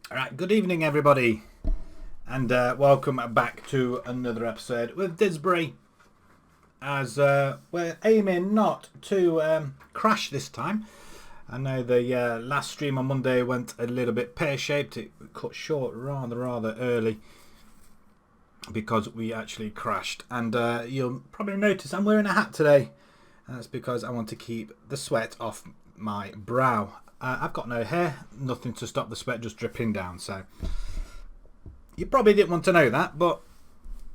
Alright, good evening everybody, and welcome back to another episode with Didsbury, as we're aiming not to crash this time. I know the last stream on Monday went a little bit pear-shaped. It cut short rather early because we actually crashed, and you'll probably notice I'm wearing a hat today. That's because I want to keep the sweat off my brow. I've got no hair, nothing to stop the sweat just dripping down, so you probably didn't want to know that, but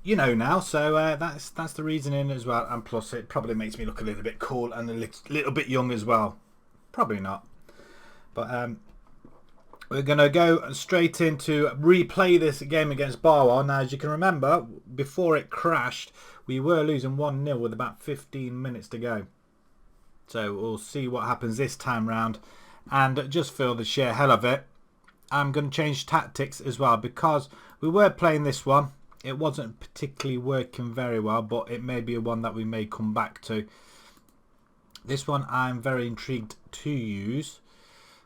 you know now, so that's the reasoning as well, and plus it probably makes me look a little bit cool and a little bit young as well. Probably not, but we're going to go straight into replay this game against Barwell. Now, as you can remember, before it crashed, we were losing 1-0 with about 15 minutes to go. So we'll see what happens this time round. And just for the sheer hell of it, I'm going to change tactics as well, because we were playing this one. It wasn't particularly working very well, but it may be one that we may come back to. This one I'm very intrigued to use,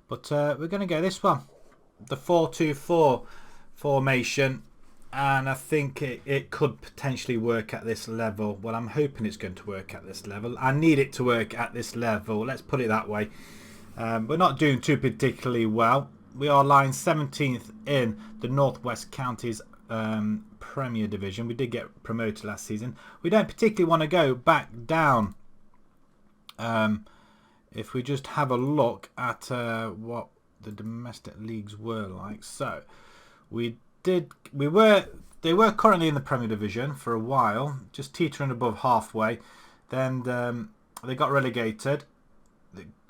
but we're going to go this one, the 4-2-4 formation, and I think it could potentially work at this level. Well, I'm hoping it's going to work at this level. I need it to work at this level, let's put it that way. We're not doing too particularly well. We are lying 17th in the Northwest Counties Premier Division. We did get promoted last season. We don't particularly want to go back down. If we just have a look at what the domestic leagues were like. So they were currently in the Premier Division for a while, just teetering above halfway. Then they got relegated.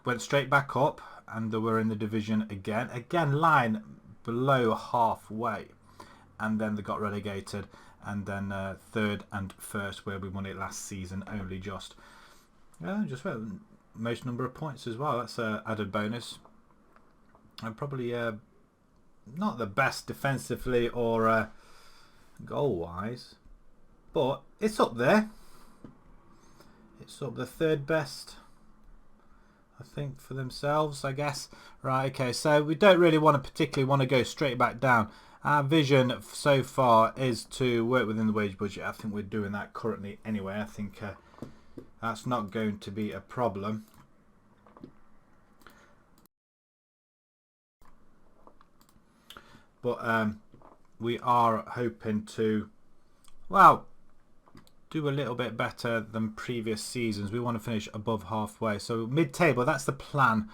Went straight back up, and they were in the division again lying below halfway, and then they got relegated, and then third and first, where we won it last season, only just most number of points as well. That's an added bonus, and probably not the best defensively or goal wise, but it's up there. It's up the third best, I think, for themselves, I guess. Right, okay, so we don't really particularly want to go straight back down. Our vision so far is to work within the wage budget. I think we're doing that currently anyway. I think that's not going to be a problem. But we are hoping to, well, do a little bit better than previous seasons. We want to finish above halfway, so mid-table, that's the plan.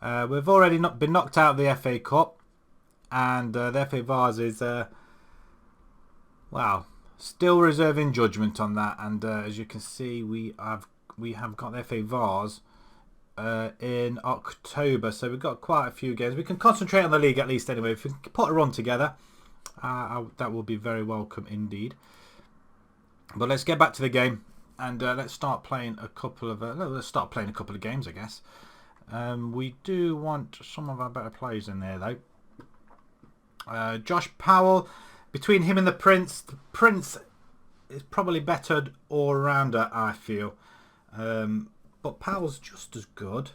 We've already been knocked out of the FA Cup, and the FA Vase is still reserving judgment on that. And as you can see, we have got the FA Vase in October, so we've got quite a few games. We can concentrate on the league at least anyway. If we can put a run together, that will be very welcome indeed. But let's get back to the game, and let's start playing a couple of games, I guess. We do want some of our better players in there, though. Josh Powell, between him and the Prince is probably better all-rounder, I feel. But Powell's just as good.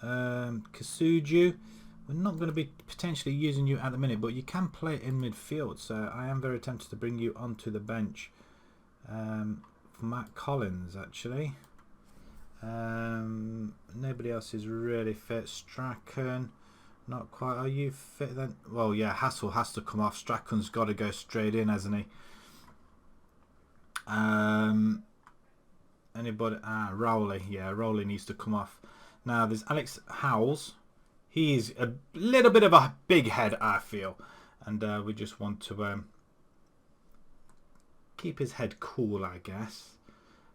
Kasuju, we're not going to be potentially using you at the minute, but you can play in midfield, so I am very tempted to bring you onto the bench. For Matt Collins, actually. Nobody else is really fit. Strachan, not quite. Are you fit then? Well, yeah, Hassel has to come off. Strachan's got to go straight in, hasn't he? Anybody? Rowley. Yeah, Rowley needs to come off. Now, there's Alex Howells. He's a little bit of a big head, I feel. And we just want to keep his head cool, I guess.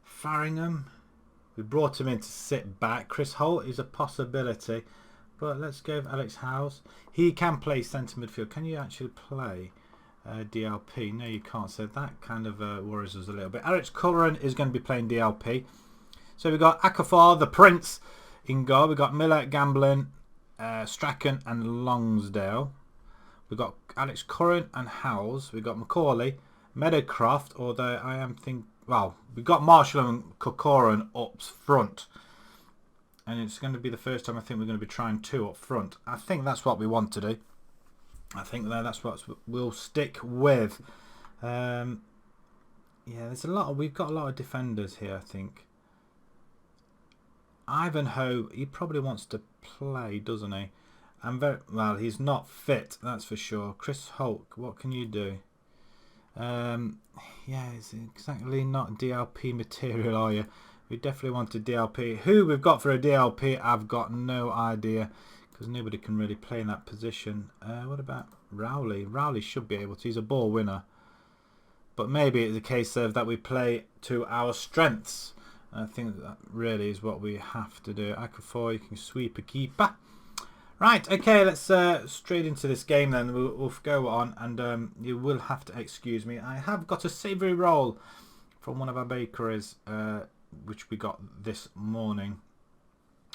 Farringham, we brought him in to sit back. Chris Holt is a possibility, but let's go with Alex Howes. He can play centre midfield. Can you actually play DLP? No, you can't. So that kind of worries us a little bit. Alex Cullen is going to be playing DLP. So we've got Akafar, the Prince, in goal. We've got Miller, Gamblin, Strachan and Longsdale. We've got Alex Curran and Howes. We've got Macaulay, Meadowcroft, although I am we've got Marshall and Corcoran up front. And it's going to be the first time I think we're going to be trying two up front. I think that's what we want to do. I think that's what we'll stick with. Yeah, there's a lot. We've got a lot of defenders here, I think. Ivanhoe, he probably wants to play, doesn't he? Well, he's not fit, that's for sure. Chris Hulk, what can you do? Yeah, it's exactly not DLP material, are you? We definitely want a DLP. Who we've got for a DLP, I've got no idea, because nobody can really play in that position. What about Rowley? Rowley should be able to. He's a ball winner. But maybe it's a case of that we play to our strengths. I think that really is what we have to do. Akafor, you can sweep a keeper. Right, okay, let's straight into this game then. We'll go on, and you will have to excuse me. I have got a savoury roll from one of our bakeries, which we got this morning.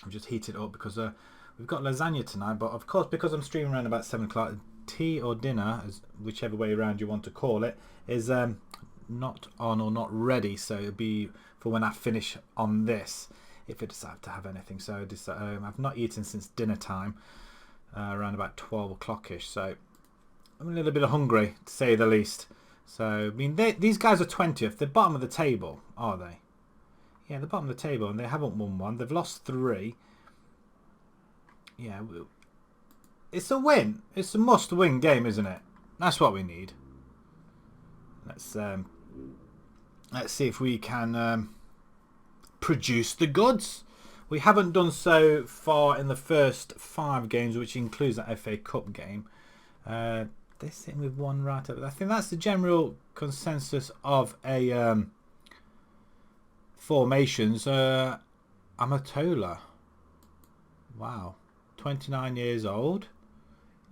I've just heated it up because we've got lasagna tonight, but of course, because I'm streaming around about 7 o'clock, tea or dinner, whichever way around you want to call it, is not on or not ready, so it'll be for when I finish on this, if I decide to have anything. So I've not eaten since dinner time, around about 12 o'clock-ish, so I'm a little bit hungry, to say the least. So, I mean, these guys are 20th, the bottom of the table, are they? Yeah, the bottom of the table, and they haven't won one. They've lost 3. Yeah, it's a win. It's a must-win game, isn't it? That's what we need. Let's see if we can produce the goods. We haven't done so far in the first 5 games, which includes that FA Cup game. They're sitting with 1 right up. I think that's the general consensus of a formations. Amatola. Wow. 29 years old.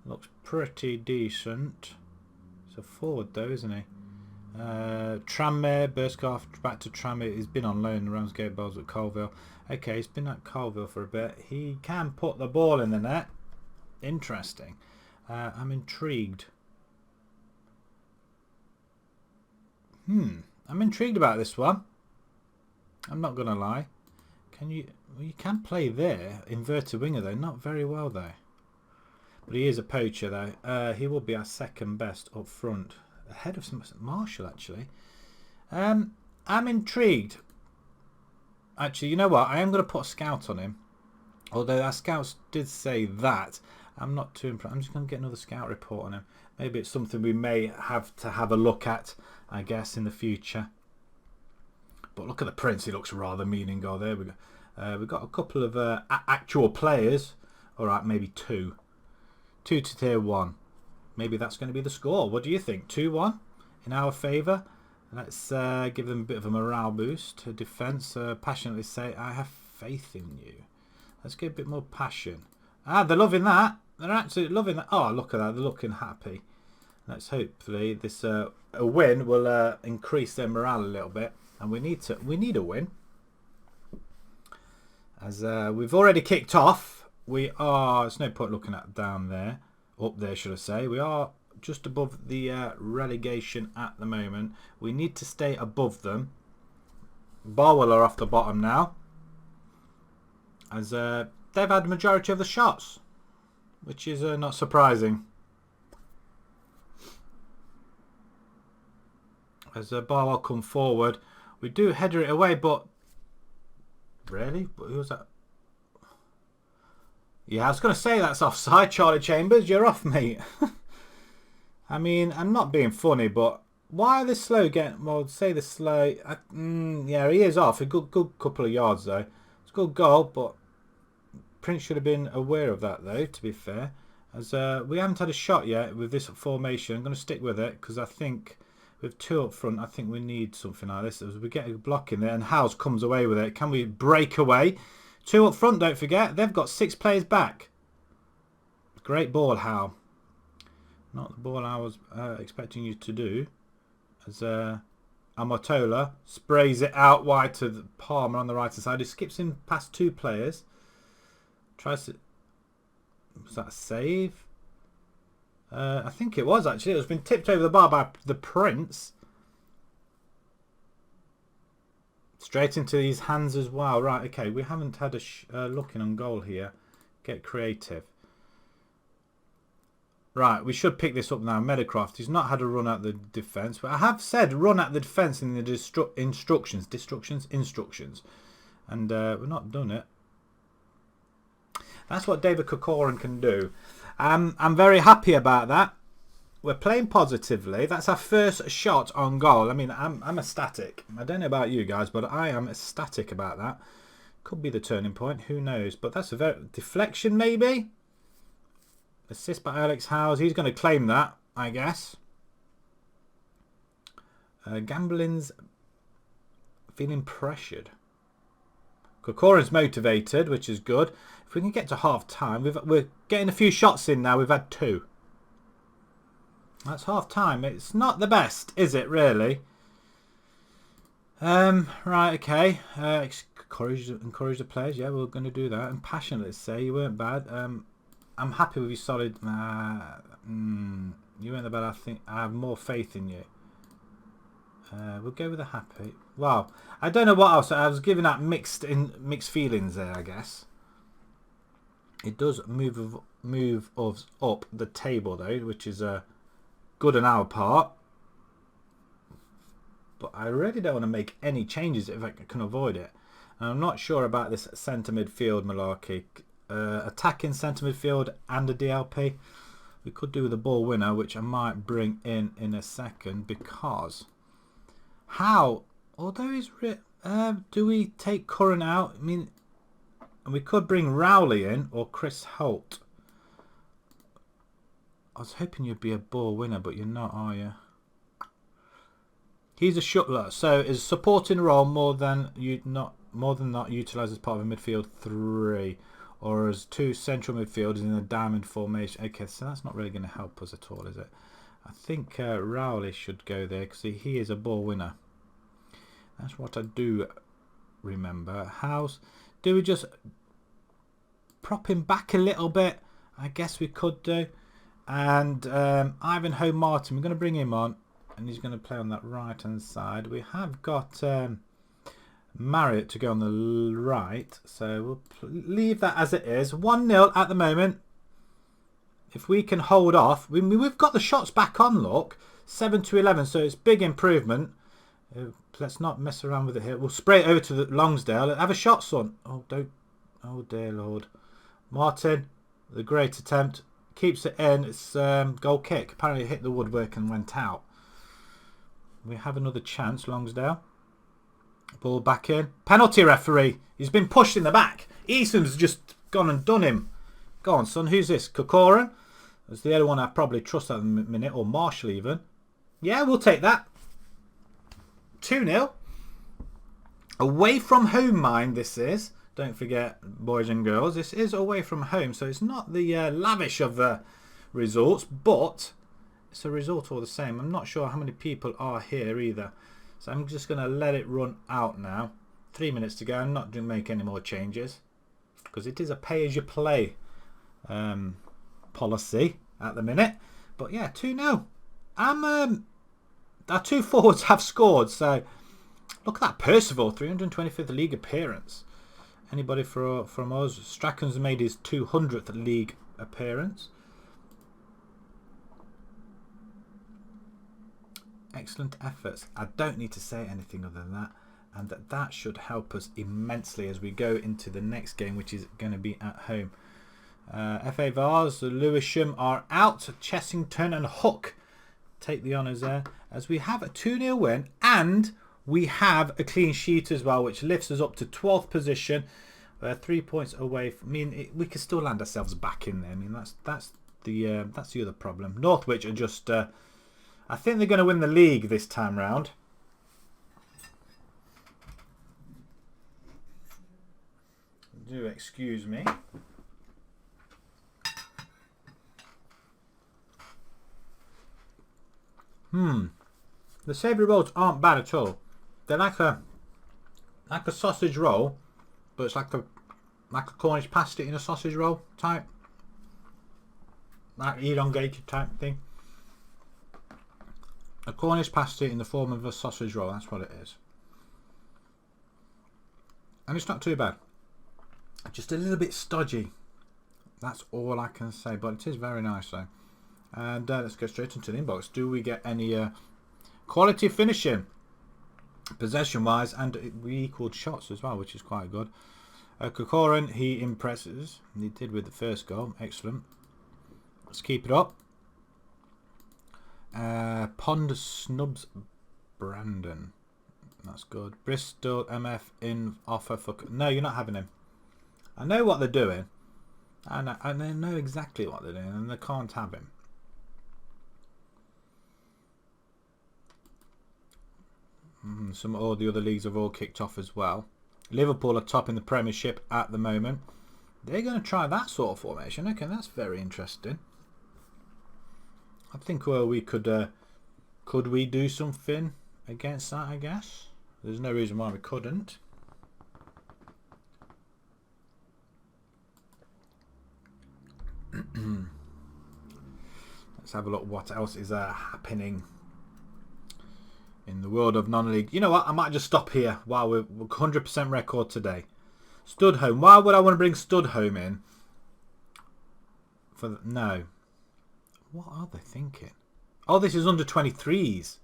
Looks pretty decent. It's a forward though, isn't he? Tranmere, Burskoff back to Tranmere. He's been on loan in Ramsgate Bowls at Colville. Okay, he's been at Colville for a bit. He can put the ball in the net. Interesting. I'm intrigued. I'm intrigued about this one. I'm not gonna lie. You can play there, inverted winger though. Not very well though. But he is a poacher though. He will be our second best up front, ahead of Marshall actually. I'm intrigued. Actually, you know what? I am going to put a scout on him. Although our scouts did say that. I'm not too impressed. I'm just going to get another scout report on him. Maybe it's something we may have to have a look at, I guess, in the future. But look at the Prince. He looks rather mean in goal. There we go. We've got a couple of actual players. All right, maybe 2. 2 to tier 1. Maybe that's going to be the score. What do you think? 2-1 in our favour. Let's give them a bit of a morale boost to defence. Passionately say, I have faith in you. Let's get a bit more passion. Ah, they're loving that. They're absolutely loving that. Oh, look at that. They're looking happy. Let's hopefully this a win will increase their morale a little bit. And we need a win. As we've already kicked off. We are, there's no point looking at down there. Up there, should I say. We are just above the relegation at the moment. We need to stay above them. Barwell are off the bottom now. As they've had the majority of the shots. Which is not surprising. As Barwell come forward. We do header it away, but... Really? Who was that? Yeah, I was going to say that's offside, Charlie Chambers. You're off, mate. I mean, I'm not being funny, but why are they slow getting... Well, say they're slow. Yeah, he is off. A good couple of yards, though. It's a good goal, but Prince should have been aware of that, though, to be fair. As we haven't had a shot yet with this formation. I'm going to stick with it, because I think with 2 up front, I think we need something like this. As we get a block in there, and Howes comes away with it. Can we break away? 2 up front, don't forget. They've got 6 players back. Great ball, Howe. Not the ball I was expecting you to do. As Amatola sprays it out wide to the Palmer on the right hand side. He skips in past 2 players. Tries to... Was that a save? I think it was, actually. It was been tipped over the bar by the Prince. Straight into his hands as well. Right, okay. We haven't had a look in on goal here. Get creative. Right, we should pick this up now. Medicraft, he's not had a run at the defence, but I have said run at the defence in the instructions, and we've not done it. That's what David Corcoran can do. I'm very happy about that. We're playing positively. That's our first shot on goal. I mean, I'm ecstatic. I don't know about you guys, but I am ecstatic about that. Could be the turning point. Who knows? But that's a very deflection, maybe. Assist by Alex Howes. He's going to claim that, I guess. Gambling's feeling pressured. Corcoran's motivated, which is good. If we can get to half time, we're getting a few shots in now. We've had 2. That's half time. It's not the best, is it, really? Right, okay. Encourage the players. Yeah, we're going to do that. And passionate, let's say. You weren't bad. I'm happy with you, solid. You weren't bad. I think I have more faith in you. We'll go with a happy. Wow. I don't know what else. I was giving that mixed feelings there, I guess. It does move us up the table, though, which is good on our part. But I really don't want to make any changes if I can avoid it. And I'm not sure about this centre midfield malarkey. Attacking centre midfield and a DLP. We could do with a ball winner, which I might bring in a second, because how, although he's do we take Curran out? I mean, and we could bring Rowley in or Chris Holt. I was hoping you'd be a ball winner, but you're not, are you? He's a shuttler, so is supporting role more than not utilised as part of a midfield 3, or as 2 central midfielders in a diamond formation. Okay, so that's not really going to help us at all, is it? I think Rowley should go there because he is a ball winner. That's what I do remember. House, do we just prop him back a little bit? I guess we could do. And Ivanhoe Martin, we're going to bring him on, and he's going to play on that right hand side. We have got Marriott to go on the right, so we'll leave that as it is. 1-0 at the moment. If we can hold off, we've got the shots back on, look, 7-11, so it's big improvement. Let's not mess around with it here. We'll spray it over to the Longsdale. Have a shot, son. Oh, don't. Oh, dear Lord. Martin, the great attempt. Keeps it in. It's goal kick. Apparently it hit the woodwork and went out. We have another chance, Longsdale. Ball back in. Penalty referee. He's been pushed in the back. Eason's just gone and done him. Go on, son. Who's this? Corcoran? That's the only one I probably trust at the minute. Or Marshall even. Yeah, we'll take that. 2-0. Away from home, mind, this is. Don't forget, boys and girls, this is away from home, so it's not the lavish of results, but it's a result all the same. I'm not sure how many people are here either, so I'm just going to let it run out now. 3 minutes to go. I'm not going to make any more changes because it is a pay-as-you-play policy at the minute. But yeah, 2-0. Our 2 forwards have scored, so look at that. Percival, 325th league appearance. Anybody from us? Strachan's made his 200th league appearance. Excellent efforts. I don't need to say anything other than that, and that should help us immensely as we go into the next game, which is going to be at home. FA Vars, Lewisham are out. Chessington and Hook take the honours there, as we have a 2-0 win, and we have a clean sheet as well, which lifts us up to 12th position. 3 points away. We could still land ourselves back in there. I mean, that's the other problem. Northwich are just. I think they're going to win the league this time round. Do excuse me. The savoury rolls aren't bad at all. They're like a sausage roll, but it's like a Cornish pasty in a sausage roll type, like elongated type thing. A Cornish pasty in the form of a sausage roll. That's what it is, and it's not too bad. Just a little bit stodgy. That's all I can say, but it is very nice though. And let's go straight into the inbox. Do we get any quality finishing, possession-wise, and we equaled shots as well, which is quite good. Kokorin, he impresses. He did with the first goal. Excellent. Let's keep it up. Pond Snubs Brandon. That's good. Bristol MF in offer for... No, you're not having him. I know what they're doing. And I know exactly what they're doing, and they can't have him. All the other leagues have all kicked off as well. Liverpool are top in the Premiership at the moment. They're going to try that sort of formation. Okay, that's very interesting. I think we could we do something against that, I guess. There's no reason why we couldn't. Let's have a look what else is happening in the world of non-league. You know what? I might just stop here while we're 100% record today. Studholme. Why would I want to bring Studholme in? No. What are they thinking? Oh, this is under 23s.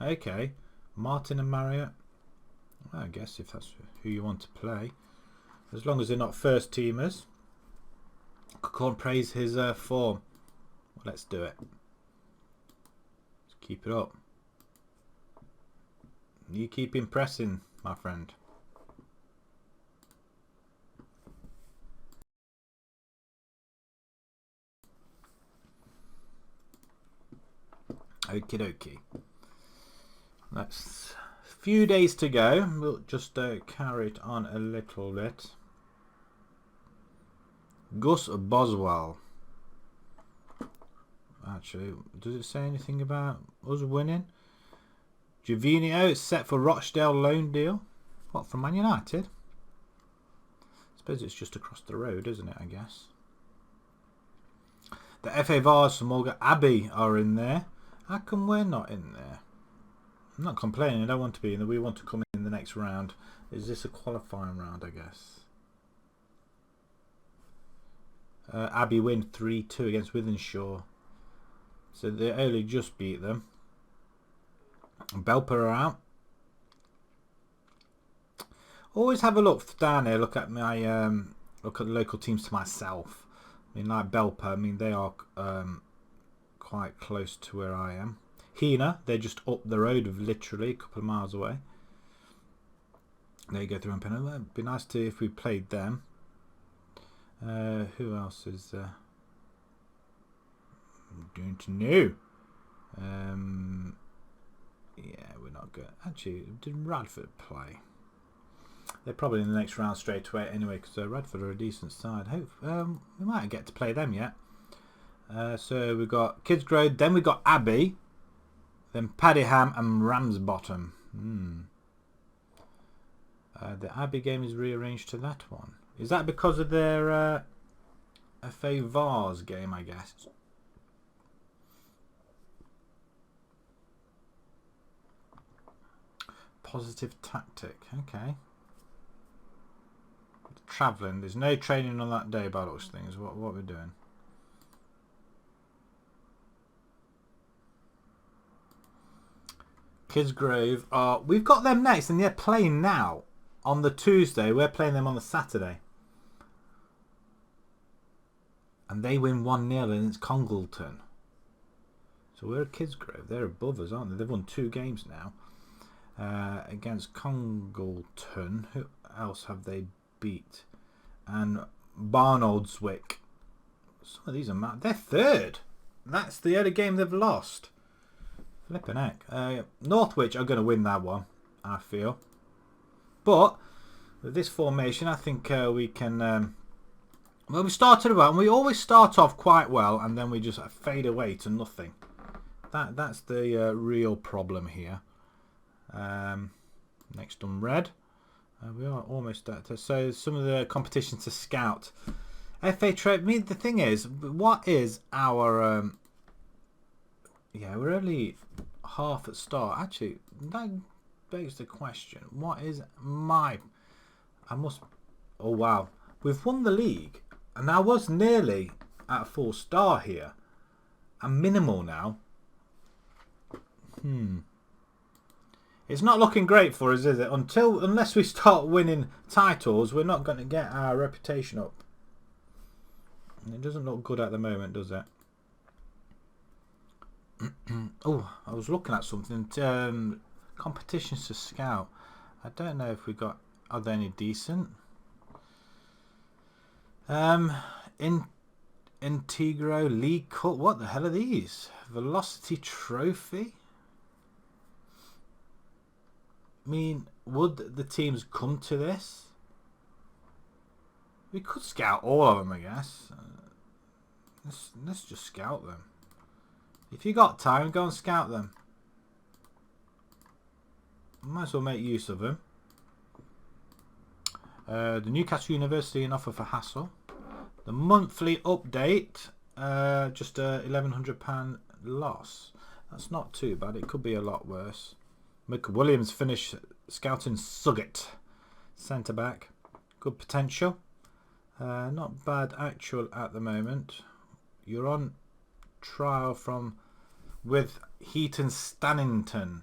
Okay. Martin and Marriott. Well, I guess if that's who you want to play. As long as they're not first teamers. Can't praise his form. Well, let's do it. Let's keep it up. You keep impressing, my friend. Okie dokie. That's a few days to go. We'll just carry it on a little bit. Gus Boswell. Actually, does it say anything about us winning? Javinio is set for Rochdale loan deal. What, from Man United? I suppose it's just across the road, isn't it, I guess? The FA Vars from Morgan Abbey are in there. How come we're not in there? I'm not complaining, I don't want to be in there. We want to come in the next round. Is this a qualifying round, I guess? Abbey win 3-2 against Wythenshawe. So they only just beat them. Belper are out. Always have a look down here. Look at my look at the local teams to myself. I mean, like Belper. I mean, they are quite close to where I am. Hina, they're just up the road, of literally a couple of miles away. There you go through on penalty. It'd be nice to if we played them. Who else is there? Don't know. Yeah, we're not good. Actually, did Radford play? They're probably in the next round straight away anyway, because Radford are a decent side. Hope we might get to play them yet. So we've got Kidsgrove, then we've got Abbey, then Paddyham and Ramsbottom. The Abbey game is rearranged to that one. Is that because of their FA Vars game, I guess? Positive tactic. Okay. Travelling. There's no training on that day by those things. What we're doing. Kidsgrove are... We've got them next and they're playing now. On the Tuesday. We're playing them on the Saturday. And they win 1-0 and it's Congleton. So we're at Kidsgrove. They're above us, aren't they? They've won 2 games now. Against Congleton. Who else have they beat? And Barnoldswick. Some of these are mad. They're third. That's the only game they've lost. Flipping heck. Northwich are going to win that one, I feel. But with this formation, I think we can... well, we started well, and we always start off quite well, and then we just fade away to nothing. That's the real problem here. Next on red. We are almost at so some of the competition to scout. FA trade. I mean, the thing is, what is our? Yeah, we're only half at start. Actually, that begs the question: what is my? I must. Oh wow, we've won the league, and I was nearly at a 4-star here. minimal now. It's not looking great for us, is it? Unless we start winning titles, we're not going to get our reputation up. And it doesn't look good at the moment, does it? Oh, I was looking at something. Competitions to scout. I don't know if we got. Are they any decent? Integro League Cup. What the hell are these? Velocity Trophy. I mean, would the teams come to this? We could scout all of them, I guess. Let's just scout them. If you got time, go and scout them. Might as well make use of them. The Newcastle University, an offer for Hassel. The monthly update, just a £1,100 loss. That's not too bad. It could be a lot worse. Mick Williams finished scouting Suggett, centre back. Good potential. Not bad actual at the moment. You're on trial with Heaton Stannington.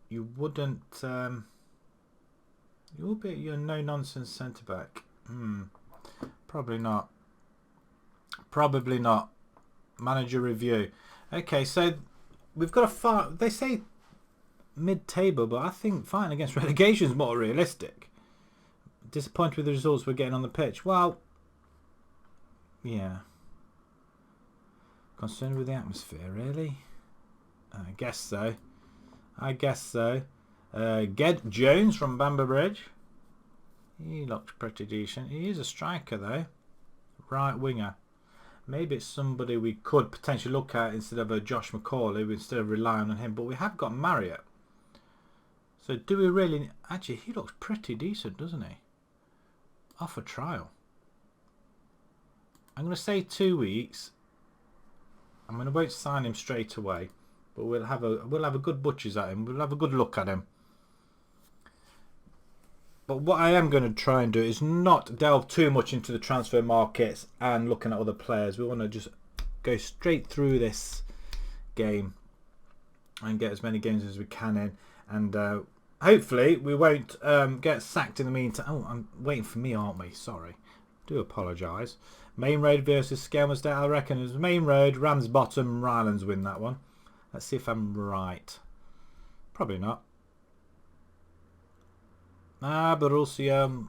You wouldn't. You'll be your no nonsense centre back. Probably not. Probably not. Manager review. Okay, so we've got a fight. They say mid-table, but I think fighting against relegation is more realistic. Disappointed with the results we're getting on the pitch. Well, yeah. Concerned with the atmosphere, really? I guess so. Ged Jones from Bamber Bridge. He looks pretty decent. He is a striker, though. Right winger. Maybe it's somebody we could potentially look at instead of a Josh McCauley, instead of relying on him. But we have got Marriott. So do we really... Actually, he looks pretty decent, doesn't he? Off a trial. I'm going to say 2 weeks. I won't sign him straight away. But we'll have a good butchers at him. We'll have a good look at him. But what I am going to try and do is not delve too much into the transfer markets and looking at other players. We want to just go straight through this game and get as many games as we can in. And hopefully we won't get sacked in the meantime. Oh, I'm waiting for me, aren't we? Sorry. Do apologise. Main Road versus Skelmersdale. I reckon it was Main Road, Ramsbottom, Rylands win that one. Let's see if I'm right. Probably not. Borussia.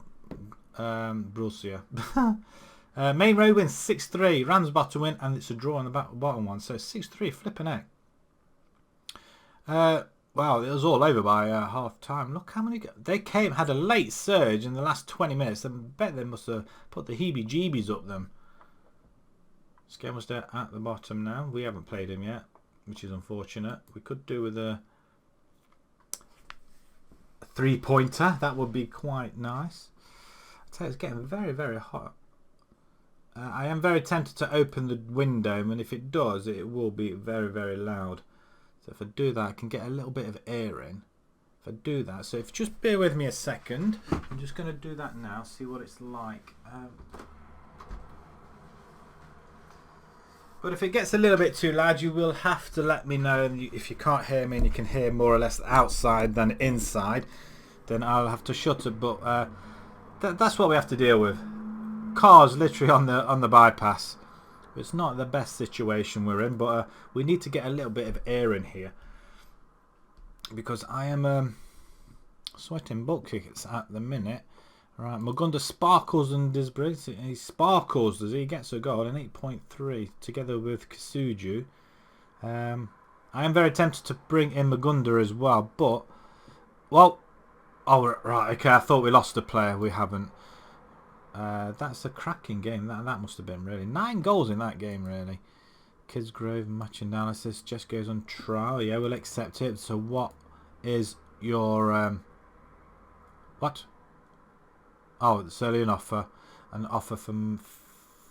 Main Road wins 6-3. Ramsbottom win, and it's a draw on the bottom one. So 6-3. Flipping heck. Wow, it was all over by half time. Look how many they had a late surge in the last 20 minutes. I bet they must have put the heebie-jeebies up them. Skelmersdale at the bottom now. We haven't played him yet, which is unfortunate. We could do with a 3-pointer. That would be quite nice. I tell you, it's getting very, very hot. I am very tempted to open the window, and if it does, it will be very, very loud. So if I do that, I can get a little bit of air in. If I do that, so if just bear with me a second, I'm just going to do that now, see what it's like. But if it gets a little bit too loud, you will have to let me know. If you can't hear me and you can hear more or less outside than inside, then I'll have to shut it. But that's what we have to deal with. Cars literally on the bypass. It's not the best situation we're in, but we need to get a little bit of air in here because I am sweating buckets at the minute. Right, Magunda sparkles and Didsbury. He sparkles, does he? He gets a goal, an 8.3 together with Kasuju. I am very tempted to bring in Magunda as well, but oh right, okay. I thought we lost a player. We haven't. That's a cracking game. That must have been really 9 goals in that game. Really, Kidsgrove match analysis just goes on trial. Yeah, we'll accept it. So what is your what? Oh, it's only an offer from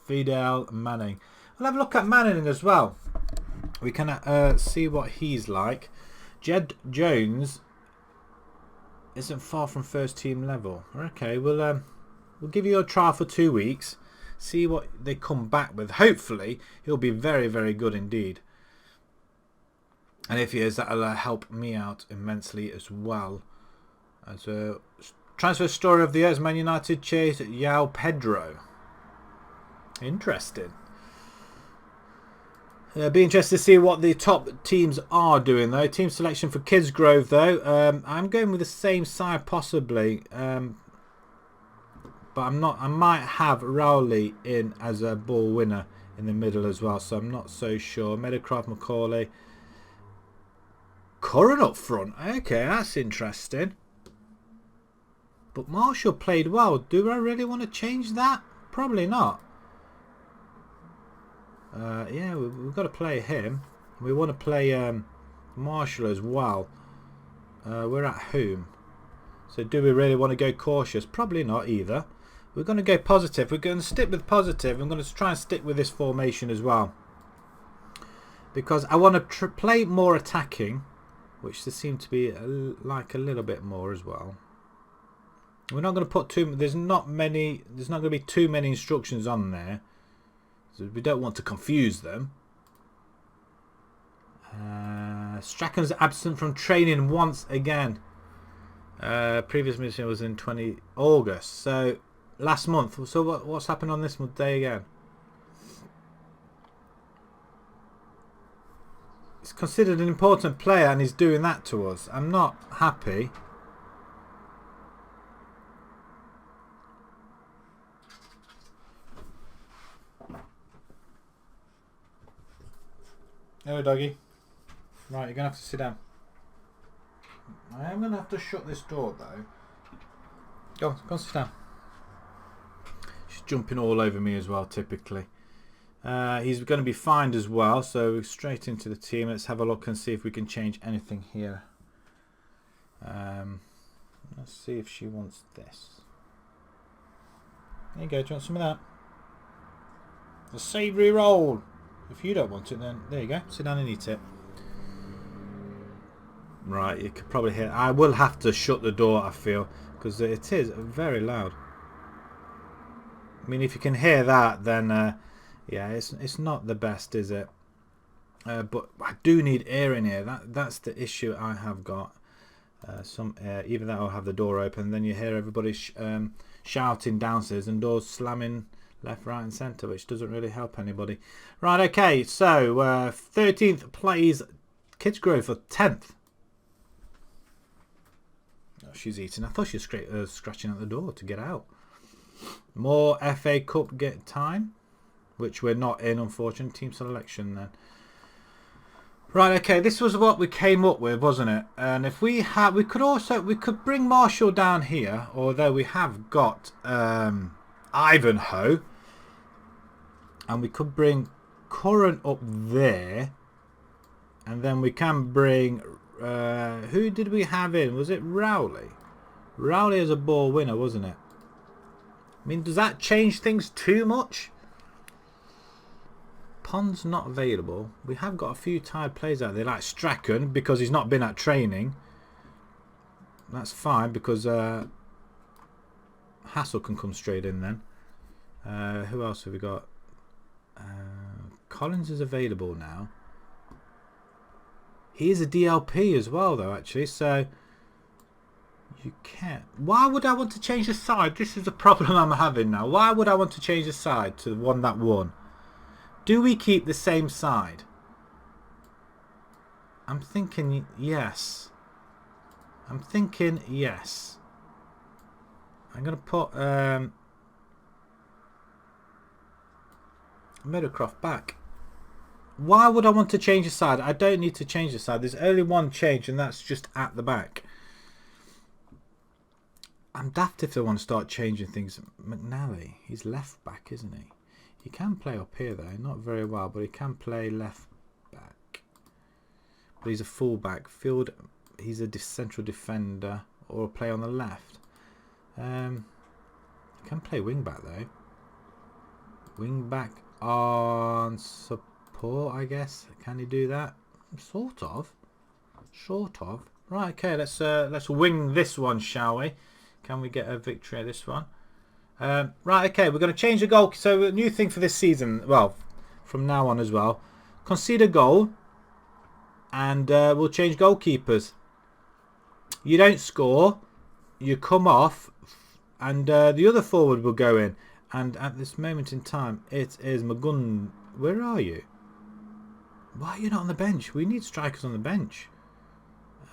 Fidel Manning. We'll have a look at Manning as well. We can see what he's like. Jed Jones isn't far from first team level. Okay, we'll give you a trial for 2 weeks. see what they come back with. Hopefully, he'll be very, very good indeed. And if he is, that'll help me out immensely as well. As a transfer story of the year, Man United chase João Pedro. Interesting. Be interested to see what the top teams are doing though. Team selection for Kidsgrove though. I'm going with the same side possibly. But I'm not. I might have Rowley in as a ball winner in the middle as well. So I'm not so sure. Meadowcroft, Macaulay. Curran up front. Okay, that's interesting. But Marshall played well. Do I really want to change that? Probably not. Yeah, we've got to play him. We want to play Marshall as well. We're at home. So do we really want to go cautious? Probably not either. We're going to go positive. We're going to stick with positive. I'm going to try and stick with this formation as well. Because I want to play more attacking. Which there seem to be like a little bit more as well. We're not going to put too... There's not going to be too many instructions on there. So we don't want to confuse them. Strachan's absent from training once again. Previous mission was in August. So last month. So what's happened on this month day again? He's considered an important player and he's doing that to us. I'm not happy. Hello, doggy. Right, you're going to have to sit down. I am going to have to shut this door, though. Go on, sit down. She's jumping all over me as well, typically. He's going to be fined as well, so straight into the team. Let's have a look and see if we can change anything here. Let's see if she wants this. There you go, do you want some of that? A savoury roll. If you don't want it, then there you go. Sit down and eat it. Right, you could probably hear. I will have to shut the door, I feel, because it is very loud. I mean, if you can hear that, then yeah, it's not the best, is it? But I do need air in here. That's the issue I have got. Some air. Even that, I'll have the door open. Then you hear everybody shouting downstairs and doors slamming left, right and centre, which doesn't really help anybody. Right, okay, so 13th plays Kidsgrove for 10th. Oh, she's eating. I thought she was scratching at the door to get out. More FA Cup time, which we're not in, unfortunately. Team selection then. Right, okay, this was what we came up with, wasn't it? And if we could bring Marshall down here, although we have got Ivanhoe. And we could bring Curran up there. And then we can bring... who did we have in? Was it Rowley? Rowley as a ball winner, wasn't it? I mean, does that change things too much? Pond's not available. We have got a few tired players out there, like Strachan, because he's not been at training. That's fine, because Hassel can come straight in then. Who else have we got? Collins is available now. He is a DLP as well, though, actually. So you can't. Why would I want to change the side? This is the problem I'm having now. Why would I want to change the side to the one that won? Do we keep the same side? I'm thinking yes. I'm thinking yes. I'm going to put Meadowcroft back. Why would I want to change the side? I don't need to change the side. There's only one change, and that's just at the back. I'm daft if they want to start changing things. McNally, he's left back, isn't he? He can play up here, though. Not very well, but he can play left back. But he's a full back. Field, he's a central defender, or play on the left. He can play wing back, though. Wing back on support, I guess. Can he do that? Sort of. Right, okay, let's wing this one, shall we? Can we get a victory at this one? Right, okay, we're going to change the goal. So a new thing for this season, well, from now on as well. Concede a goal, and we'll change goalkeepers. You don't score, you come off, and the other forward will go in. And at this moment in time, it is Magun. Where are you? Why are you not on the bench? We need strikers on the bench.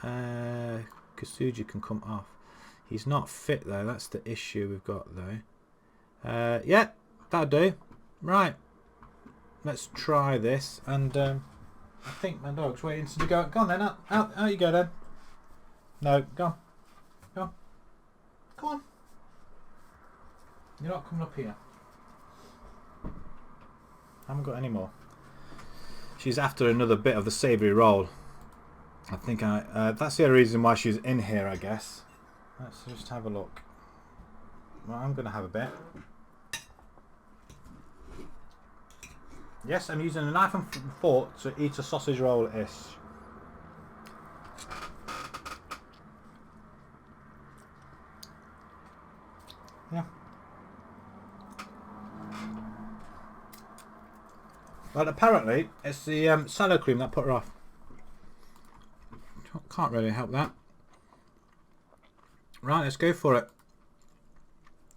Kasuji can come off. He's not fit though. That's the issue we've got though. Yeah, that'll do. Right. Let's try this. And I think my dog's waiting to go. Go on then. Out you go then. No, go on. Go on. Come on. You're not coming up here. I haven't got any more. She's after another bit of the savoury roll. I think that's the other reason why she's in here, I guess. Let's just have a look. Well, I'm going to have a bit. Yes, I'm using a knife and fork to eat a sausage roll-ish. Yeah. Well, apparently, it's the salad cream that put her off. Can't really help that. Right, let's go for it.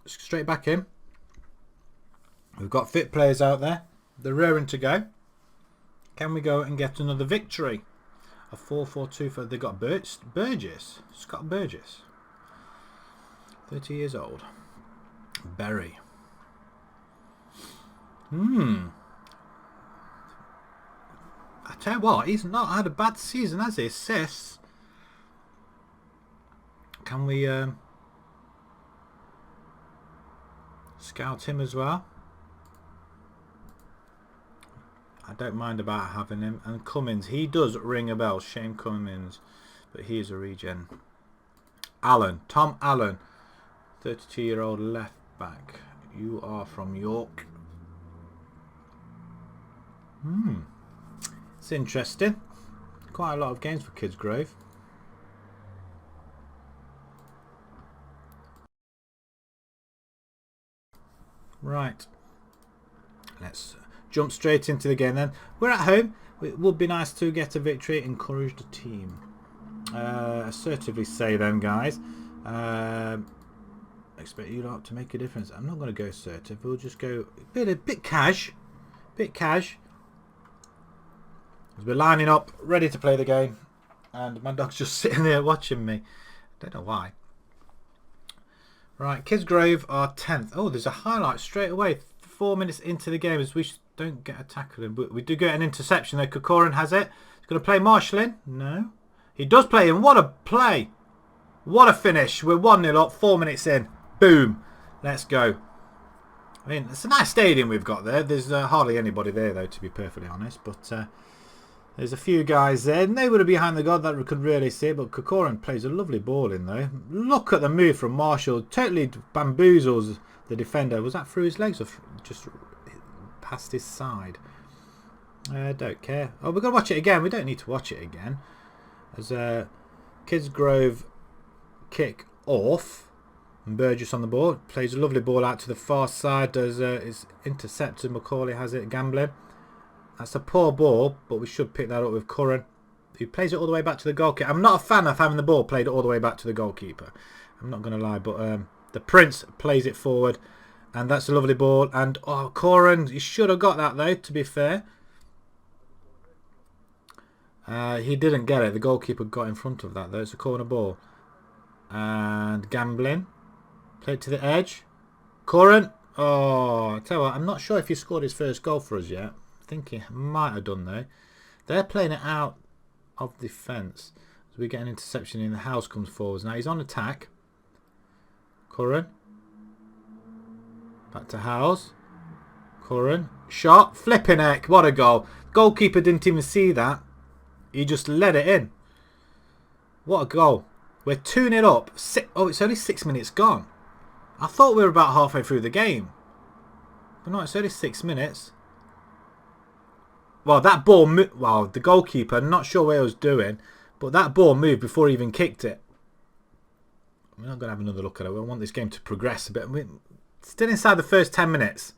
Straight back in. We've got fit players out there. They're raring to go. Can we go and get another victory? A 4-4-2 for... They got Burgess. Scott Burgess. 30 years old. Berry. I tell you what, he's not had a bad season, has he? Assists. Can we scout him as well? I don't mind about having him. And Cummins, he does ring a bell. Shane Cummins, but he is a regen. Allen, Tom Allen, 32-year-old left back. You are from York. It's interesting. Quite a lot of games for Kidsgrove. Right. Let's jump straight into the game then. We're at home. It would be nice to get a victory. Encourage the team. Assertively say then, guys. Expect you lot to make a difference. I'm not going to go assertive. We'll just go a bit cash. Bit cash. As we're lining up, ready to play the game. And my dog's just sitting there watching me. Don't know why. Right, Kidsgrove are 10th. Oh, there's a highlight straight away. 4 minutes into the game as we don't get a tackle in. But we do get an interception though. Kokorin has it. He's going to play Marshall in. No. He does play in. What a play. What a finish. We're 1-0 up. 4 minutes in. Boom. Let's go. I mean, it's a nice stadium we've got there. There's hardly anybody there though, to be perfectly honest. But there's a few guys there. Nobody behind the goal that we could really see it. But Kokorin plays a lovely ball in though. Look at the move from Marshall. Totally bamboozles the defender. Was that through his legs or just past his side? I don't care. Oh, we're going to watch it again. We don't need to watch it again. As Kidsgrove kick off. And Burgess on the ball. Plays a lovely ball out to the far side. Does is intercepted. Macaulay has it. Gambling. That's a poor ball, but we should pick that up with Curran. He plays it all the way back to the goalkeeper. I'm not a fan of having the ball played all the way back to the goalkeeper. I'm not going to lie, but the Prince plays it forward. And that's a lovely ball. And, oh, Curran, he should have got that, though, to be fair. He didn't get it. The goalkeeper got in front of that, though. It's a corner ball. And Gambling. Played to the edge. Curran. Oh, I tell you what, I'm not sure if he scored his first goal for us yet. I think he might have done though. They're playing it out of defence. So we get an interception in. The House comes forwards. Now he's on attack. Curran. Back to House. Curran. Shot. Flipping heck. What a goal. Goalkeeper didn't even see that. He just let it in. What a goal. We're 2-0 up. Oh, it's only 6 minutes gone. I thought we were about halfway through the game. But no, it's only 6 minutes. Well, that ball... Well, the goalkeeper, I'm not sure what he was doing. But that ball moved before he even kicked it. We're not going to have another look at it. We want this game to progress a bit. Still inside the first 10 minutes.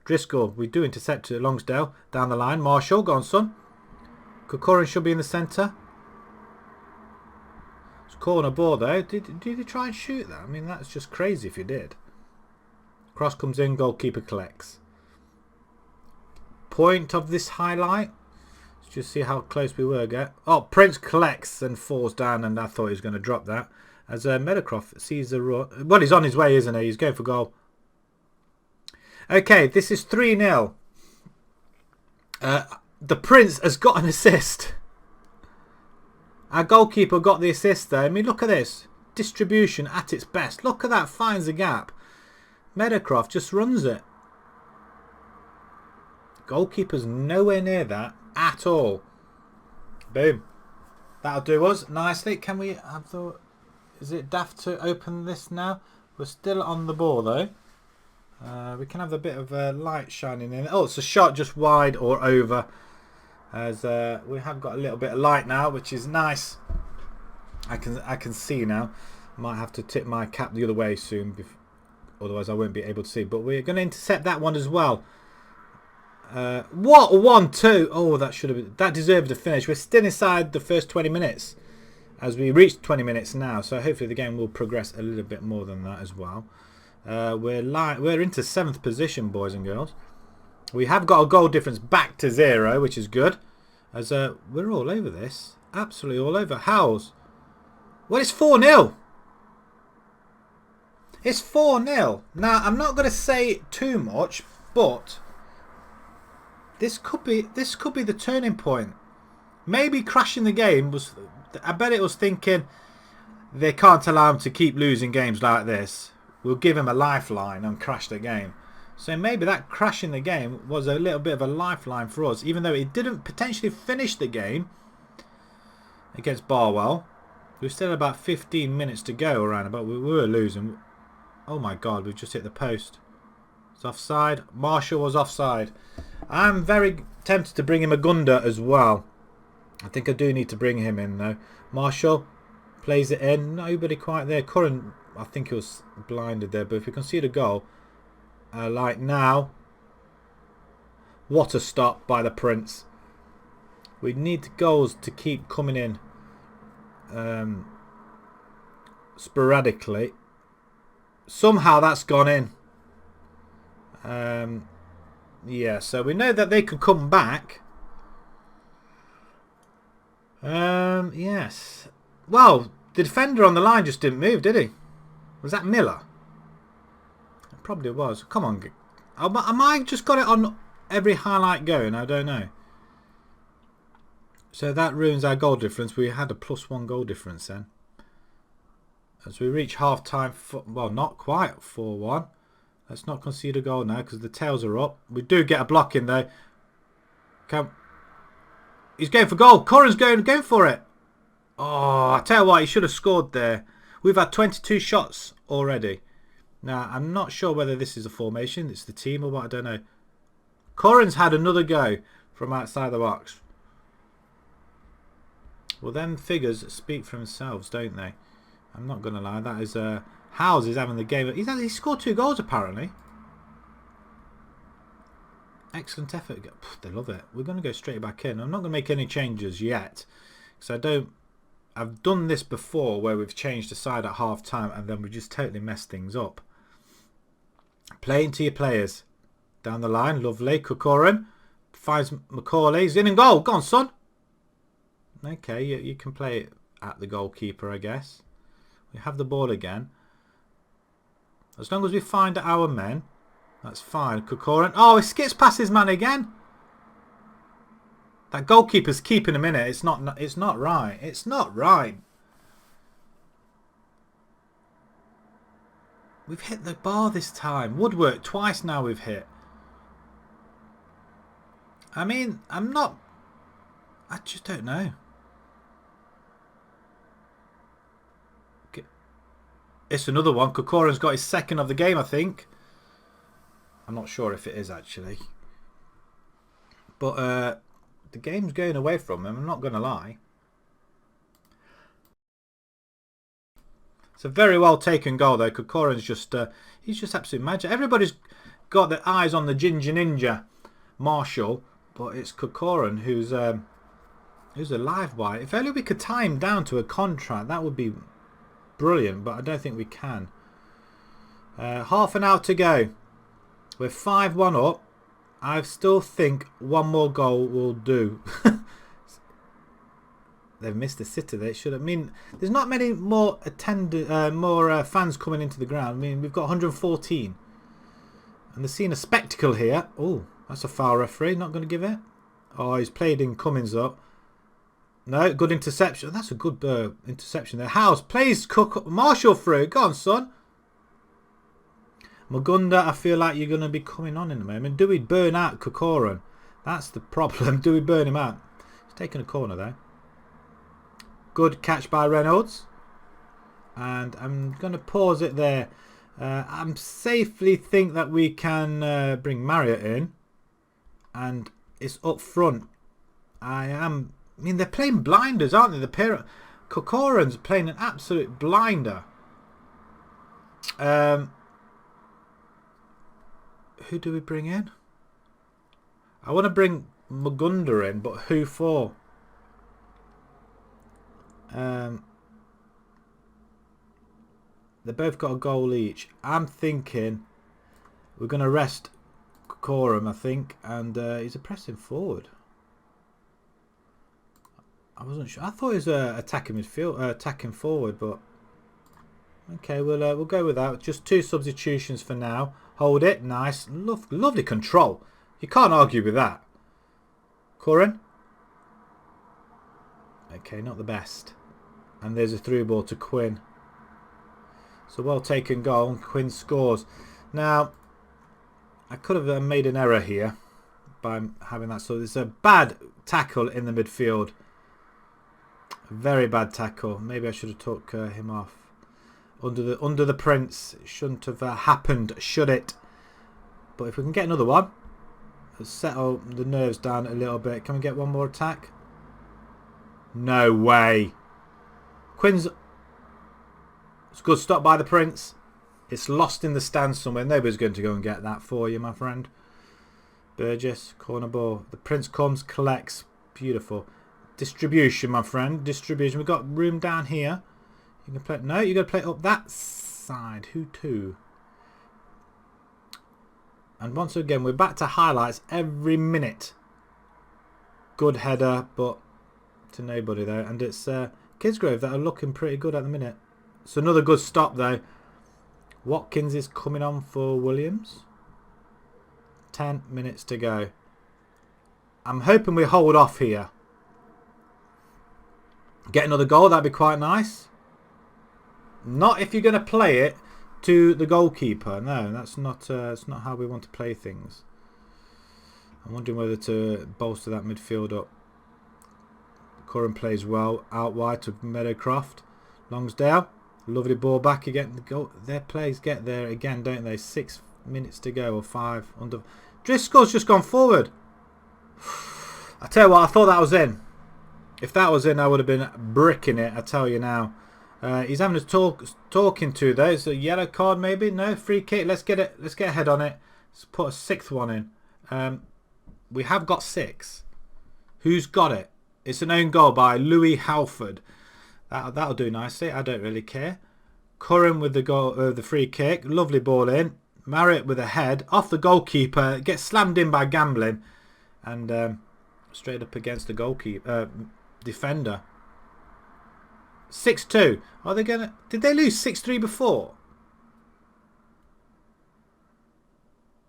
Driscoll, we do intercept to Longsdale. Down the line. Marshall, go on, son. Corcoran should be in the centre. It's corner ball, though. Did he try and shoot that? I mean, that's just crazy if he did. Cross comes in, goalkeeper collects. Point of this highlight. Let's just see how close we were. Oh, Prince collects and falls down, and I thought he was going to drop that. As Meadowcroft sees the run. Well, he's on his way, isn't he? He's going for goal. Okay, this is 3-0. The Prince has got an assist. Our goalkeeper got the assist there. I mean, look at this. Distribution at its best. Look at that. Finds the gap. Meadowcroft just runs it. Goalkeeper's nowhere near that at all. Boom. That'll do us nicely. Can we have the... Is it daft to open this now? We're still on the ball, though. We can have a bit of light shining in. Oh, it's a shot just wide or over. As we have got a little bit of light now, which is nice. I can see now. Might have to tip my cap the other way soon, otherwise I won't be able to see. But we're going to intercept that one as well. What a 1-2! Oh, that deserved a finish. We're still inside the first 20 minutes, as we reach 20 minutes now. So hopefully the game will progress a little bit more than that as well. We're into 7th position, boys and girls. We have got a goal difference back to 0, which is good. As we're all over this. Absolutely all over. Howls. Well, it's 4-0. It's 4-0. Now, I'm not going to say too much, but this could be the turning point. Maybe crashing the game was... I bet it was thinking they can't allow him to keep losing games like this. We'll give him a lifeline and crash the game. So maybe that crash in the game was a little bit of a lifeline for us, even though it didn't potentially finish the game against Barwell. We've still about 15 minutes to go around about. We were losing. Oh my God, we've just hit the post. It's offside. Marshall was offside. I'm very tempted to bring him a Gunda as well. I think I do need to bring him in though. Marshall plays it in. Nobody quite there. Curran, I think he was blinded there, but if we concede a goal, like now, what a stop by the Prince. We need goals to keep coming in sporadically. Somehow that's gone in. Yeah, so we know that they could come back. Yes. Well, the defender on the line just didn't move, did he? Was that Miller? It probably was. Come on. Am I just got it on every highlight going? I don't know. So that ruins our goal difference. We had a +1 goal difference then. As we reach half time, well, not quite 4-1. Let's not concede a goal now because the tails are up. We do get a block in though. He's going for goal. Corran's going for it. Oh, I tell you what, he should have scored there. We've had 22 shots already. Now, I'm not sure whether this is a formation. It's the team or what, I don't know. Corran's had another go from outside the box. Well, them figures speak for themselves, don't they? I'm not going to lie. That is Howes is having the game. He scored 2 goals apparently. Excellent effort. They love it. We're going to go straight back in. I'm not going to make any changes yet. Because I've done this before where we've changed the side at half time and then we just totally messed things up. Play into your players. Down the line. Lovely. Corcoran finds Macaulay. He's in and goal. Go on, son. Okay, you can play it at the goalkeeper, I guess. We have the ball again. As long as we find our men, that's fine. Corcoran. Oh, he skips past his man again. That goalkeeper's keeping him in it. It's not right. It's not right. We've hit the bar this time. Woodwork twice now we've hit. I mean, I just don't know. It's another one. Corcoran's got his second of the game, I think. I'm not sure if it is actually. But the game's going away from him, I'm not going to lie. It's a very well taken goal though. Corcoran's just he's just absolute magic. Everybody's got their eyes on the Ginger Ninja Marshall, but it's Corcoran who's a live wire. If only we could tie him down to a contract, that would be brilliant, but I don't think we can. Half an hour to go. We're 5-1 up. I still think one more goal will do. They've missed the sitter. They should have. I mean, there's not many more fans coming into the ground. I mean, we've got 114, and they're seeing a spectacle here. Oh, that's a foul, referee. Not going to give it. Oh, he's played in Cummins up. No, good interception. That's a good interception there. House plays Marshall through. Go on, son. Mugunda, I feel like you're going to be coming on in a moment. Do we burn out Corcoran? That's the problem. Do we burn him out? He's taking a corner there. Good catch by Reynolds. And I'm going to pause it there. I safely think that we can bring Marriott in. And it's up front. I mean, they're playing blinders, aren't they? Corcoran's playing an absolute blinder. Who do we bring in? I want to bring Mugunda in, but who for? They both got a goal each. I'm thinking we're going to rest Corcoran, I think, and he's a pressing forward. I wasn't sure. I thought he was attacking midfield, attacking forward, but okay, we'll go with that. Just 2 substitutions for now. Hold it, nice, lovely control. You can't argue with that. Corcoran. Okay, not the best. And there's a through ball to Quinn. So well taken goal. And Quinn scores. Now, I could have made an error here by having that. So there's a bad tackle in the midfield. A very bad tackle. Maybe I should have took him off. Under the Prince. It shouldn't have happened, should it? But if we can get another one, let's settle the nerves down a little bit. Can we get one more attack? No way. Quinn's. It's a good stop by the Prince. It's lost in the stands somewhere. Nobody's going to go and get that for you, my friend. Burgess, corner ball. The Prince comes, collects. Beautiful. Distribution, my friend. Distribution. We've got room down here. You can play. No, you got to play up that side. Who to? And once again, we're back to highlights every minute. Good header, but to nobody there. And it's Kidsgrove that are looking pretty good at the minute. It's another good stop though. Watkins is coming on for Williams. 10 minutes to go. I'm hoping we hold off here. Get another goal, that'd be quite nice. Not if you're going to play it to the goalkeeper. No, that's not how we want to play things. I'm wondering whether to bolster that midfield up. Curran plays well out wide to Meadowcroft. Longsdale, lovely ball back again. The goal. Their players get there again, don't they? 6 minutes to go or 5 under. Driscoll's just gone forward. I tell you what, I thought that was in. If that was in, I would have been bricking it. I tell you now. He's having a talking to though. It's a yellow card maybe. No, free kick. Let's get it. Let's get a head on it. Let's put a 6th one in. We have got 6. Who's got it? It's an own goal by Louis Halford. That'll do nicely. I don't really care. Curran with the goal, the free kick. Lovely ball in. Marriott with a head off the goalkeeper. Gets slammed in by Gambling, and straight up against the goalkeeper defender. 6-2. Are they gonna? Did they lose 6-3 before?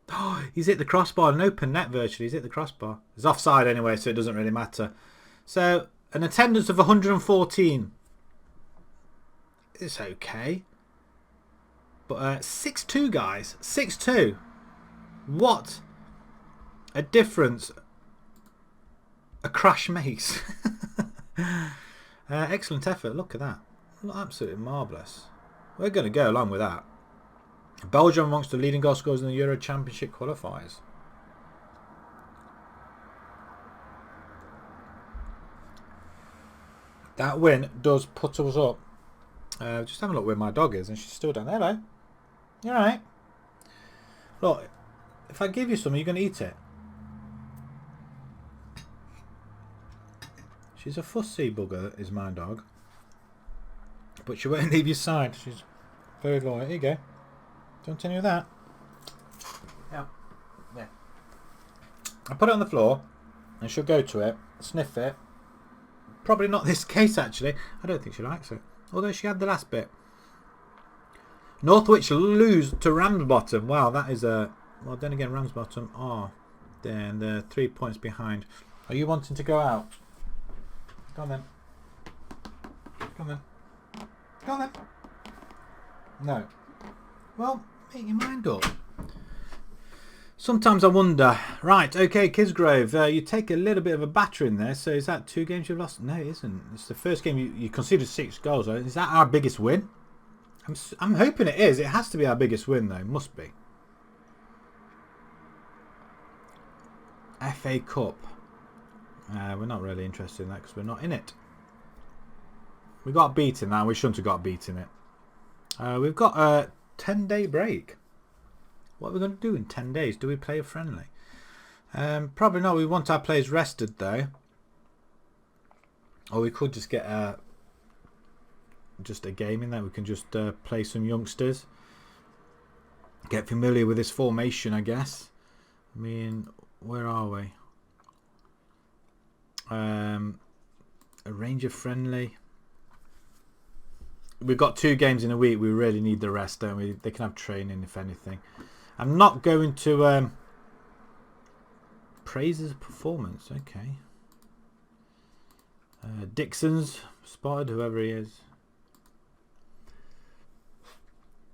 Oh, he's hit the crossbar. An open net virtually. He's hit the crossbar. It's offside anyway, so it doesn't really matter. So an attendance of 114. It's okay. But 6-2, guys. 6-2. What a difference a crash makes. Excellent effort. Look at that. Absolutely marvellous. We're going to go along with that. Belgium amongst the leading goal scorers in the Euro Championship qualifiers. That win does put us up Just having a look where my dog is, and she's still down there. Hello. You alright? Look, if I give you some, are you going to eat it? She's a fussy bugger, is my dog. But she won't leave your side. She's very loyal. Here you go. Don't tell you that. Yeah. Yeah. I put it on the floor, and she'll go to it, sniff it. Probably not this case, actually. I don't think she likes it. Although she had the last bit. Northwich lose to Ramsbottom. Wow, that is a... Well, then again, Ramsbottom are then they're 3 points behind. Are you wanting to go out? Go on then. Go on then. Go on then. No. Well, make your mind up. Sometimes I wonder. Right, okay, Kisgrove, you take a little bit of a batter in there. So is that 2 games you've lost? No, it isn't. It's the first game you conceded 6 goals. Is that our biggest win? I'm hoping it is. It has to be our biggest win, though. Must be. FA Cup. We're not really interested in that because we're not in it. We got beaten now. We shouldn't have got beaten it. We've got a 10-day break. What are we going to do in 10 days? Do we play a friendly? Probably not. We want our players rested, though. Or we could just get a game in there. We can just play some youngsters. Get familiar with this formation, I guess. I mean, where are we? Arrange a friendly. We've got 2 games in a week. We really need the rest, don't we? They can have training, if anything. I'm not going to praise his performance. Okay. Dixon's spotted, whoever he is.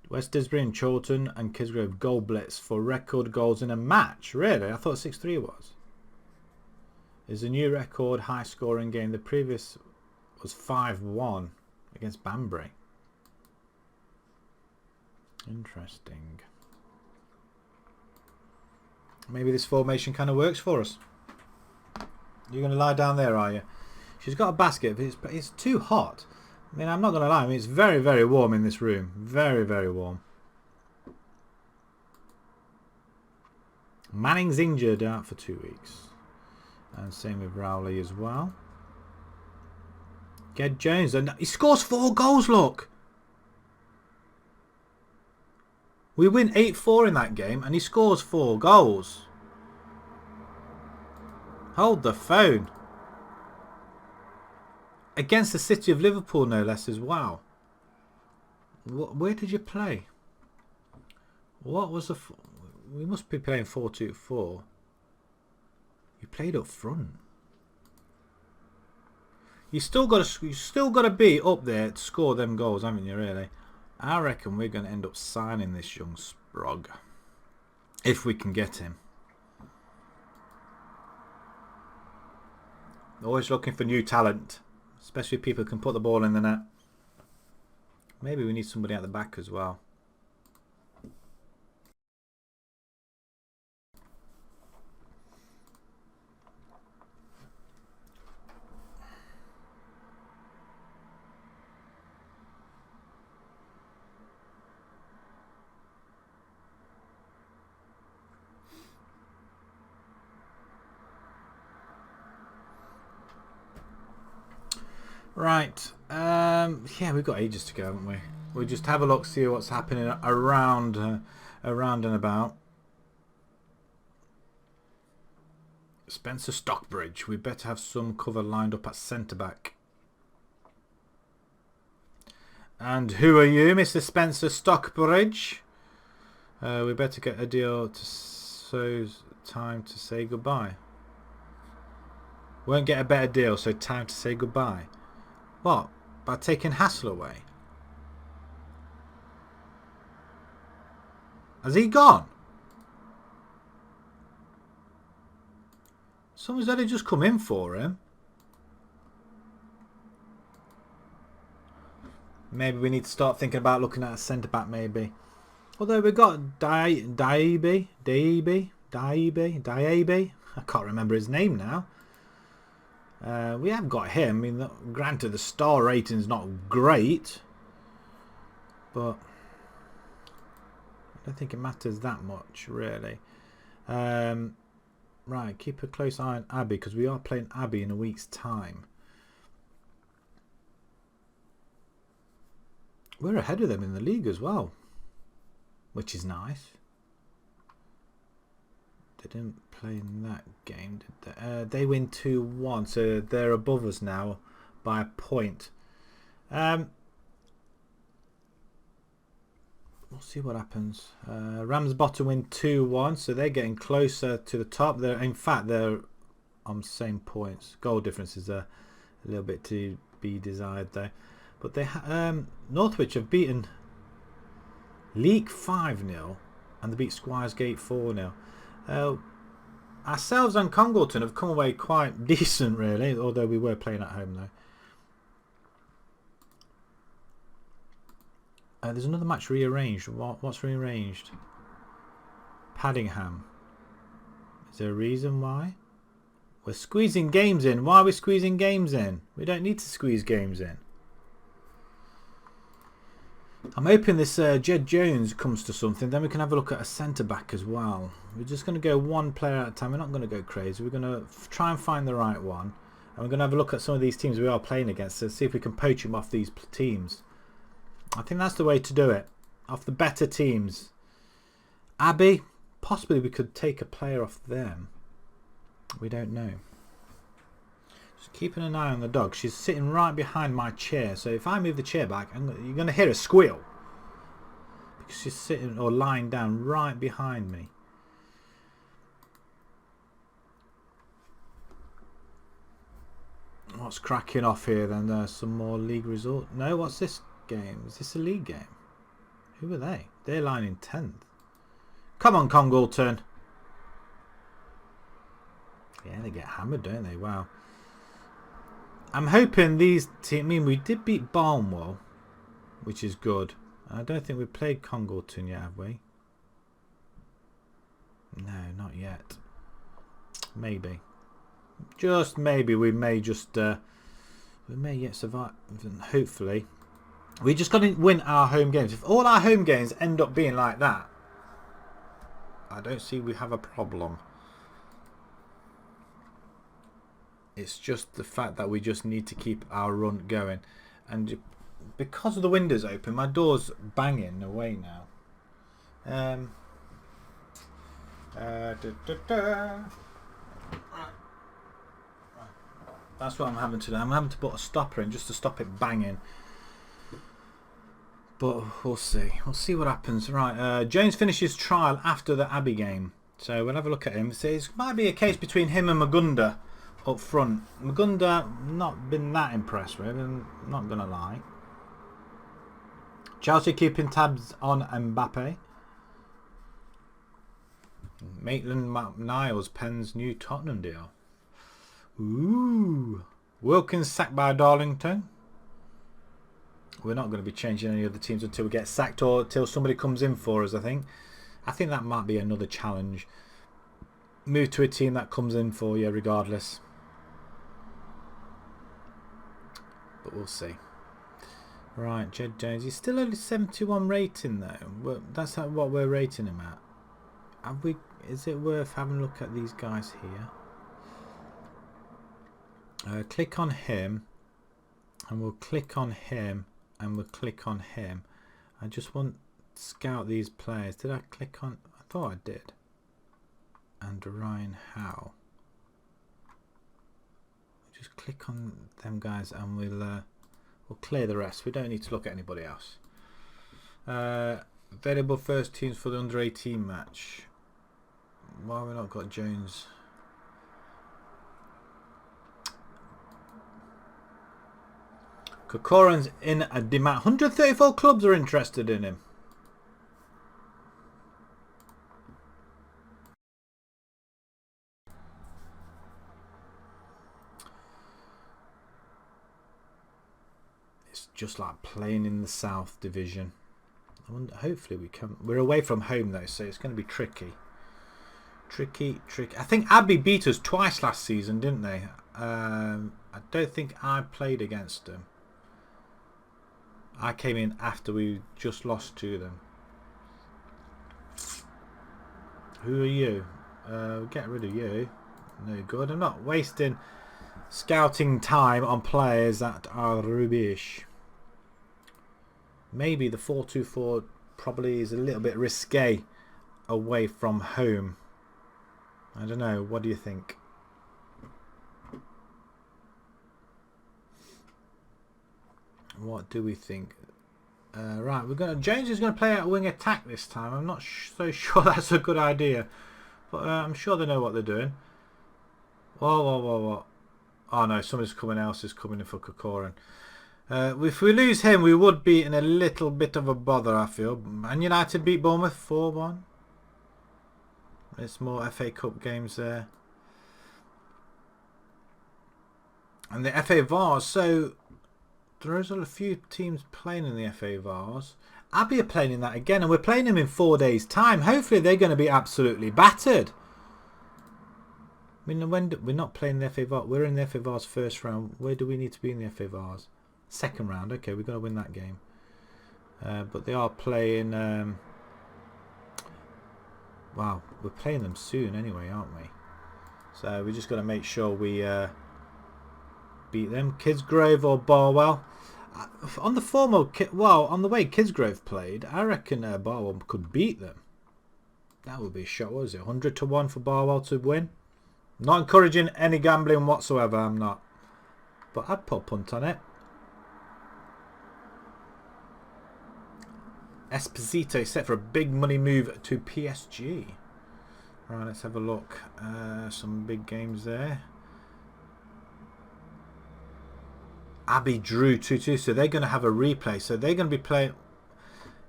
West Didsbury and Chorlton and Kisgrove goal blitz for record goals in a match. Really? I thought 6-3 was. Is a new record high scoring game. The previous was 5-1 against Banbury. Interesting. Maybe this formation kind of works for us. You're going to lie down there, are you? She's got a basket, but it's too hot. I mean, I'm not going to lie. I mean, it's very, very warm in this room. Very, very warm. Manning's injured, out for 2 weeks. And same with Rowley as well. Ged Jones. And he scores 4 goals, look. We win 8-4 in that game, and he scores 4 goals. Hold the phone. Against the City of Liverpool, no less, as well. Where did you play? What was the... We must be playing 4-2-4. You played up front. You still got to be up there to score them goals, haven't you? Really. I reckon we're going to end up signing this young Sprog if we can get him. Always looking for new talent, especially people who can put the ball in the net. Maybe we need somebody at the back as well. Right, yeah, we've got ages to go, haven't we? We'll just have a look, see what's happening around and about. Spencer Stockbridge, we better have some cover lined up at centre back. And who are you, Mr. Spencer Stockbridge? We better get a deal to so time to say goodbye. Won't get a better deal, so time to say goodbye. What? By taking Hassel away? Has he gone? Someone's only just come in for him. Maybe we need to start thinking about looking at a centre back, maybe. Although we've got Diaby. I can't remember his name now. We have got him. I mean, granted, the star rating's not great. but I don't think it matters that much, really. Right, keep a close eye on Abbey, because we are playing Abbey in a week's time. We're ahead of them in the league as well, which is nice. They didn't play in that game, did they? They win 2-1, so they're above us now by a point. We'll see what happens. Ramsbottom win 2-1, so they're getting closer to the top. In fact, they're on the same points. Goal difference is a little bit to be desired there. But they Northwich have beaten Leek 5-0 and they beat Squiresgate 4-0. Ourselves and Congleton have come away quite decent, really, although we were playing at home though. There's another match rearranged. What's rearranged? Paddingham. Is there a reason why? We're squeezing games in. Why are we squeezing games in? We don't need to squeeze games in. I'm hoping this Jed Jones comes to something. Then we can have a look at a centre-back as well. We're just going to go one player at a time. We're not going to go crazy. We're going to try and find the right one. And we're going to have a look at some of these teams we are playing against to see if we can poach them off these teams. I think that's the way to do it. Off the better teams. Abbey, possibly we could take a player off them. We don't know. Just keeping an eye on the dog. She's sitting right behind my chair. So if I move the chair back, you're going to hear a squeal. Because she's sitting or lying down right behind me. What's cracking off here then? There's some more league result. No, what's this game? Is this a league game? Who are they? They're lying in 10th. Come on, Congleton. Yeah, they get hammered, don't they? Wow. I'm hoping these teams... I mean, we did beat Barnwell, which is good. I don't think we've played Congleton yet, have we? No, not yet. Maybe. Just maybe we may just... we may yet survive. Hopefully. We just got to win our home games. If all our home games end up being like that, I don't see we have a problem. It's just the fact that we just need to keep our run going. And because of the windows open, my door's banging away now. That's what I'm having to do. I'm having to put a stopper in just to stop it banging. But we'll see. We'll see what happens. Right, Jones finishes trial after the Abbey game. So we'll have a look at him. So it might be a case between him and Magunda up front. Magunda, not been that impressed with, I'm not going to lie. Chelsea keeping tabs on Mbappe. Maitland-Niles pens new Tottenham deal. Ooh. Wilkins sacked by Darlington. We're not going to be changing any other teams until we get sacked or until somebody comes in for us, I think. I think that might be another challenge. Move to a team that comes in for you regardless. But we'll see. Right, Jed Jones. He's still only 71 rating though. That's what we're rating him at. Have we? Is it worth having a look at these guys here? Click on him. And we'll click on him. And we'll click on him. I just want to scout these players. Did I click on? I thought I did. And Ryan Howe. Just click on them guys and we'll clear the rest. We don't need to look at anybody else. Available first teams for the under 18 match. Why have we not got Jones? Kokoran's in a demand. 134 clubs are interested in him. It's just like playing in the South Division. I wonder, hopefully we can. We're away from home though, so it's going to be tricky. Tricky. I think Abbey beat us twice last season, didn't they? I don't think I played against them. I came in after we just lost to them. Who are you? Get rid of you. No good. I'm not wasting scouting time on players that are rubbish. Maybe the 4-2-4 probably is a little bit risque away from home. I don't know. What do you think? What do we think? Right, James is going to play out wing attack this time. I'm not so sure that's a good idea, but I'm sure they know what they're doing. Whoa. Oh no, somebody's else is coming in for Kokorin. If we lose him, we would be in a little bit of a bother, I feel. Man United beat Bournemouth 4-1. There's more FA Cup games there. And the FA Vars, so there's a few teams playing in the FA Vars. Abbey are playing in that again, and we're playing them in 4 days' time. Hopefully they're going to be absolutely battered. I mean, we're not playing the FA Vars. We're in the FA Vars first round. Where do we need to be in the FA Vars? Second round. Okay, we've got to win that game. But they are playing... wow, we're playing them soon anyway, aren't we? So we just got to make sure we beat them. Kidsgrove or Barwell. On the formal... well, on the way Kidsgrove played, I reckon Barwell could beat them. That would be a shot. What is it? 100-1 for Barwell to win? Not encouraging any gambling whatsoever, I'm not. But I'd put a punt on it. Esposito set for a big money move to PSG. Right, let's have a look. Some big games there. Abbey drew 2-2, so they're going to have a replay. So they're going to be playing...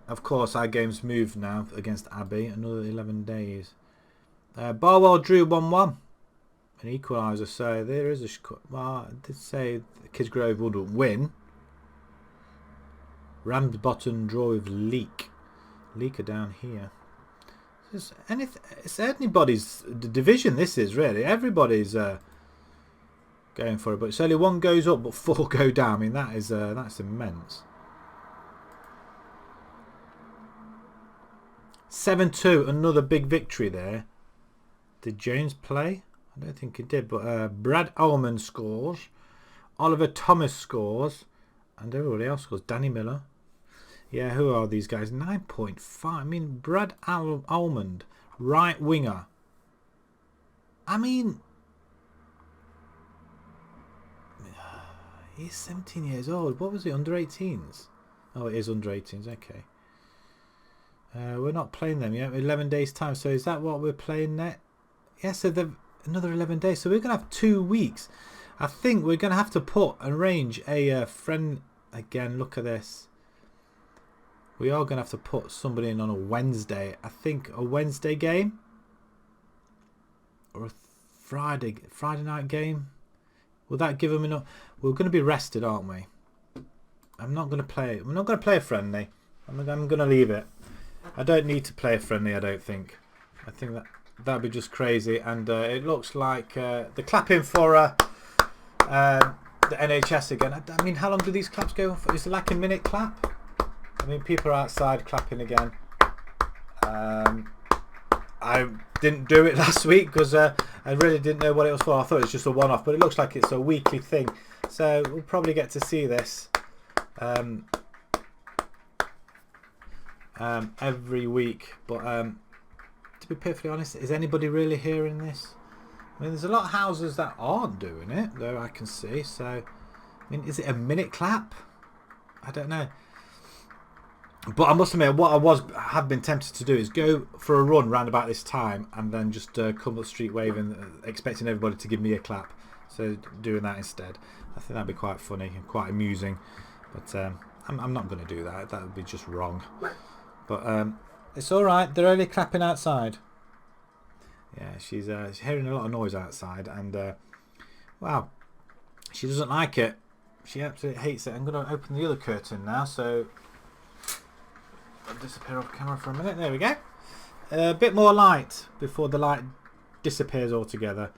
Of course, our game's moved now against Abbey. Another 11 days. Barwell drew 1-1. An equaliser, so there is a... well, I did say Kidsgrove wouldn't win. Ramsbottom draw with Leek. Leek are down here. It's anybody's division, this is really. Everybody's going for it, but it's only one goes up but 4 go down. I mean, that's immense. 7-2, another big victory there. Did Jones play? I don't think he did, but Brad Ullman scores. Oliver Thomas scores. And everybody else scores. Danny Miller. Yeah, who are these guys? 9.5. I mean, Brad Almond, right winger. I mean, he's 17 years old. What was he, under 18s? Oh, it is under 18s, okay. We're not playing them yet. 11 days time. So is that what we're playing next? Yeah, so another 11 days. So we're going to have 2 weeks. I think we're going to have to arrange a friend again. Look at this. We are going to have to put somebody in on a Wednesday. I think a Wednesday game or a Friday night game. Will that give them enough? We're going to be rested, aren't we? I'm not going to play. We're not going to play a friendly. I'm going to leave it. I don't need to play a friendly, I don't think. I think that'd be just crazy. And it looks like the clapping for the NHS again. I mean, how long do these claps go for? Is it like a minute clap? I mean, people are outside clapping again. I didn't do it last week because I really didn't know what it was for. I thought it was just a one-off, but it looks like it's a weekly thing. So we'll probably get to see this every week. But to be perfectly honest, is anybody really hearing this? I mean, there's a lot of houses that aren't doing it, though, I can see. So, I mean, is it a minute clap? I don't know. But I must admit, what I have been tempted to do is go for a run round about this time and then just come up the street waving, expecting everybody to give me a clap. So doing that instead. I think that'd be quite funny and quite amusing. But I'm not going to do that. That would be just wrong. But it's all right. They're only clapping outside. Yeah, she's hearing a lot of noise outside. And, wow, she doesn't like it. She absolutely hates it. I'm going to open the other curtain now. So... I'll disappear off camera for a minute. There we go. A bit more light before the light disappears altogether.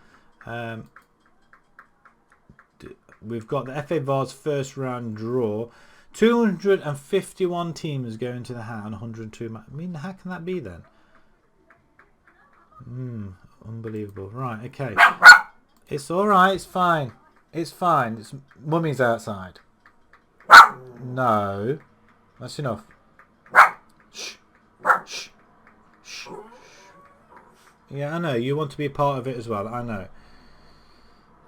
We've got the FA Vars first round draw. 251 teams going to the hat and 102. I mean, how can that be then? Unbelievable. Right, okay. It's alright, it's fine. It's fine. It's Mummy's outside. No. That's enough. Shh. Shh. Shh. Yeah, I know. You want to be a part of it as well. I know.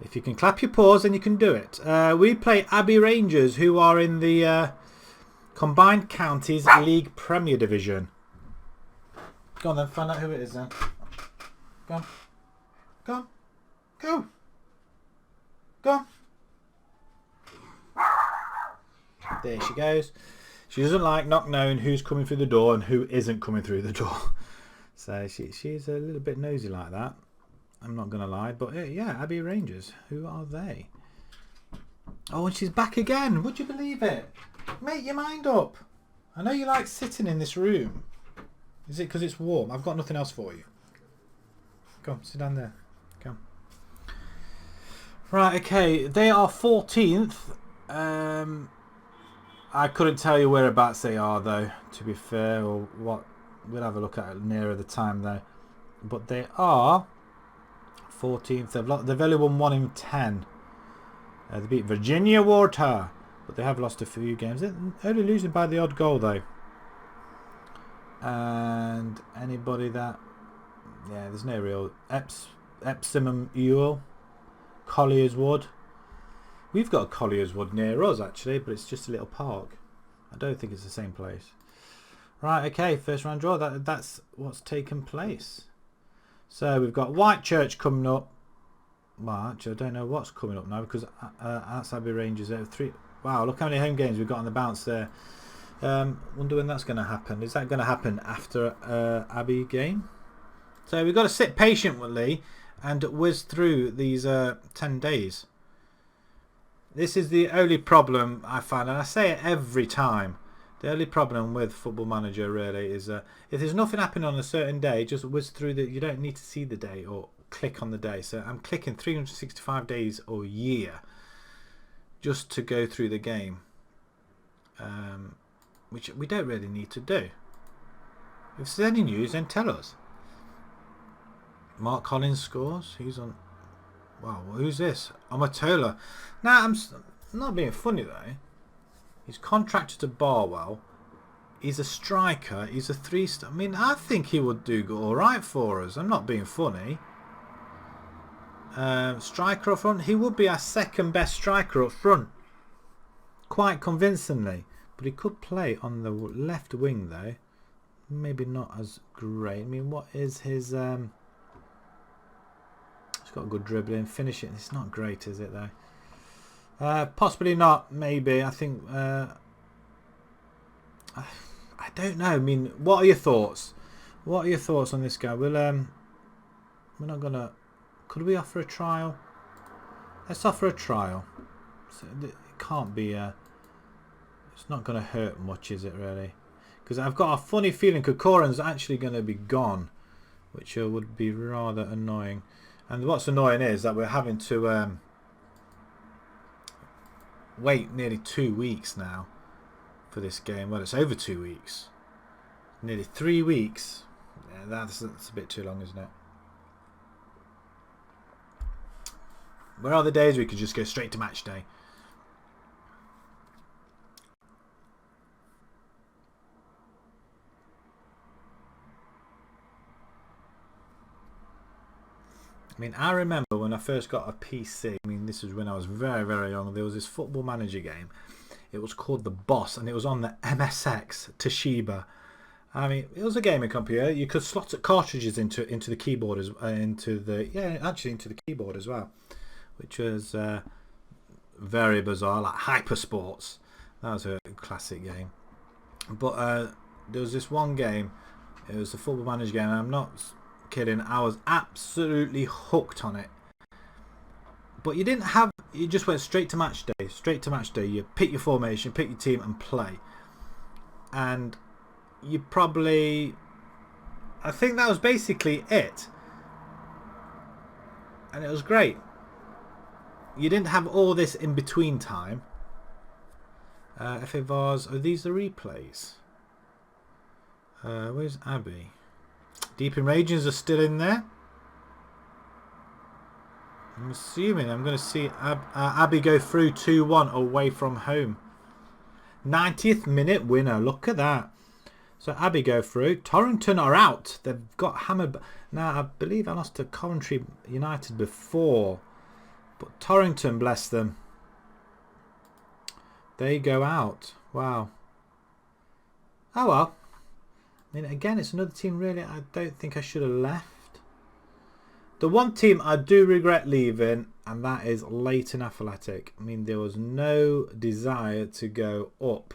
If you can clap your paws, then you can do it. We play Abbey Rangers, who are in the Combined Counties League Premier Division. Go on then, find out who it is then. Go on. Go on. Go. Go on. There she goes. She doesn't like not knowing who's coming through the door and who isn't coming through the door. So she's a little bit nosy like that. I'm not going to lie. But yeah, Abbey Rangers. Who are they? Oh, and she's back again. Would you believe it? Make your mind up. I know you like sitting in this room. Is it because it's warm? I've got nothing else for you. Come, sit down there. Come. Right, okay. They are 14th. I couldn't tell you whereabouts they are, though, to be fair, or what. We'll have a look at it nearer the time, though. But they are 14th. They've only won 1 in 10. They beat Virginia Water, but they have lost a few games. They're only losing by the odd goal, though. And anybody that... Yeah, there's no real... Epsom Ewell. Collier's Wood. We've got a Collier's Wood near us, actually, but it's just a little park. I don't think it's the same place. Right, okay, first round draw. That's what's taken place. So we've got Whitechurch coming up. Well, actually, I don't know what's coming up now because that's Abbey Rangers. 3. Wow, look how many home games we've got on the bounce there. Wonder when that's going to happen. Is that going to happen after Abbey game? So we've got to sit patiently and whiz through these 10 days. This is the only problem I find, and I say it every time. The only problem with Football Manager really is if there's nothing happening on a certain day, just whiz through the. You don't need to see the day or click on the day. So I'm clicking 365 days or year just to go through the game, which we don't really need to do. If there's any news, then tell us. Mark Collins scores. He's on. Wow, who's this? Amatola. Now, I'm not being funny though. He's contracted to Barwell. He's a striker. He's a 3-star. I mean, I think he would do all right for us. I'm not being funny. Striker up front. He would be our second best striker up front. Quite convincingly. But he could play on the left wing though. Maybe not as great. I mean, what is his... He's got a good dribbling, finishing. It's not great, is it though? Possibly not. Maybe. I think. I don't know. I mean, what are your thoughts? What are your thoughts on this guy? We'll. We're not gonna. Could we offer a trial? Let's offer a trial. So it can't be. It's not gonna hurt much, is it really? Because I've got a funny feeling Kokoran's actually going to be gone, which would be rather annoying. And what's annoying is that we're having to wait nearly 2 weeks now for this game. Well, it's over 2 weeks. Nearly 3 weeks. Yeah, that's a bit too long, isn't it? Where are the days we could just go straight to match day? I mean, I remember when I first got a PC, I mean, this was when I was very, very young, there was this Football Manager game. It was called The Boss, and it was on the MSX Toshiba. I mean, it was a gaming computer. You could slot cartridges into the keyboard, into the keyboard as well, which was very bizarre, like Hyper Sports. That was a classic game. But there was this one game, it was a Football Manager game, and I'm not kidding, I was absolutely hooked on it. But you just went straight to match day. You pick your formation, pick your team and play. And you probably, I think that was basically it. And it was great. You didn't have all this in between time. FA Vars. Are these the replays? Where's Abbey? Deep in Ragings are still in there. I'm assuming I'm going to see Abbey go through 2-1 away from home. 90th minute winner. Look at that. So Abbey go through. Torrington are out. They've got hammered. Now, I believe I lost to Coventry United before. But Torrington, bless them. They go out. Wow. Oh well. I mean, again, it's another team really I don't think I should have left. The one team I do regret leaving, and that is Leighton Athletic. I mean, there was no desire to go up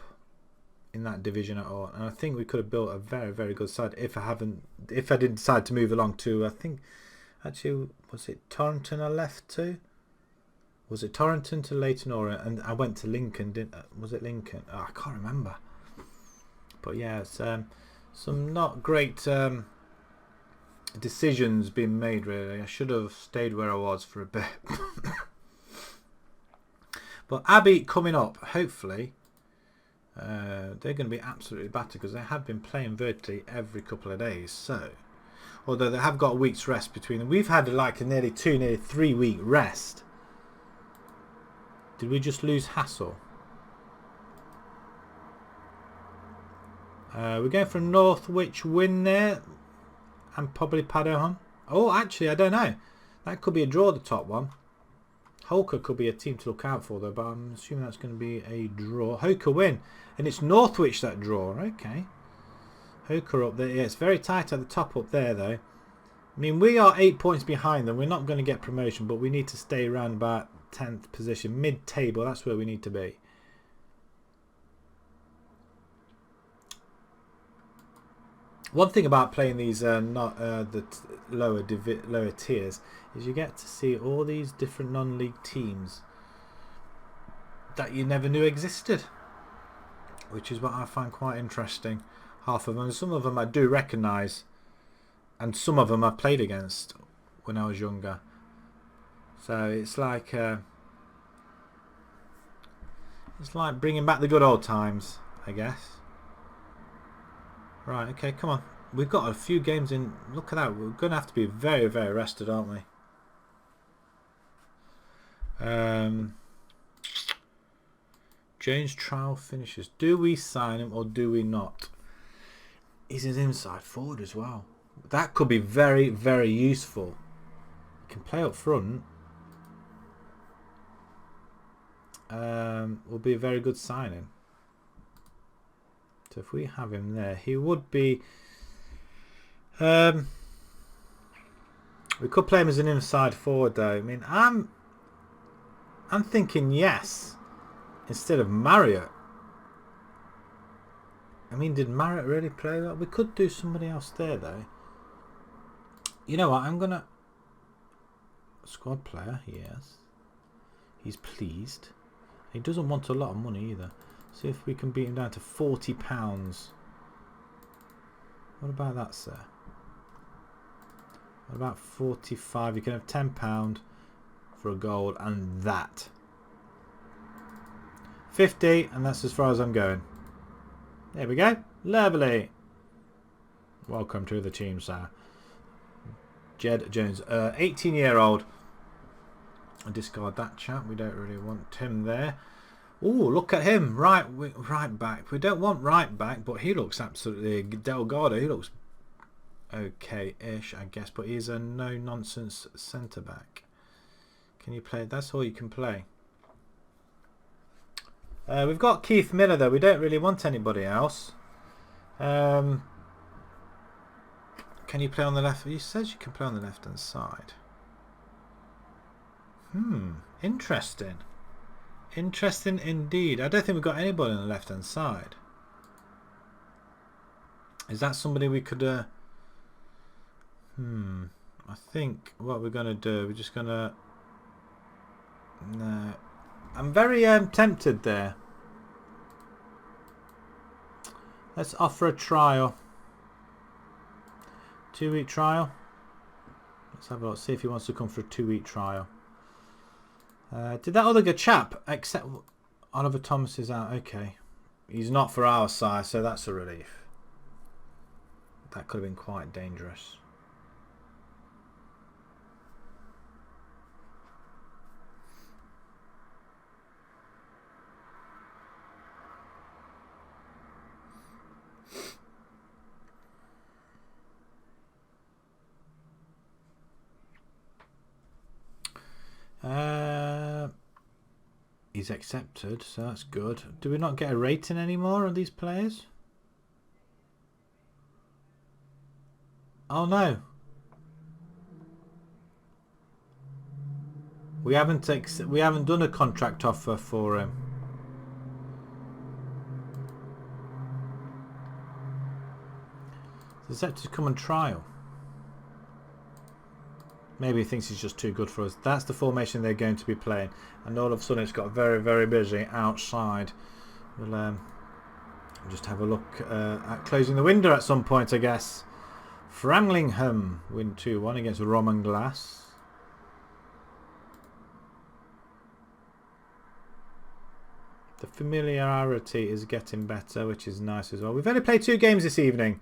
in that division at all. And I think we could have built a very, very good side if I didn't decide to move along to, I think, actually, was it Torrington I left to? Was it Torrington to Leighton Orient? And I went to Lincoln, was it Lincoln? Oh, I can't remember. But yeah, it's some not great decisions being made, really. I should have stayed where I was for a bit. But Abbey coming up, hopefully. They're going to be absolutely battered because they have been playing virtually every couple of days. So, although they have got a week's rest between them. We've had like a nearly 3 week rest. Did we just lose Hassel? We're going for a Northwich win there. And probably Paddington. Oh, actually, I don't know. That could be a draw, the top one. Holker could be a team to look out for, though. But I'm assuming that's going to be a draw. Holker win. And it's Northwich that draw. Okay. Holker up there. Yeah, it's very tight at the top up there, though. I mean, we are 8 points behind them. We're not going to get promotion, but we need to stay around about 10th position. Mid-table, that's where we need to be. One thing about playing these lower tiers is you get to see all these different non-league teams that you never knew existed, which is what I find quite interesting. Half of them, some of them I do recognise, and some of them I played against when I was younger. So it's like bringing back the good old times, I guess. Right, okay, come on. We've got a few games in. Look at that. We're going to have to be very, very rested, aren't we? Jones trial finishes. Do we sign him or do we not? He's an inside forward as well. That could be very, very useful. He can play up front. Will be a very good signing. So if we have him there, he would be. We could play him as an inside forward, though. I mean, I'm thinking yes instead of Marriott. I mean, did Marriott really play that? We could do somebody else there, though. You know what? I'm gonna squad player. Yes, he's pleased. He doesn't want a lot of money either. See if we can beat him down to £40. What about that, sir? What about 45? You can have £10 for a gold and that. 50, and that's as far as I'm going. There we go. Lovely. Welcome to the team, sir. Jed Jones, 18-year-old. I'll discard that chap. We don't really want him there. Oh, look at him. Right back. We don't want right back, but he looks absolutely Delgado. He looks okay-ish, I guess, but he's a no-nonsense centre-back. Can you play? That's all you can play. We've got Keith Miller, though. We don't really want anybody else. Can you play on the left? He says you can play on the left-hand side. Interesting. Interesting indeed. I don't think we've got anybody on the left-hand side. Is that somebody we could... I think what we're going to do, we're just going to... No. I'm very tempted there. Let's offer a trial. 2-week trial. Let's have a look. See if he wants to come for a 2-week trial. Did that other good chap accept? Oliver Thomas is out. Okay. He's not for our side, so that's a relief. That could have been quite dangerous. He's accepted, so that's good. Do we not get a rating anymore on these players? Oh no. We haven't done a contract offer for him. He's set to come on trial. Maybe he thinks he's just too good for us. That's the formation they're going to be playing. And all of a sudden it's got very, very busy outside. We'll just have a look at closing the window at some point, I guess. Framlingham win 2-1 against Roman Glass. The familiarity is getting better, which is nice as well. We've only played 2 games this evening,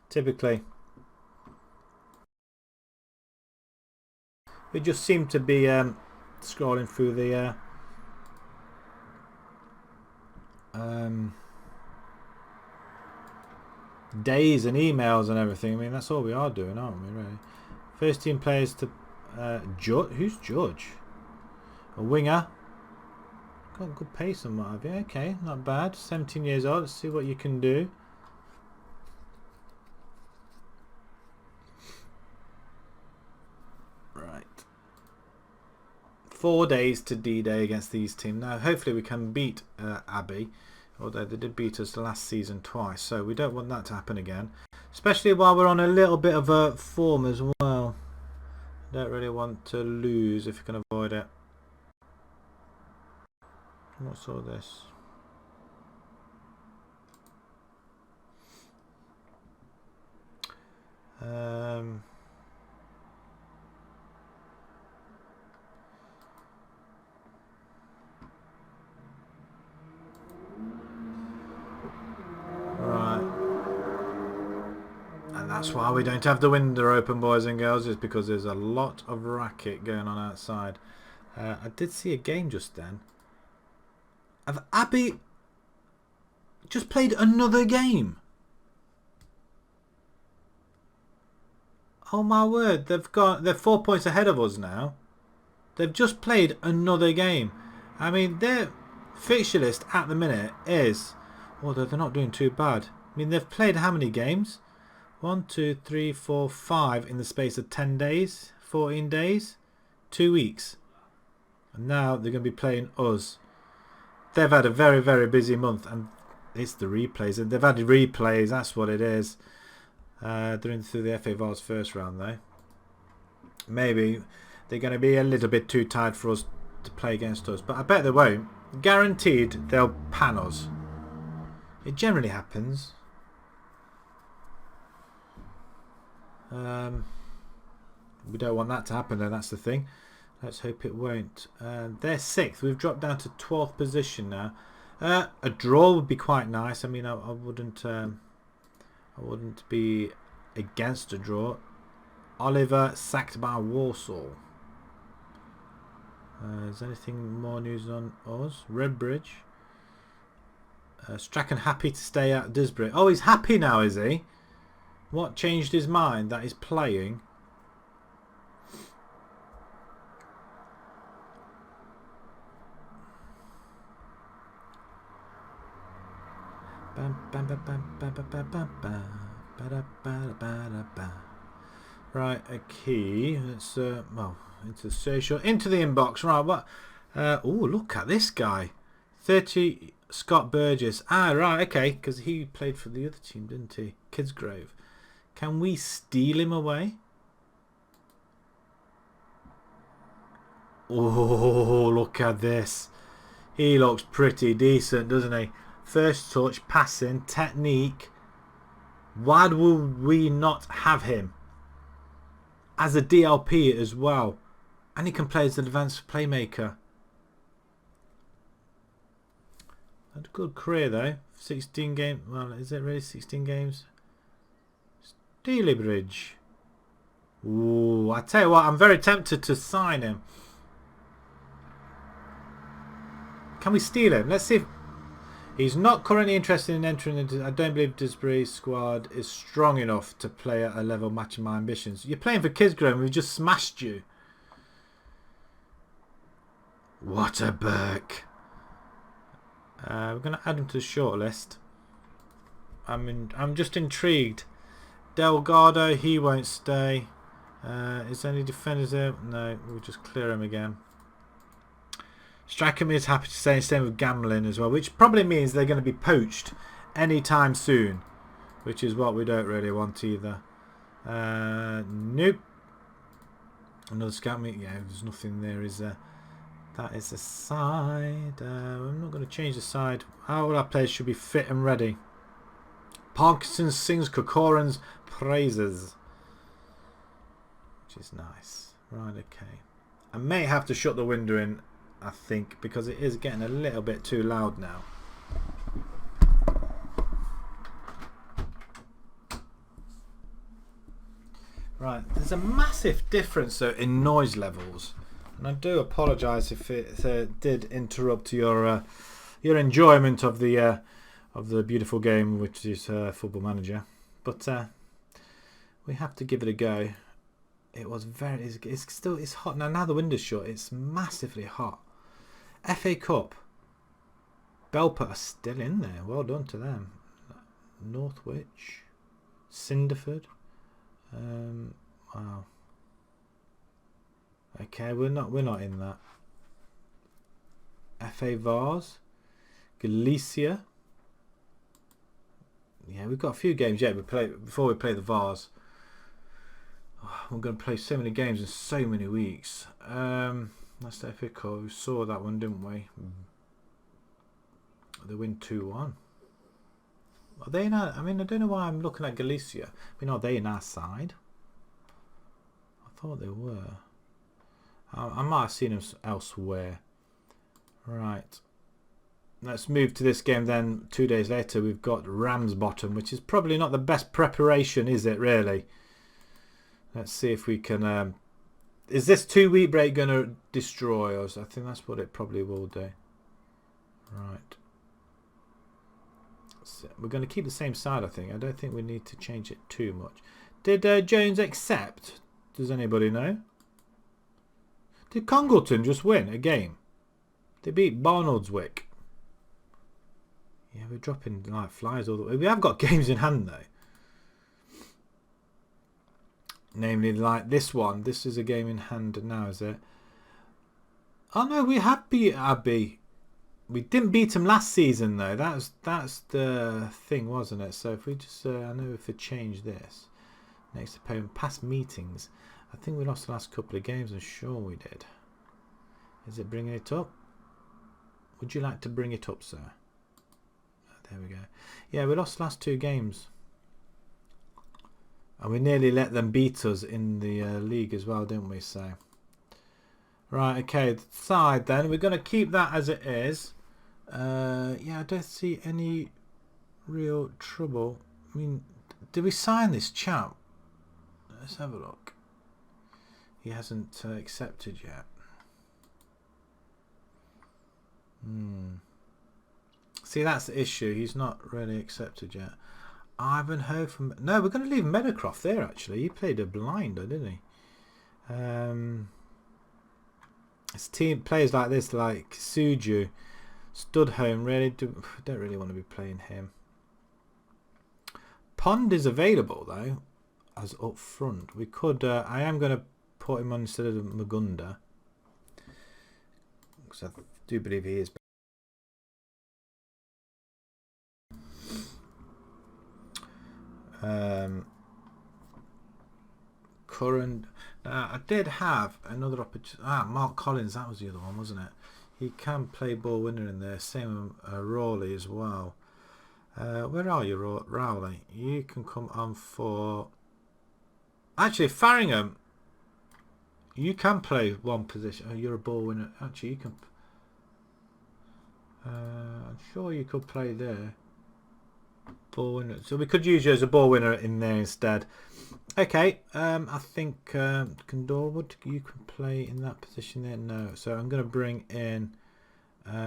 typically. We just seem to be scrolling through the days and emails and everything. I mean, that's all we are doing, aren't we, really? First team players to Judge. Who's Judge? A winger. Got good pace and what have you. Okay, not bad. 17 years old. Let's see what you can do. Right. 4 days to D-Day against these teams. Now, hopefully we can beat Abbey. Although they did beat us last season twice. So we don't want that to happen again. Especially while we're on a little bit of a form as well. Don't really want to lose if you can avoid it. What's all this? Right. And that's why we don't have the window open, boys and girls, is because there's a lot of racket going on outside. I did see a game just then. Have Abbey just played another game? Oh my word, they're 4 points ahead of us now. They've just played another game. I mean, their fixture list at the minute is, although they're not doing too bad. I mean, they've played how many games? 1, 2, 3, 4, 5 in the space of 10 days, 14 days, 2 weeks. And now they're going to be playing us. They've had a very, very busy month, and it's the replays. They've had replays, that's what it is. They're in through the FA Vars first round, though. Maybe they're going to be a little bit too tired for us to play against us, but I bet they won't. Guaranteed they'll pan us. It generally happens. We don't want that to happen, though, that's the thing. Let's hope it won't. They're 6th. We've dropped down to 12th position now. A draw would be quite nice. I mean, I wouldn't be against a draw. Oliver sacked by Walsall. Is there anything more news on us? Redbridge. Strachan happy to stay at Didsbury. Oh, he's happy now, is he? What changed his mind that he's playing? Right, a key. Let's well, into social, into the inbox. Right, what? Oh, look at this guy, 30. Scott Burgess. Ah, right, okay, because he played for the other team, didn't he? Kidsgrove. Can we steal him away? Oh, look at this. He looks pretty decent, doesn't he? First touch, passing, technique. Why would we not have him as a DLP as well? And he can play as an advanced playmaker. good career though. 16 games. Well, is it really 16 games? Steelybridge. Ooh, I tell you what, I'm very tempted to sign him. Can we steal him? Let's see if... He's not currently interested in entering into... I don't believe Didsbury's squad is strong enough to play at a level matching my ambitions. You're playing for Kisgrove and we've just smashed you. What a Burke. We're going to add him to the shortlist. I'm just intrigued. Delgado, he won't stay. Is there any defenders there? No, we'll just clear him again. Strackham is happy to stay, same with Gambling as well, which probably means they're going to be poached anytime soon, which is what we don't really want either. Nope. Another scout meet. Yeah, there's nothing there, is there? That is the side. I'm not going to change the side. All our players should be fit and ready. Parkinson sings Corcoran's praises, which is nice. Right, okay. I may have to shut the window in, I think, because it is getting a little bit too loud now. Right, there's a massive difference though in noise levels, and I do apologise if it did interrupt your enjoyment of the beautiful game, which is Football Manager. But we have to give it a go. It was it's hot now. Now the window's shut, it's massively hot. FA Cup. Belper are still in there. Well done to them. Northwich, Cinderford. Wow. Okay, we're not in that. FA Vars, Galicia. Yeah, we've got a few games yet. Before we play the Vars. Oh, we're going to play so many games in so many weeks. That's the FA Cup. We saw that one, didn't we? They win 2-1. Are they in our, I mean, I don't know why I'm looking at Galicia. I mean, are they in our side? I thought they were. I might have seen them elsewhere. Right. Let's move to this game then. 2 days later, we've got Ramsbottom, which is probably not the best preparation, is it, really? Let's see if we can... is this 2-week break going to destroy us? I think that's what it probably will do. Right. So we're going to keep the same side, I think. I don't think we need to change it too much. Did Jones accept? Does anybody know? Did Congleton just win a game? They beat Barnoldswick. Yeah, we're dropping like flies all the way. We have got games in hand though. Namely, like this one. This is a game in hand now, is it? Oh no, we have beat Abbey. We didn't beat them last season though. That's the thing, wasn't it? So if we just, I know if we change this, next opponent, past meetings. I think we lost the last couple of games. I'm sure we did. Is it bringing it up? Would you like to bring it up, sir? There we go. Yeah, we lost the last 2 games. And we nearly let them beat us in the league as well, didn't we? So, right, okay. The side then. We're going to keep that as it is. Yeah, I don't see any real trouble. I mean, did we sign this chap? Let's have a look. He hasn't accepted yet. See, that's the issue. He's not really accepted yet. I haven't heard from... No, we're going to leave Meadowcroft there, actually. He played a blinder, didn't he? It's team players like this, like Suju, Studholm, really don't really want to be playing him. Pond is available, though, as up front. We could... I am going to put him on instead of Magunda. Because I do believe he is. Current. I did have another opportunity. Mark Collins, that was the other one, wasn't it? He can play ball winner in there. Same Rowley as well. Where are you, Rowley? You can come on for... Actually, Farringham, you can play one position. Oh, you're a ball winner. Actually, you can... I'm sure you could play there. Ball winner. So we could use you as a ball winner in there instead. Okay, I think Dorwood, you can play in that position there. No, so I'm going to bring in. Where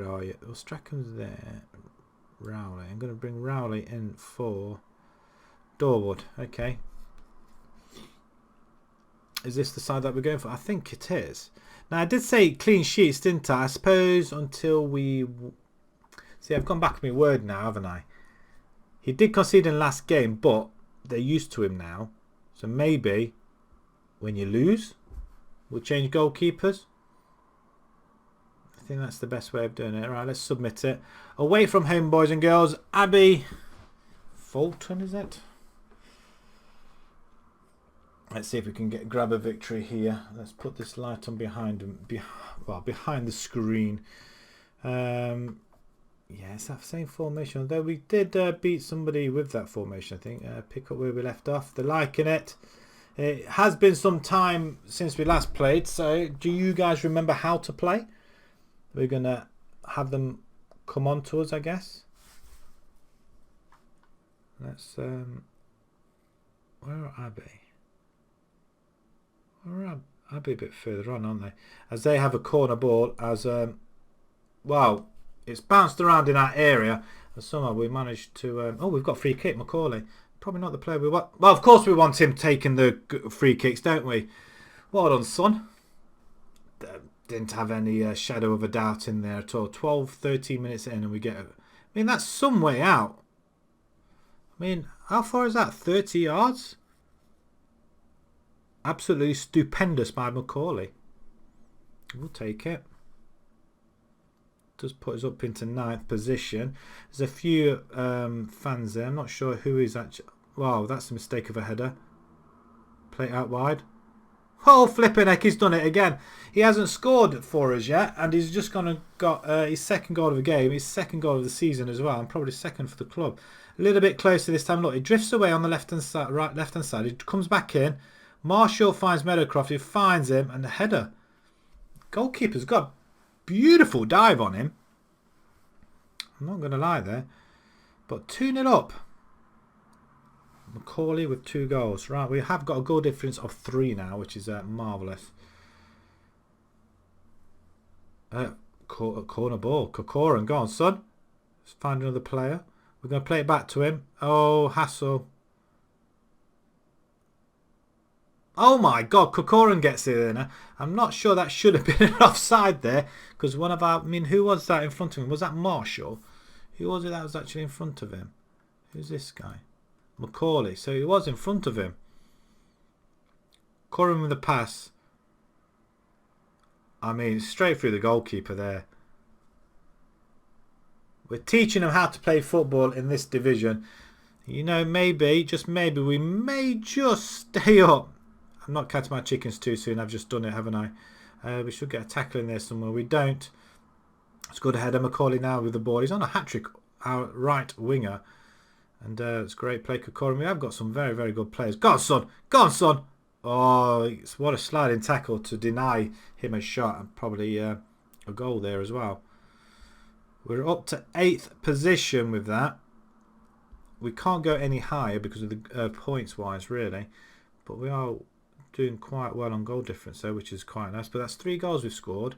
are you? Well, Strackham's there. Rowley. I'm going to bring Rowley in for Dorwood. Okay. Is this the side that we're going for? I think it is. Now, I did say clean sheets, didn't I? I suppose until we... See, I've gone back to my word now, haven't I? He did concede in last game, but they're used to him now. So maybe when you lose, we'll change goalkeepers. I think that's the best way of doing it. Right, let's submit it. Away from home, boys and girls. Abbey Fulton, is it? Let's see if we can grab a victory here. Let's put this light on behind him. Behind the screen. Yeah, it's that same formation. Although we did beat somebody with that formation, I think. Pick up where we left off. They're liking it. It has been some time since we last played. So do you guys remember how to play? We're going to have them come on to us, I guess. Let's... where are Abbey? Abbey a bit further on, aren't they? As they have a corner ball as... well... It's bounced around in our area, and somehow we managed to... oh, we've got free kick, Macaulay. Probably not the player we want. Well, of course we want him taking the free kicks, don't we? Well done, son. Didn't have any shadow of a doubt in there at all. 12, 13 minutes in, and we get... I mean, that's some way out. I mean, how far is that? 30 yards? Absolutely stupendous by Macaulay. We'll take it. Does put us up into 9th position. There's a few fans there. I'm not sure who is actually... Wow, that's a mistake of a header. Play it out wide. Oh, flipping heck, he's done it again. He hasn't scored for us yet, and he's just got his second goal of the game, his second goal of the season as well, and probably second for the club. A little bit closer this time. Look, he drifts away on the left-hand side, left-hand side. He comes back in. Marshall finds Meadowcroft. He finds him, and the header. Goalkeeper's got... beautiful dive on him. I'm not going to lie there. But 2-0 up. Macaulay with 2 goals. Right, we have got a goal difference of 3 now, which is marvellous. Corner ball. Corcoran, go on, son. Let's find another player. We're going to play it back to him. Oh, Hassel. Oh my God, Corcoran gets it in. I'm not sure that should have been an offside there. Because one of our... I mean, who was that in front of him? Was that Marshall? Who was it that was actually in front of him? Who's this guy? Macaulay. So he was in front of him. Corcoran with the pass. I mean, straight through the goalkeeper there. We're teaching him how to play football in this division. You know, maybe, just maybe, we may just stay up. I'm not catching my chickens too soon. I've just done it, haven't I? We should get a tackle in there somewhere. We don't. It's good ahead of Macaulay now with the ball. He's on a hat-trick, our right winger. And it's great play, Corcoran. We have got some very, very good players. Go on, son. Go on, son. Oh, what a sliding tackle to deny him a shot. And probably a goal there as well. We're up to 8th position with that. We can't go any higher because of the points-wise, really. But we are doing quite well on goal difference there, which is quite nice. But that's 3 goals we've scored.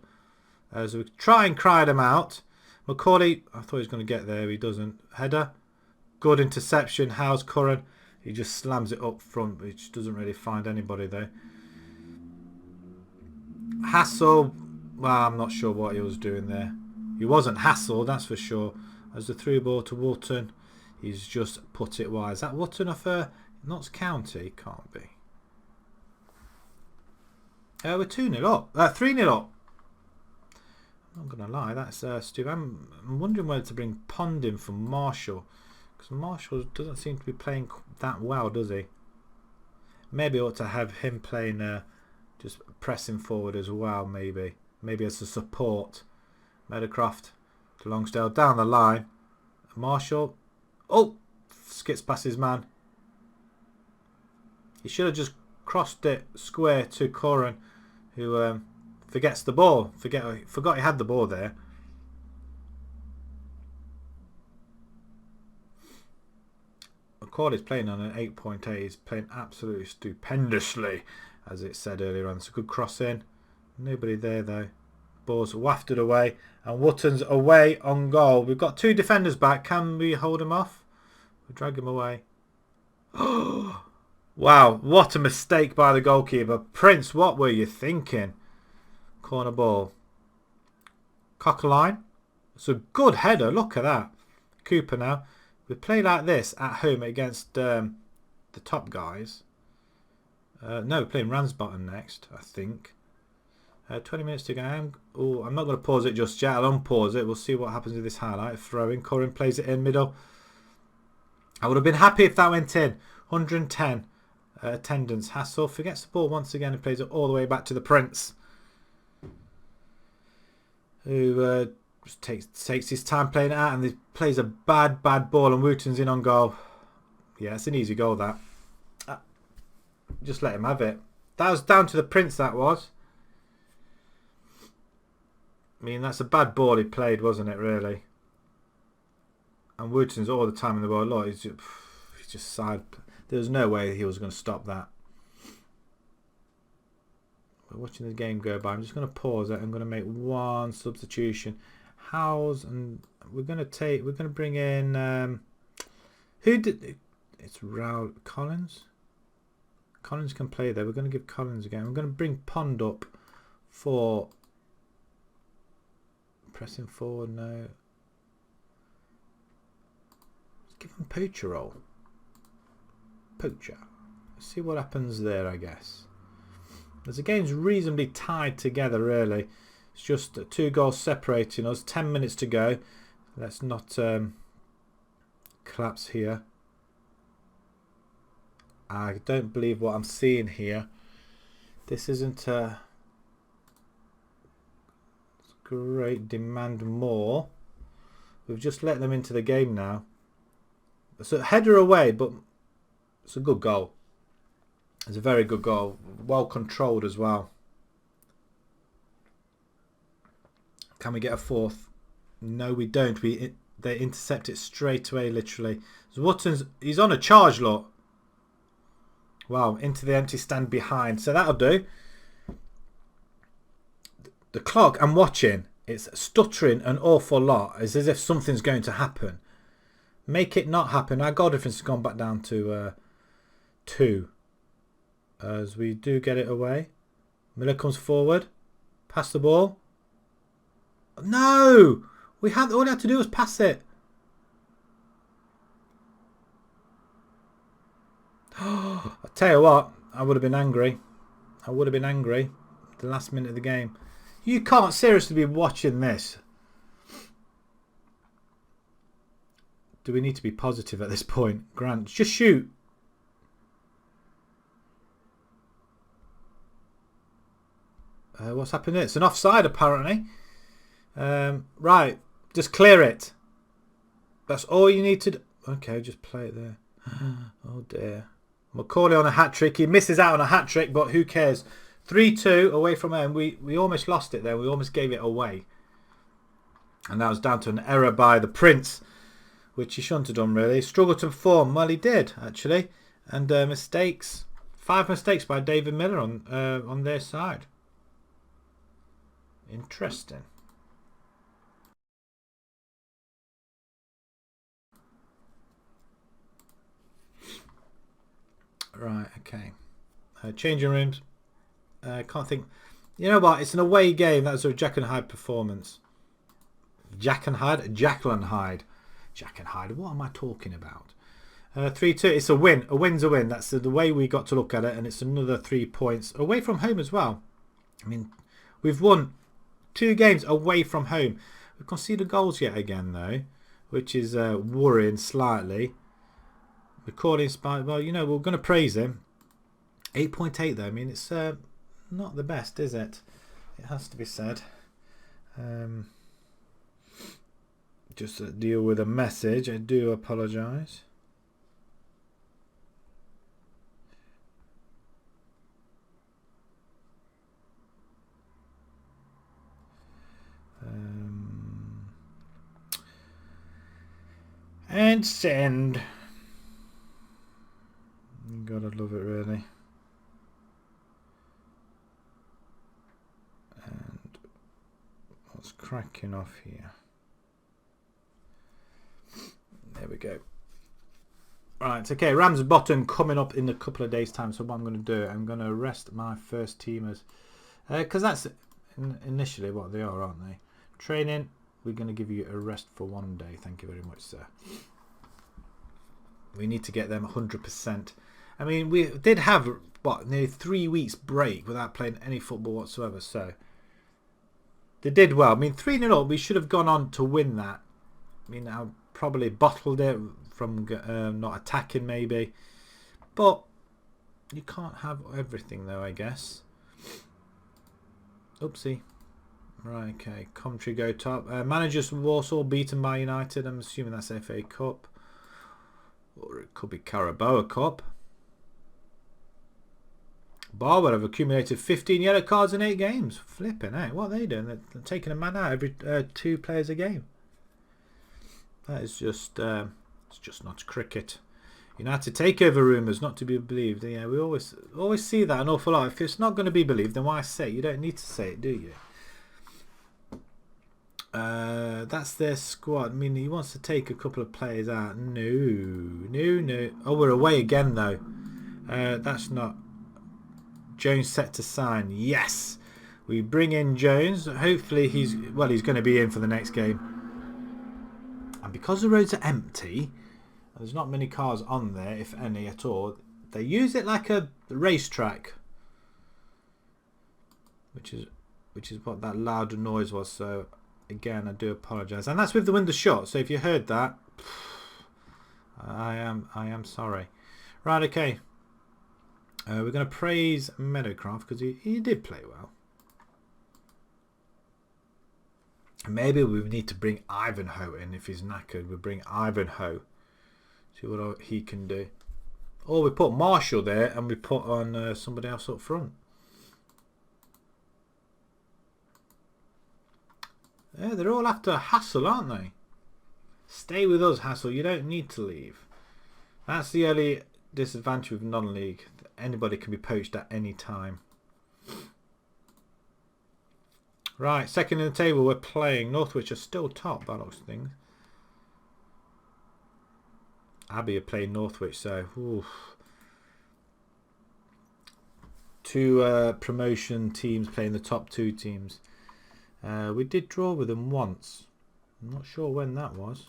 So we try and cry them out. Macaulay, I thought he was going to get there. He doesn't. Header. Good interception. How's Curran? He just slams it up front, which doesn't really find anybody there. Hassel. Well, I'm not sure what he was doing there. He wasn't Hassel, that's for sure. As the through ball to Wootton. He's just put it wide. Is that Wootton off Notts County? Can't be. We're 2-0 up. 3-0 up. I'm not going to lie, that's stupid. I'm wondering whether to bring Pond in from Marshall. Because Marshall doesn't seem to be playing that well, does he? Maybe I ought to have him playing, just pressing forward as well, maybe. Maybe as a support. Meadowcroft to Longstale down the line. Marshall. Oh! Skips past his man. He should have just crossed it square to Corran, who forgets the ball. Forgot he had the ball there. McCall is playing on an 8.8. He's playing absolutely stupendously, as it said earlier on. It's a good cross in. Nobody there though. Ball's wafted away, and Wotton's away on goal. We've got 2 defenders back. Can we hold him off? We'll drag him away. Wow, what a mistake by the goalkeeper. Prince, what were you thinking? Corner ball. Coqueline. It's a good header. Look at that. Cooper now. We play like this at home against the top guys. No, we're playing Ramsbottom next, I think. 20 minutes to go. Oh, I'm not going to pause it just yet. I'll unpause it. We'll see what happens with this highlight. Throwing. Curran plays it in middle. I would have been happy if that went in. 110 attendance. Hassel forgets the ball once again and plays it all the way back to the Prince, who just takes his time playing it out, and he plays a bad ball, and Wooten's in on goal. Yeah, it's an easy goal, that. Just let him have it. That was down to the Prince, that was. I mean, that's a bad ball he played, wasn't it, really? And Wooten's all the time in the world. Look, he's just side. There's no way he was going to stop that. We're watching the game go by. I'm just going to pause it. I'm going to make one substitution. Howes, and we're going to bring in it's Raul Collins. Collins can play there. We're going to give Collins again. We're going to bring Pond up for pressing forward. No. Let's give him Poacher role. Poacher. Let's see what happens there, I guess. As the game's reasonably tied together, really. It's just 2 goals separating us. 10 minutes to go. Let's not collapse here. I don't believe what I'm seeing here. This isn't great. Demand more. We've just let them into the game now. It's a header away, but it's a good goal. It's a very good goal. Well controlled as well. Can we get a 4th? No, we don't. They intercept it straight away, literally. So Wotton's, he's on a charge, look. Wow, into the empty stand behind. So that'll do. The clock I'm watching, it's stuttering an awful lot. It's as if something's going to happen. Make it not happen. Our goal difference has gone back down to 2. As we do get it away. Miller comes forward. Pass the ball. No! All we had to do was pass it. I tell you what, I would have been angry. I would have been angry the last minute of the game. You can't seriously be watching this. Do we need to be positive at this point? Grant, just shoot. What's happened here? It's an offside, apparently. Right, just clear it. That's all you need to do. Okay, just play it there. Oh dear. Macaulay on a hat-trick. He misses out on a hat-trick, but who cares? 3-2 away from home. We almost lost it there. We almost gave it away. And that was down to an error by the Prince, which he shouldn't have done, really. Struggled to perform. Well, he did, actually. And mistakes. 5 mistakes by David Miller on their side. Interesting. Right, okay. Changing rooms. Can't think. You know what? It's an away game. That's a Jack and Hyde performance. Jack and Hyde? Jacqueline Hyde. Jack and Hyde. What am I talking about? 3-2. It's a win. A win's a win. That's the way we got to look at it. And it's another 3 points away from home as well. I mean, we've won 2 games away from home. We've conceded goals yet again, though, which is worrying slightly. Recording spike. Well, you know, we're going to praise him. 8.8 though. I mean, it's not the best, is it? It has to be said. Just deal with a message. I do apologise. And send. You gotta love it, really. And what's cracking off here? There we go. Right, okay, Rams bottom coming up in a couple of days' time. So what I'm going to do, I'm going to rest my first teamers. Because that's initially what they are, aren't they? Training, we're going to give you a rest for 1 day. Thank you very much, sir. We need to get them 100%. I mean, we did have, what, nearly 3 weeks break without playing any football whatsoever. So they did well. I mean, 3-0 up, we should have gone on to win that. I mean, I probably bottled it from not attacking maybe, but you can't have everything though, I guess. Oopsie. Right, okay. Coventry go top. Managers Warsaw beaten by United. I'm assuming that's FA Cup, or it could be Carabao Cup. Barwood have accumulated 15 yellow cards in 8 games. Flipping out. What are they doing? They're taking a man out every 2 players a game. That is just, it's just not cricket. United takeover rumours, not to be believed. Yeah, we always see that an awful lot. If it's not going to be believed, then why say it? You don't need to say it, do you? That's their squad. I mean, he wants to take a couple of players out. No. Oh, we're away again, though. That's not... Jones set to sign. Yes! We bring in Jones. Hopefully he's going to be in for the next game. And because the roads are empty, there's not many cars on there, if any at all. They use it like a racetrack, which is what that loud noise was. So again, I do apologise, and that's with the window shut. So if you heard that, I am sorry. Right, okay. We're going to praise Meadowcroft because he did play well. Maybe we need to bring Ivanhoe in if he's knackered. We'll bring Ivanhoe. See what he can do. Or we put Marshall there and we put on somebody else up front. Yeah, they're all after Hassel, aren't they? Stay with us, Hassel. You don't need to leave. That's the only disadvantage with non-league. Anybody can be poached at any time. Right, second in the table, we're playing Northwich are still top by looks of things. Abbey are playing Northwich, so oof. 2 promotion teams playing the top 2 teams. We did draw with them once. I'm not sure when that was.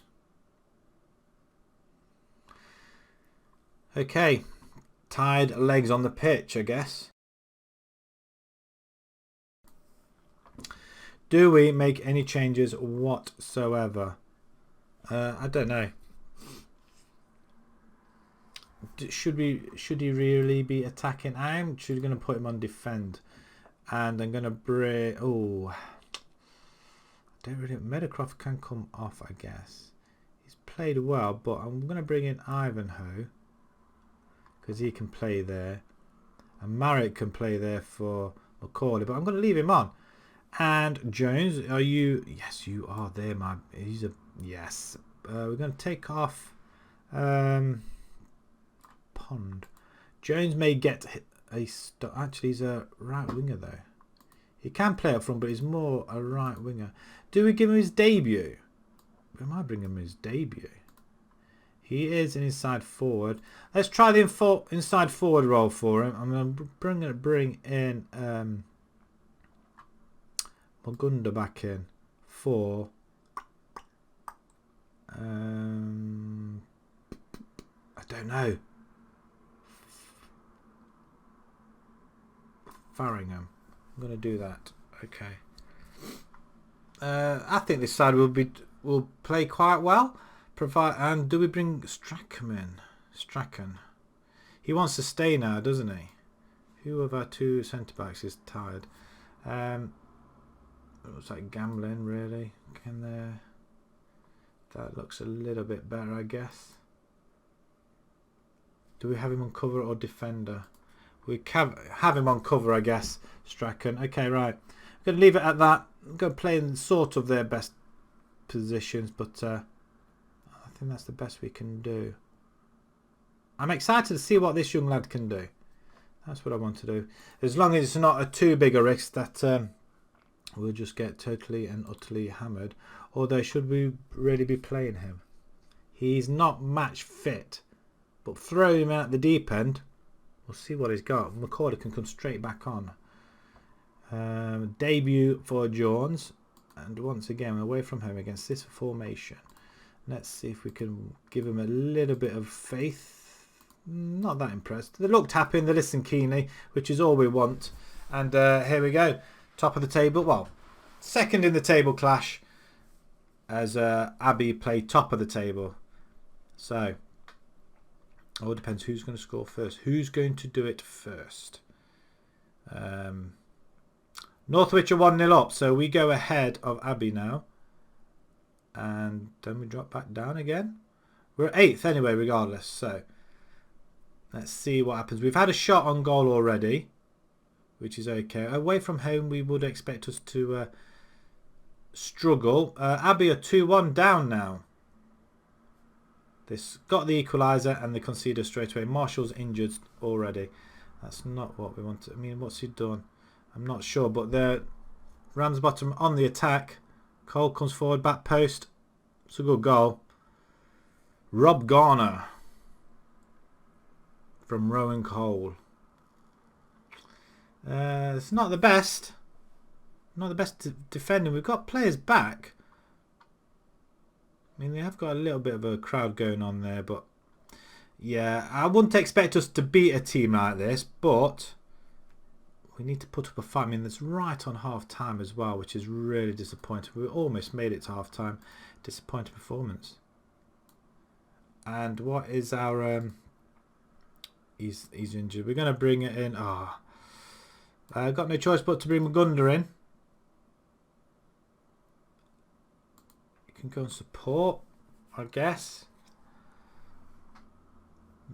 Okay, tied legs on the pitch, I guess. Do we make any changes whatsoever? I don't know. Should he really be attacking? I'm actually going to put him on defend, and I'm going to bring. Oh, I don't really. Meadowcroft can come off, I guess. He's played well, but I'm going to bring in Ivanhoe because he can play there, and Marriott can play there for Macaulay, but I'm going to leave him on. And Jones, are you? Yes, you are there, man. He's a yes. We're going to take off Pond. Jones may get a actually he's a right winger though. He can play up front, but he's more a right winger. Do we give him his debut? We might bring him his debut. He is an inside forward. Let's try the inside forward role for him. I'm going to bring in Magunda back in for I don't know. Farringham. I'm going to do that. Okay. I think this side will play quite well. And do we bring Strachan in? Strachan. He wants to stay now, doesn't he? Who of our 2 centre backs is tired? It looks like gambling, really. Can there? That looks a little bit better, I guess. Do we have him on cover or defender? We can have him on cover, I guess. Strachan. Okay, right. I'm going to leave it at that. I'm going to play in sort of their best positions, but I think think that's the best we can do. I'm excited to see what this young lad can do. That's what I want to do. As long as it's not a too big a risk that we'll just get totally and utterly hammered. Although, should we really be playing him? He's not match fit. But throw him out the deep end. We'll see what he's got. McCauley can come straight back on. Debut for Jones. And once again, away from home against this formation. Let's see if we can give him a little bit of faith. Not that impressed. They look tapping, they listen keenly, which is all we want. And here we go. Top of the table. Well, second in the table clash as Abbey play top of the table. So, it all depends who's going to score first. Who's going to do it first? Northwich are 1-0 up, so we go ahead of Abbey now. And then we drop back down again. We're 8th anyway, regardless. So, let's see what happens. We've had a shot on goal already, which is okay. Away from home, we would expect us to struggle. Abbey are 2-1 down now. This got the equaliser and the conceder straight away. Marshall's injured already. That's not what we want. I mean, what's he done? I'm not sure, but the Ramsbottom on the attack. Cole comes forward, back post. It's a good goal. Rob Garner from Rowan Cole. It's not the best. Not the best defending. We've got players back. I mean, they have got a little bit of a crowd going on there, but yeah, I wouldn't expect us to beat a team like this, but we need to put up a fight. I mean, that's right on half time as well, which is really disappointing. We almost made it to half time. Disappointing performance. And what is our he's injured. We're going to bring it in. I've got no choice but to bring Magunda in. You can go and support, I guess.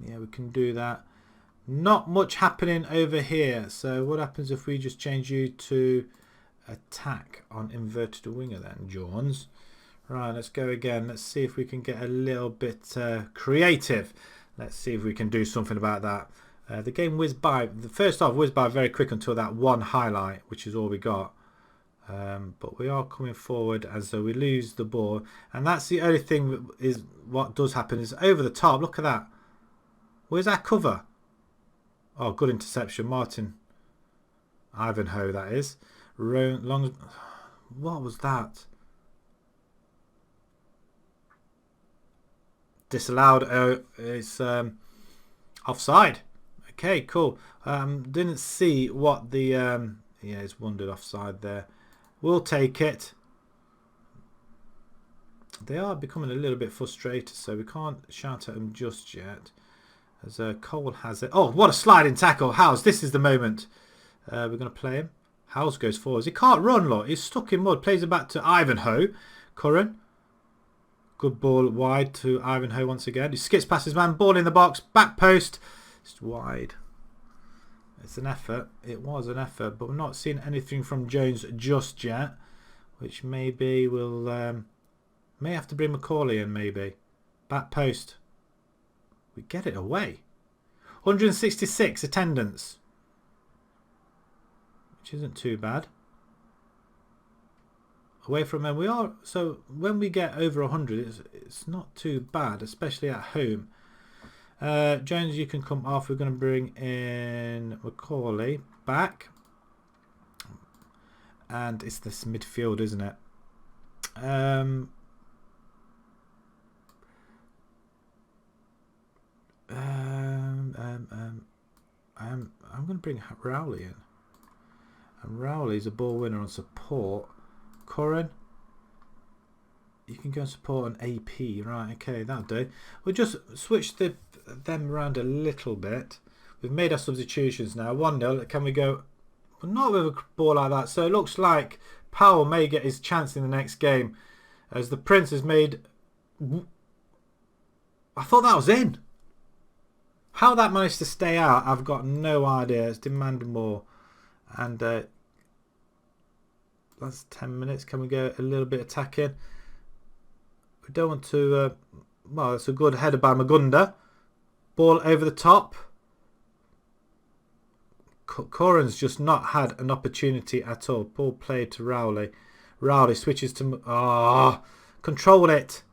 Yeah, we can do that. Not much happening over here. So what happens if we just change you to attack on inverted winger then, Jones? Right, let's go again. Let's see if we can get a little bit creative. Let's see if we can do something about that. The game whizzed by. The first half whizzed by very quick until that one highlight, which is all we got. But we are coming forward as though we lose the ball. And that's the only thing is what does happen is over the top. Look at that. Where's our cover? Oh, good interception. Martin Ivanhoe, that is. Long. What was that? Disallowed. Oh, it's offside. Okay, cool. Didn't see what the yeah, it's wondered offside there. We'll take it. They are becoming a little bit frustrated, so we can't shout at them just yet. As Cole has it. Oh, what a sliding tackle. Howes, this is the moment. We're going to play him. Howes goes forwards. He can't run, look. He's stuck in mud. Plays it back to Ivanhoe. Curran. Good ball wide to Ivanhoe once again. He skips past his man. Ball in the box. Back post. It's wide. It's an effort. It was an effort, but we're not seeing anything from Jones just yet, which maybe we'll may have to bring McCauley in. Maybe back post. We get it away. 166 attendance, which isn't too bad. Away from them, we are so when we get over 100, it's not too bad, especially at home. Jones, you can come off. We're going to bring in McCauley back. And it's this midfield, isn't it? I'm going to bring Rowley in. And Rowley's a ball winner on support. Curran, you can go and support an AP. Right, okay, that'll do. We'll just switch them around a little bit. We've made our substitutions now. 1-0. Can we go? Well, not with a ball like that. So it looks like Powell may get his chance in the next game. As the Prince has made... I thought that was in. How that managed to stay out, I've got no idea. It's demanding more. And that's 10 minutes. Can we go a little bit attacking? We don't want to Well, it's a good header by Magunda. Ball over the top. Coran's just not had an opportunity at all. Ball played to Rowley. Rowley switches to... control it.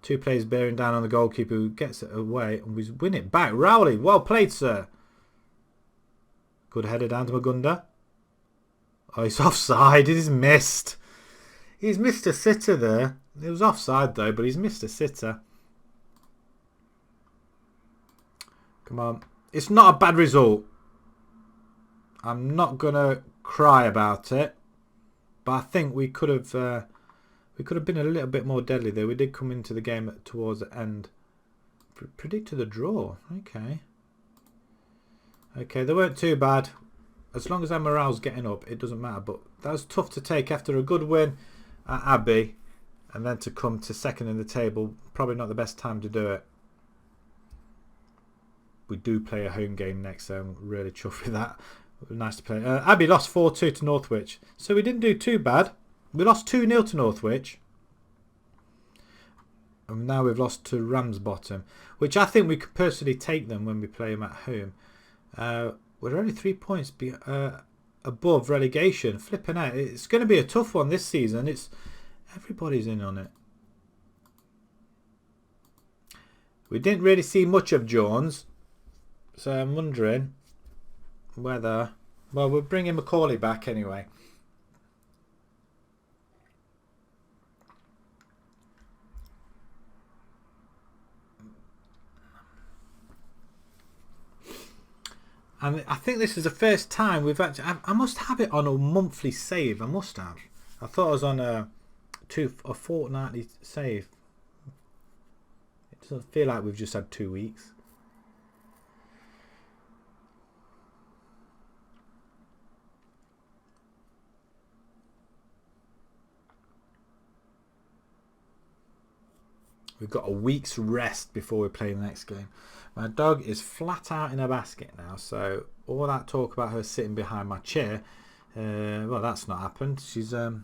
2 players bearing down on the goalkeeper who gets it away and we win it back. Rowley, well played, sir. Good header down to Magunda. Oh, he's offside. He's missed. He's missed a sitter there. It was offside though, but he's missed a sitter. Come on. It's not a bad result. I'm not going to cry about it. But I think we could have been a little bit more deadly there. We did come into the game towards the end. Predicted a draw. Okay. Okay, they weren't too bad. As long as our morale's getting up, it doesn't matter. But that was tough to take after a good win at Abbey. And then to come to second in the table. Probably not the best time to do it. We do play a home game next, so I'm really chuffed with that. Nice to play. Abbey lost 4-2 to Northwich. So we didn't do too bad. We lost 2-0 to Northwich. And now we've lost to Ramsbottom. Which I think we could personally take them when we play them at home. We're only 3 points above relegation. Flipping out. It's going to be a tough one this season. Everybody's in on it. We didn't really see much of Jones. So I'm wondering whether... Well, we'll bring in Macaulay back anyway. And I think this is the first time we've actually... I must have it on a monthly save. I must have. I thought I was on a fortnightly save. It doesn't feel like we've just had 2 weeks. We've got a week's rest before we play the next game. My dog is flat out in a basket now, so all that talk about her sitting behind my chair, well, that's not happened. She's the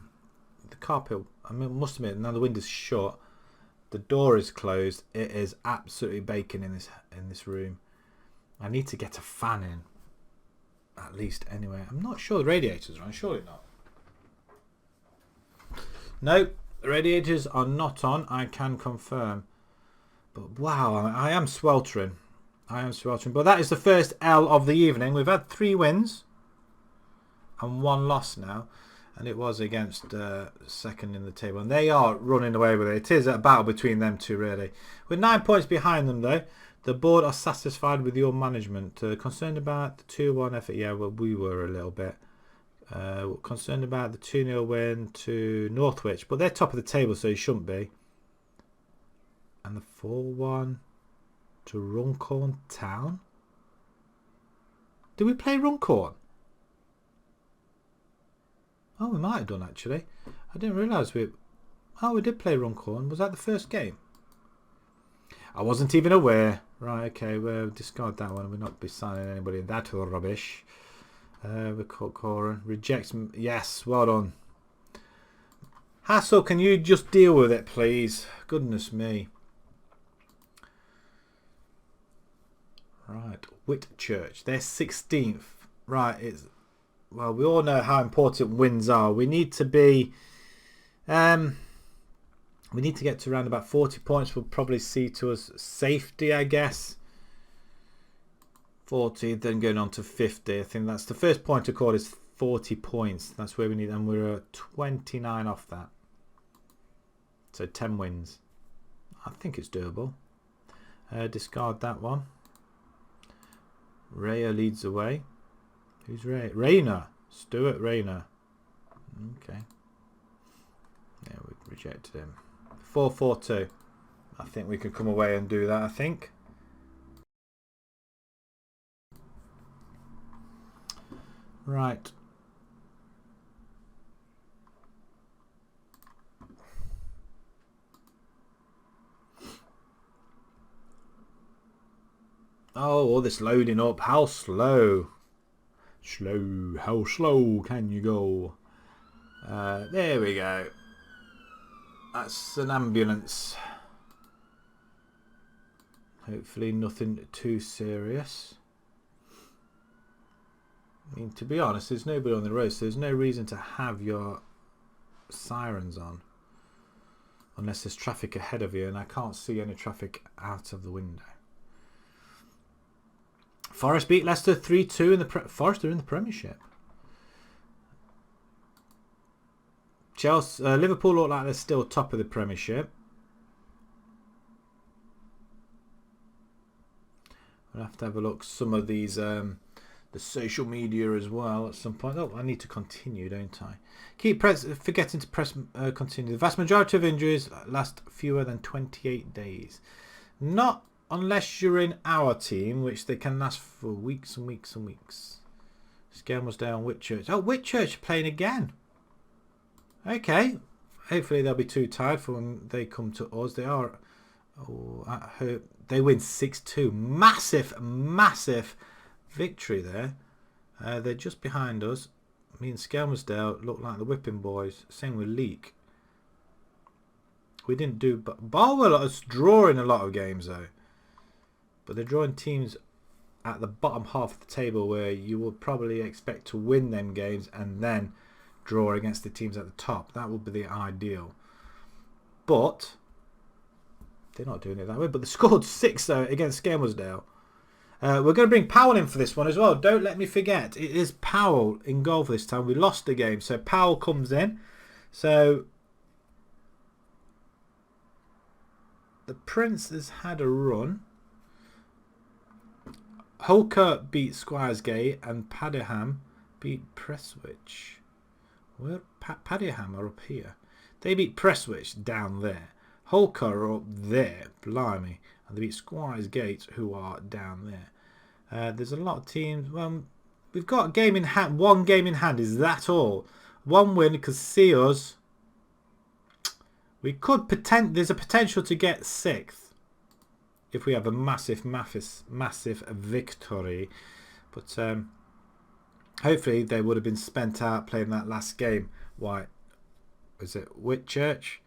carpet. I must admit, now the window's shut, the door is closed. It is absolutely baking in this room. I need to get a fan in, at least. Anyway, I'm not sure the radiators are on. Surely not. Nope. The radiators are not on, I can confirm. But wow, I am sweltering. I am sweltering. But that is the first L of the evening. We've had 3 wins and 1 loss now. And it was against second in the table. And they are running away with it. It is a battle between them two, really. We're 9 points behind them, though. The board are satisfied with your management. Concerned about the 2-1 effort? Yeah, well, we were a little bit. Concerned about the 2-0 win to Northwich, but they're top of the table, so you shouldn't be. And the 4-1 to Runcorn Town. Did we play Runcorn? Oh, we might have done, actually. I didn't realise we... Oh, we did play Runcorn. Was that the first game? I wasn't even aware. Right, okay, we'll discard that one. We'll not be signing anybody in that rubbish. We caught Corin. Rejects. Yes, well done. Hassel, can you just deal with it, please? Goodness me. Right, Whitchurch. They're 16th. Right, it's... Well, we all know how important wins are. We need to be... we need to get to around about 40 points. We'll probably see to us safety, I guess. 40, then going on to 50. I think that's the first point to call is 40 points. That's where we need, and we're 29 off that. So 10 wins. I think it's doable. Discard that one. Raya leads the way. Who's Ray? Rayner. Stuart Rayner. Okay. Yeah, we rejected him. 4-4-2. I think we could come away and do that, I think. Right. Oh, all this loading up. How slow. How slow can you go? There we go. That's an ambulance. Hopefully nothing too serious. I mean, to be honest, there's nobody on the road, so there's no reason to have your sirens on. Unless there's traffic ahead of you, and I can't see any traffic out of the window. Forest beat Leicester 3-2 in the Forest are in the Premiership. Chelsea, Liverpool look like they're still top of the Premiership. We'll have to have a look some of these the social media as well at some point. Oh, I need to continue, don't I? Keep forgetting to press continue. The vast majority of injuries last fewer than 28 days. Not unless you're in our team, which they can last for weeks and weeks and weeks. Skelmersdale, Whitchurch. Oh, Whitchurch are playing again. Okay. Hopefully they'll be too tired for when they come to us. They are. Oh, I hope they win 6-2. Massive, massive victory there. They're just behind us. Me and Skelmersdale look like the whipping boys. Same with Leek. We didn't do. Barwell are drawing a lot of games though. But they're drawing teams at the bottom half of the table where you will probably expect to win them games and then draw against the teams at the top. That would be the ideal. But they're not doing it that way. But they scored 6 though against Skelmersdale. We're going to bring Powell in for this one as well. Don't let me forget. It is Powell in goal for this time. We lost the game. So Powell comes in. So the Prince has had a run. Holker beat Squiersgate and Padiham beat Prestwich. Where Padiham are up here. They beat Prestwich down there. Holker are up there. Blimey. And they beat Squiersgate, who are down there. There's a lot of teams. Well, we've got a game in hand. One game in hand. Is that all? One win could see us. We could there's a potential to get 6th if we have a massive victory. But hopefully they would have been spent out playing that last game. Why? Was it Whitchurch?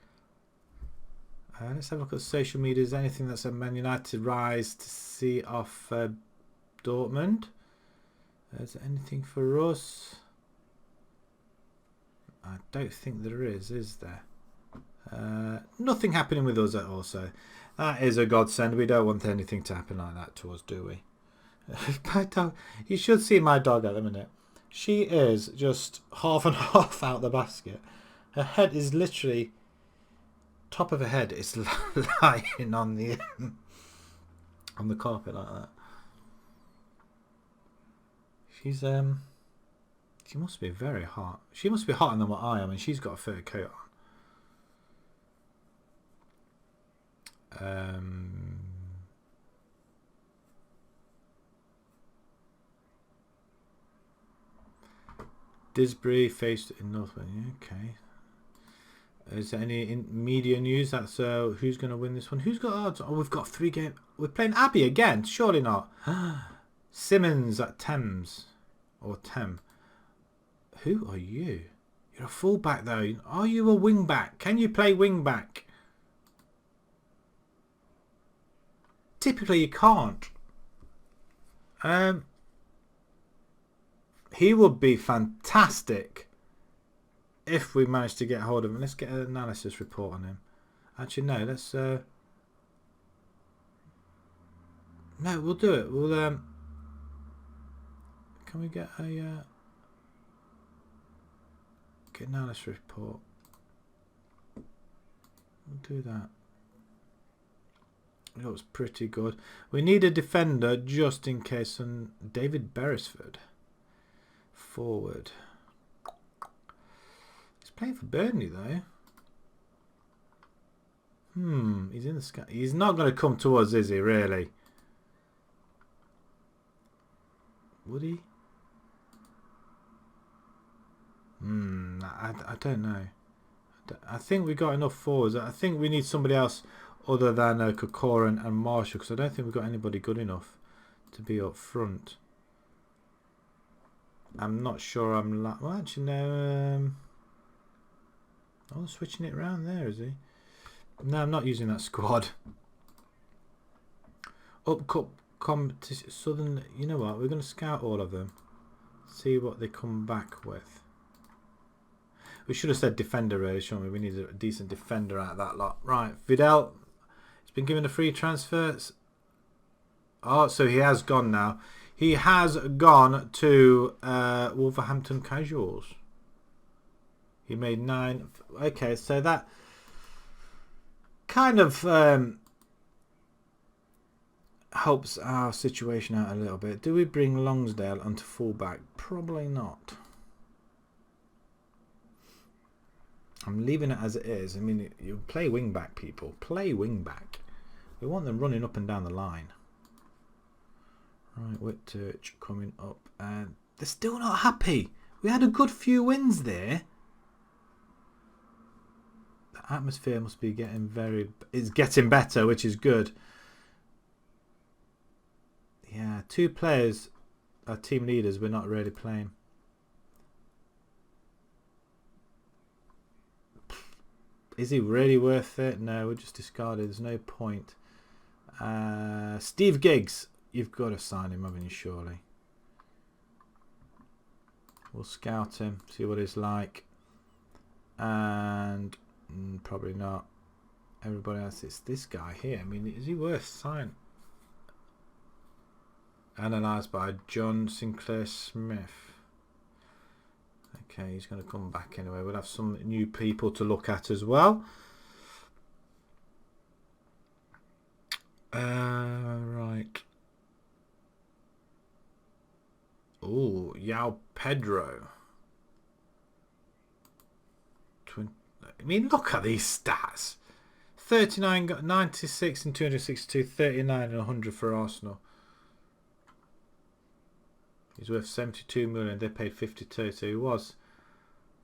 Let's have a look at social media. Is there anything that's a Man United rise to see off Dortmund? Is there anything for us? I don't think there is there? Nothing happening with us at all, so that is a godsend. We don't want anything to happen like that to us, do we? My dog, you should see my dog at the minute. She is just half and half out the basket. Her head is literally, top of her head is lying on the carpet like that. She's she must be very hot. She must be hotter than what I am, and she's got a fur coat on. Didsbury faced in Northwest. Okay. Is there any media news? That's who's going to win this one? Who's got odds? Oh, we've got 3 games. We're playing Abbey again. Surely not. Simmons at Thames or Tem. Who are you? You're a fullback though. Are you a wing back? Can you play wing back? Typically you can't. He would be fantastic if we managed to get hold of him. Let's get an analysis report on him. Actually, no. Let's. No, we'll do it. We'll. Can we get a get an analysis report? We'll do that. It looks pretty good. We need a defender just in case. And David Beresford, forward. He's playing for Burnley though. He's in the sky. He's not going to come to us, is he? Really? Would he? I don't know. I think we got enough forwards. I think we need somebody else other than Corcoran and Marshall, because I don't think we've got anybody good enough to be up front. I'm not sure I'm... Well, actually, no. Oh, switching it around there, is he? No, I'm not using that squad. Up cup competition. Southern. You know what? We're going to scout all of them. See what they come back with. We should have said defender really, shouldn't we? We need a decent defender out of that lot. Right, Vidal. He's been given a free transfer. Oh, so he has gone now. He has gone to Wolverhampton Casuals. He made 9. Okay, so that kind of helps our situation out a little bit. Do we bring Longsdale onto fullback? Probably not. I'm leaving it as it is. I mean, you play wing back, people. Play wing back. We want them running up and down the line. Right, Whitchurch coming up, and they're still not happy. We had a good few wins there. The atmosphere must be it's getting better, which is good. Yeah, 2 players are team leaders. We're not really playing. Is he really worth it? No, we'll just discard it. There's no point. Steve Giggs. You've got to sign him, haven't you, surely? We'll scout him, see what he's like. And probably not. Everybody else, it's this guy here. I mean, is he worth signing? Analysed by John Sinclair Smith. Okay, he's going to come back anyway. We'll have some new people to look at as well. Right. Oh, Yao Pedro. I mean, look at these stats. 39, 96 and 262, 39 and 100 for Arsenal. He's worth 72 million. They paid 52. So he was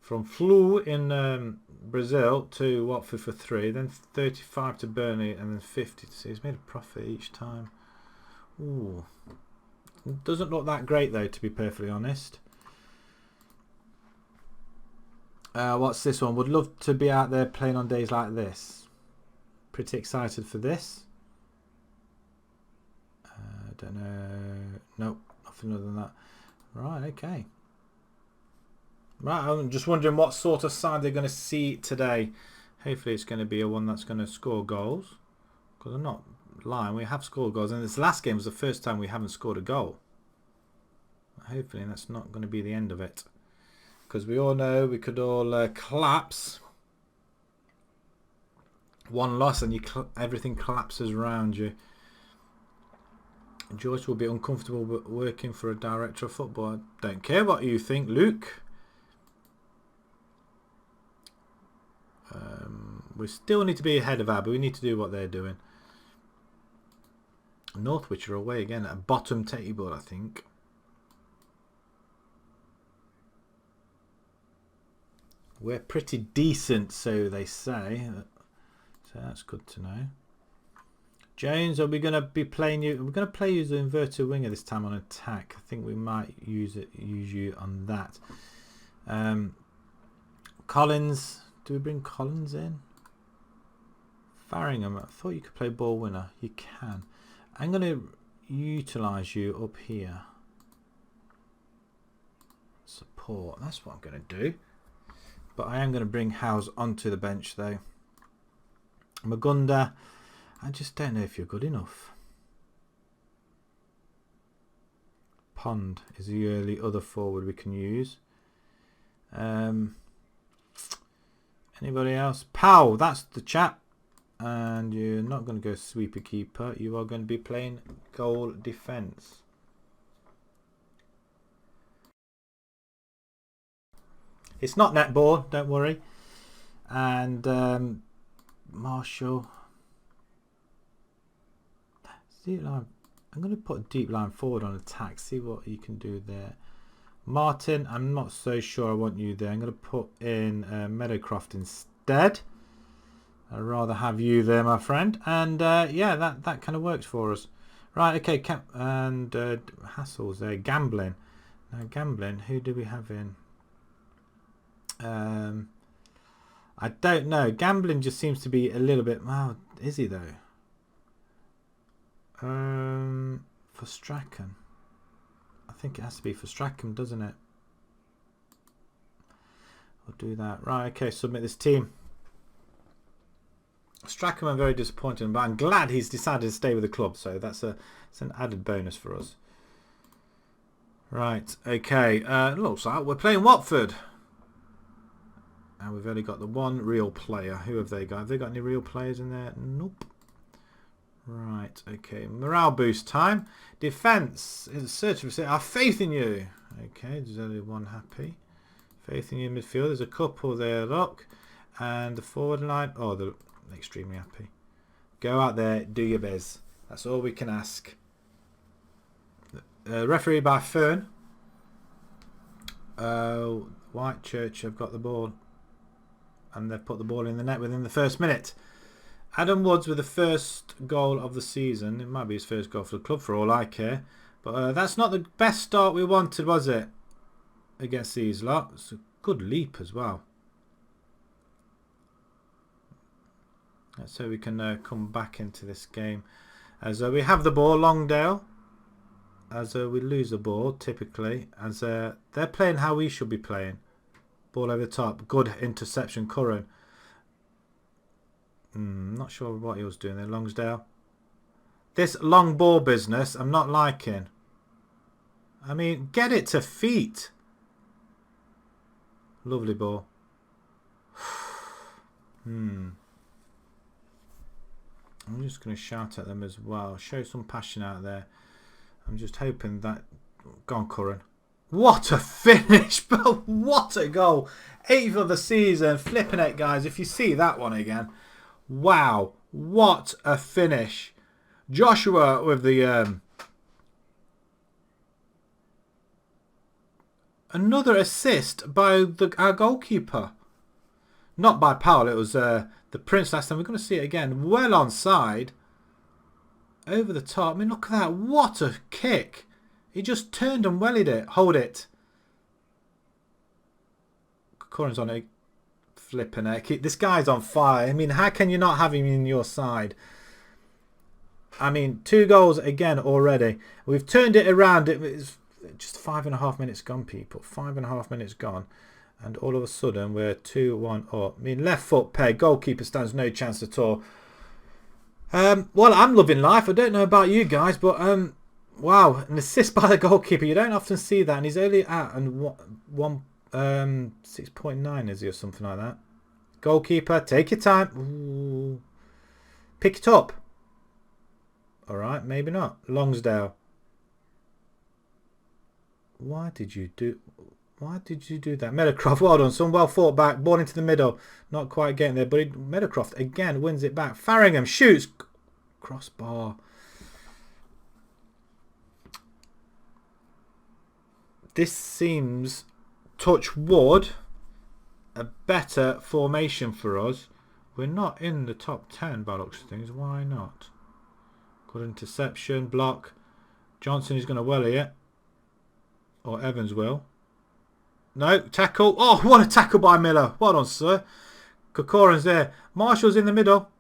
from Flu in Brazil to Watford for 3, then 35 to Burnley, and then 50. So he's made a profit each time. Ooh. Doesn't look that great though, to be perfectly honest. What's this one? Would love to be out there playing on days like this. Pretty excited for this. Don't know. Nope, nothing other than that. Right, okay. Right, I'm just wondering what sort of side they're going to see today. Hopefully it's going to be a one that's going to score goals. Because I'm not lying, we have scored goals. And this last game was the first time we haven't scored a goal. Hopefully that's not going to be the end of it. Because we all know we could all collapse. One loss and everything collapses around you. Joyce will be uncomfortable working for a director of football. I don't care what you think, Luke. We still need to be ahead of Abbey. We need to do what they're doing. Northwich are away again at bottom table, I think. We're pretty decent, so they say. So that's good to know. Jones, are we going to be playing you? We're going to play you as an inverted winger this time on attack. I think we might use you on that. Collins, do we bring Collins in? Farringham, I thought you could play ball winner. You can. I'm going to utilise you up here. Support, that's what I'm going to do. But I am going to bring Howes onto the bench though. Magunda, I just don't know if you're good enough. Pond is the early other forward we can use. Anybody else? Powell, that's the chap. And you're not going to go sweeper keeper. You are going to be playing goal defence. It's not netball, don't worry. And Marshall. Deep line. I'm going to put a deep line forward on attack. See what you can do there. Martin, I'm not so sure I want you there. I'm going to put in Meadowcroft instead. I'd rather have you there, my friend. And yeah, that kind of works for us. Right, okay. And Hassels there. Gambling. Now, gambling. Who do we have in? I don't know. Gambling just seems to be a little bit... Well, is he though? For Strachan. I think it has to be for Strachan, doesn't it? We'll do that. Right, okay, submit this team. Strachan, I'm very disappointed, but I'm glad he's decided to stay with the club, so it's an added bonus for us. Right, okay. Looks like we're playing Watford. And we've only got the one real player. Who have they got? Have they got any real players in there? Nope. Right, okay. Morale boost time. Defence. In search of our faith in you. Okay, there's only one happy. Faith in you midfield. There's a couple there, look. And the forward line. Oh, they're extremely happy. Go out there, do your biz. That's all we can ask. Referee by Fern. Whitechurch have got the ball. And they've put the ball in the net within the first minute. Adam Woods with the first goal of the season. It might be his first goal for the club for all I care. But that's not the best start we wanted, was it? Against these lot. It's a good leap as well. Let's hope we can come back into this game. As we have the ball, Longdale. As we lose the ball, typically. As they're playing how we should be playing. Ball over the top. Good interception, Curran. Not sure what he was doing there, Longsdale. This long ball business, I'm not liking. I mean, get it to feet. Lovely ball. I'm just going to shout at them as well. Show some passion out there. I'm just hoping that... Go on, Curran. What a finish! But what a goal! 8th of the season. Flipping it, guys. If you see that one again. Wow. What a finish. Joshua with the... another assist by our goalkeeper. Not by Powell. It was the Prince last time. We're going to see it again. Well onside. Over the top. I mean, look at that. What a kick. He just turned and wellied it. Hold it. Curran's on it. Flipping it. This guy's on fire. I mean, how can you not have him in your side? I mean, 2 goals again already. We've turned it around. It's just 5.5 minutes gone, people. 5.5 minutes gone. And all of a sudden, we're 2-1 up. I mean, left foot peg. Goalkeeper stands no chance at all. Well, I'm loving life. I don't know about you guys, but... wow, an assist by the goalkeeper. You don't often see that, and he's only at 6.9, is he, or something like that. Goalkeeper, take your time. Ooh. Pick it up. All right, maybe not. Longsdale. Why did you do that? Meadowcroft, well done, son. Well fought back. Ball into the middle. Not quite getting there, but Meadowcroft again wins it back. Farringham shoots. Crossbar. This seems, touch wood, a better formation for us. We're not in the top 10 by looks of things. Why not? Good interception, block. Johnson is going to welly it. Or Evans will. No, tackle. Oh, what a tackle by Miller. Well done, sir. Kokoran's there. Marshall's in the middle.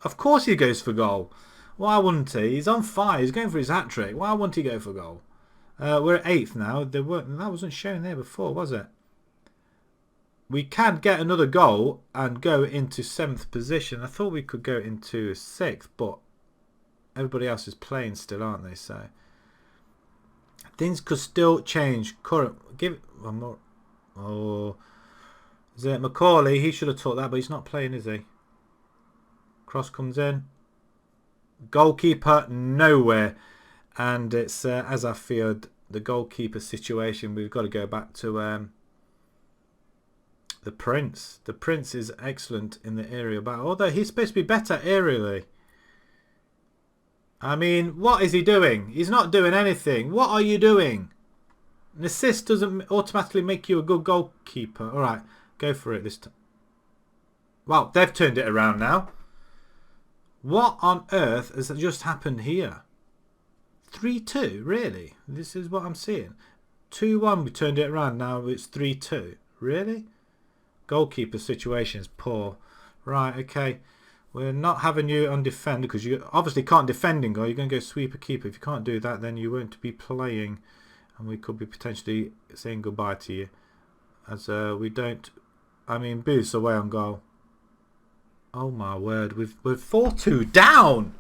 Of course he goes for goal. Why wouldn't he? He's on fire. He's going for his hat-trick. Why wouldn't he go for goal? We're at 8th now. That wasn't shown there before, was it? We can get another goal and go into 7th position. I thought we could go into 6th, but everybody else is playing still, aren't they? So things could still change. Give it one more. Oh, is it Macaulay? He should have taught that, but he's not playing, is he? Cross comes in. Goalkeeper nowhere. And it's, as I feared, the goalkeeper situation. We've got to go back to the Prince. The Prince is excellent in the aerial battle. Although he's supposed to be better aerially. I mean, what is he doing? He's not doing anything. What are you doing? An assist doesn't automatically make you a good goalkeeper. All right, go for it this time. Well, they've turned it around now. What on earth has just happened here? 3-2, really? This is what I'm seeing. 2-1, we turned it around. Now it's 3-2. Really? Goalkeeper situation is poor. Right, okay. We're not having you on defend because you obviously can't defend in goal. You're going to go sweeper keeper. If you can't do that, then you won't be playing, and we could be potentially saying goodbye to you, as we don't. I mean, Booth's away on goal. Oh my word, we're 4-2 down.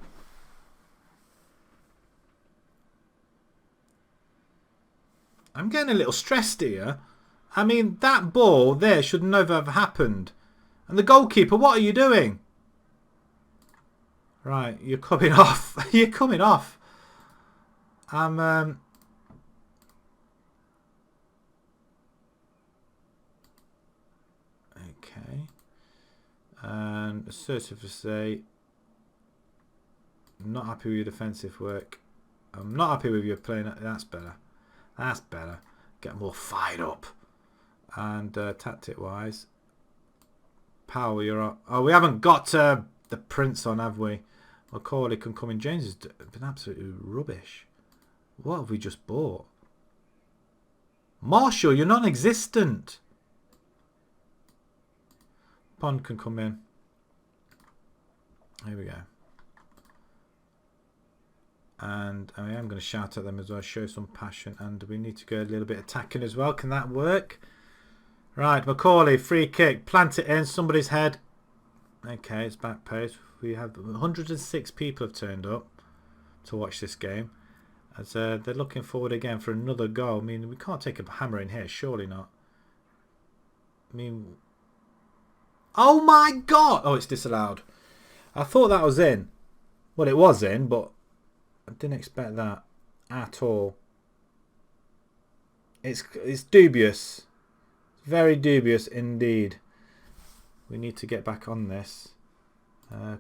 I'm getting a little stressed here. I mean, that ball there should never have happened. And the goalkeeper, what are you doing? Right, you're coming off. You're coming off. Okay. And assertive to say, I'm not happy with your defensive work. I'm not happy with your playing. That's better. That's better. Get more fired up. And tactic wise, Powell, you're up. Oh, we haven't got the Prince on, have we? Macaulay can come in. James has been absolutely rubbish. What have we just bought? Marshall, you're non-existent. Pond can come in. Here we go. And I am going to shout at them as well, show some passion. And we need to go a little bit attacking as well. Can that work? Right, Macaulay, free kick. Plant it in somebody's head. Okay, it's back post. We have 106 people have turned up to watch this game. As they're looking forward again for another goal. I mean, we can't take a hammer in here, surely not. I mean, oh my God! Oh, it's disallowed. I thought that was in. Well, it was in, but I didn't expect that at all. It's dubious. Very dubious indeed. We need to get back on this.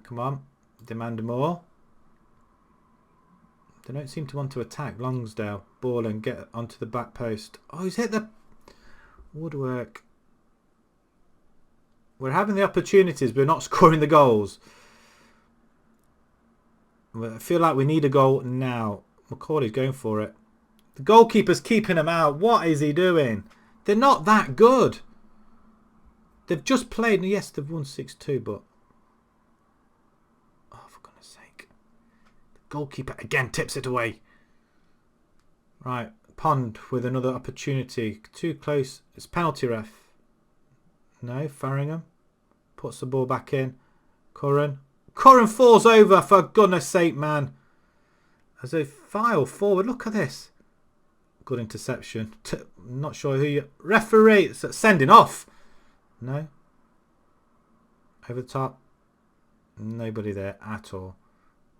Come on. Demand more. They don't seem to want to attack. Longsdale. Ball and get onto the back post. Oh, he's hit the woodwork. We're having the opportunities, but we're not scoring the goals. I feel like we need a goal now. Macaulay's going for it. The goalkeeper's keeping him out. What is he doing? They're not that good. They've just played. Yes, they've won 6-2, but... oh, for goodness sake. The goalkeeper again tips it away. Right. Pond with another opportunity. Too close. It's penalty ref. No, Farringham. Puts the ball back in. Curran. Curran falls over, for goodness sake, man. As they file forward. Look at this. Good interception. Not sure who you... referee. Sending off. No. Over the top. Nobody there at all.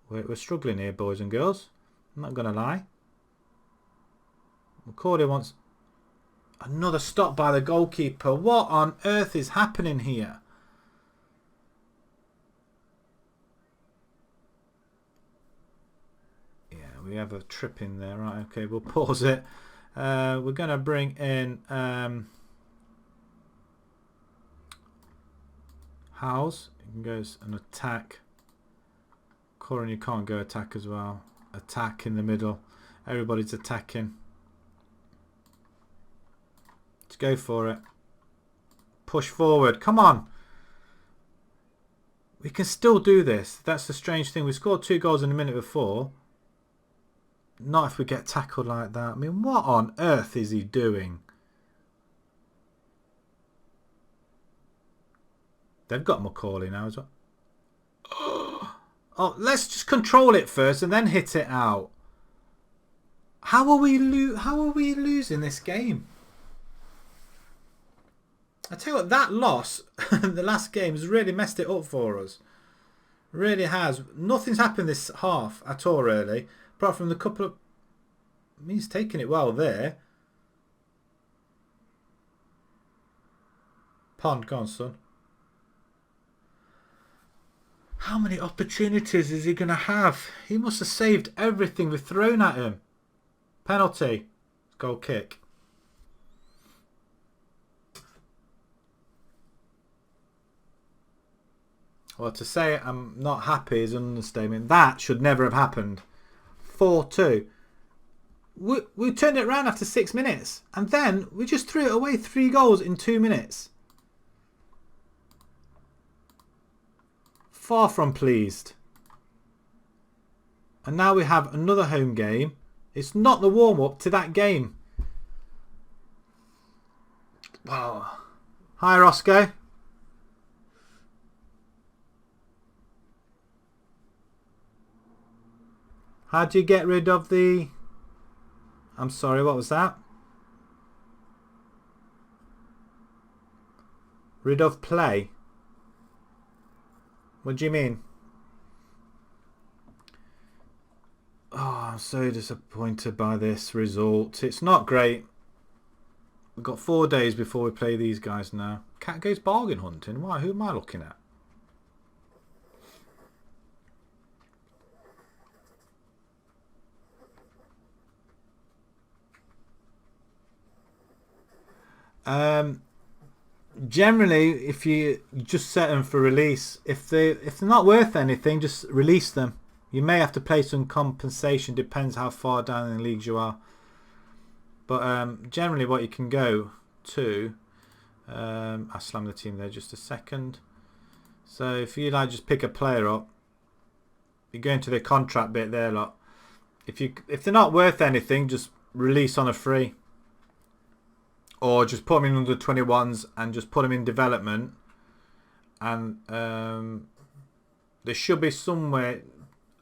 We're struggling here, boys and girls. I'm not going to lie. Macaulay wants... another stop by the goalkeeper. What on earth is happening here? Yeah, we have a trip in there. Right, okay, we'll pause it. We're going to bring in Howes. You can go and attack. Corin, you can't go attack as well. Attack in the middle. Everybody's attacking. Let's go for it. Push forward. Come on. We can still do this. That's the strange thing. We scored 2 goals in a minute before. Not if we get tackled like that. I mean, what on earth is he doing? They've got Macaulay now as well. Oh, let's just control it first and then hit it out. How are we losing this game? I tell you what, that loss, the last game, has really messed it up for us. Really has. Nothing's happened this half at all, really. Apart from the couple of... I mean, he's taking it well there. Pond, go on, son. How many opportunities is he going to have? He must have saved everything we've thrown at him. Penalty. Goal kick. Well, to say I'm not happy is an understatement. That should never have happened. 4-2. We turned it around after 6 minutes. And then we just threw it away. 3 goals in 2 minutes. Far from pleased. And now we have another home game. It's not the warm-up to that game. Wow. Hi, Roscoe. How do you get rid of the... I'm sorry, what was that? Rid of play? What do you mean? Oh, I'm so disappointed by this result. It's not great. We've got 4 days before we play these guys now. Cat goes bargain hunting. Why? Who am I looking at? Generally, if you just set them for release, if they're not worth anything, just release them. You may have to pay some compensation, depends how far down in the leagues you are. But generally what you can go to, I slammed the team there just a second. So if you like just pick a player up, you go into the contract bit there, lot. If they're not worth anything, just release on a free. Or just put them in under 21s and just put them in development. And there should be somewhere,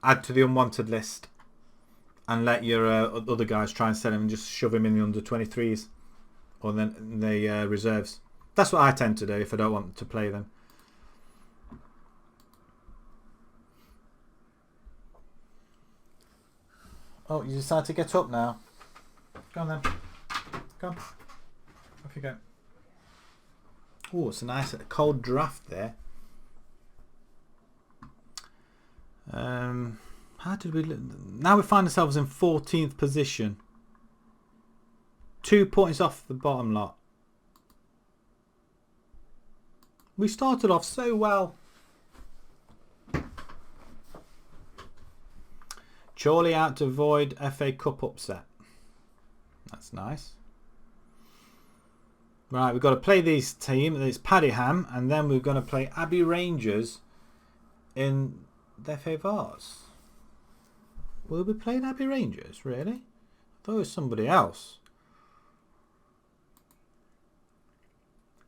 add to the unwanted list. And let your other guys try and sell them and just shove them in the under 23s. Or then the reserves. That's what I tend to do if I don't want to play them. Oh, you decided to get up now. Go on then. Go on. Off you go. Oh, it's a nice cold draft there. How did we... Now we find ourselves in 14th position. 2 points off the bottom lot. We started off so well. Chorley out to avoid FA Cup upset. That's nice. Right, we've got to play this team. It's Paddyham, and then we're going to play Abbey Rangers in the FA Vars. Will we be playing Abbey Rangers? Really? I thought it was somebody else.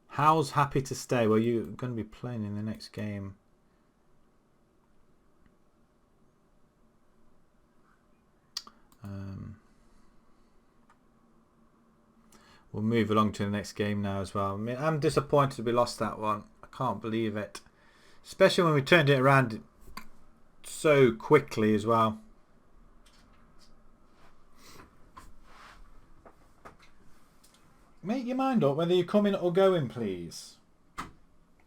How's happy to stay? Well, you're going to be playing in the next game. We'll move along to the next game now as well. I mean, I'm disappointed we lost that one. I can't believe it. Especially when we turned it around so quickly as well. Make your mind up whether you're coming or going, please.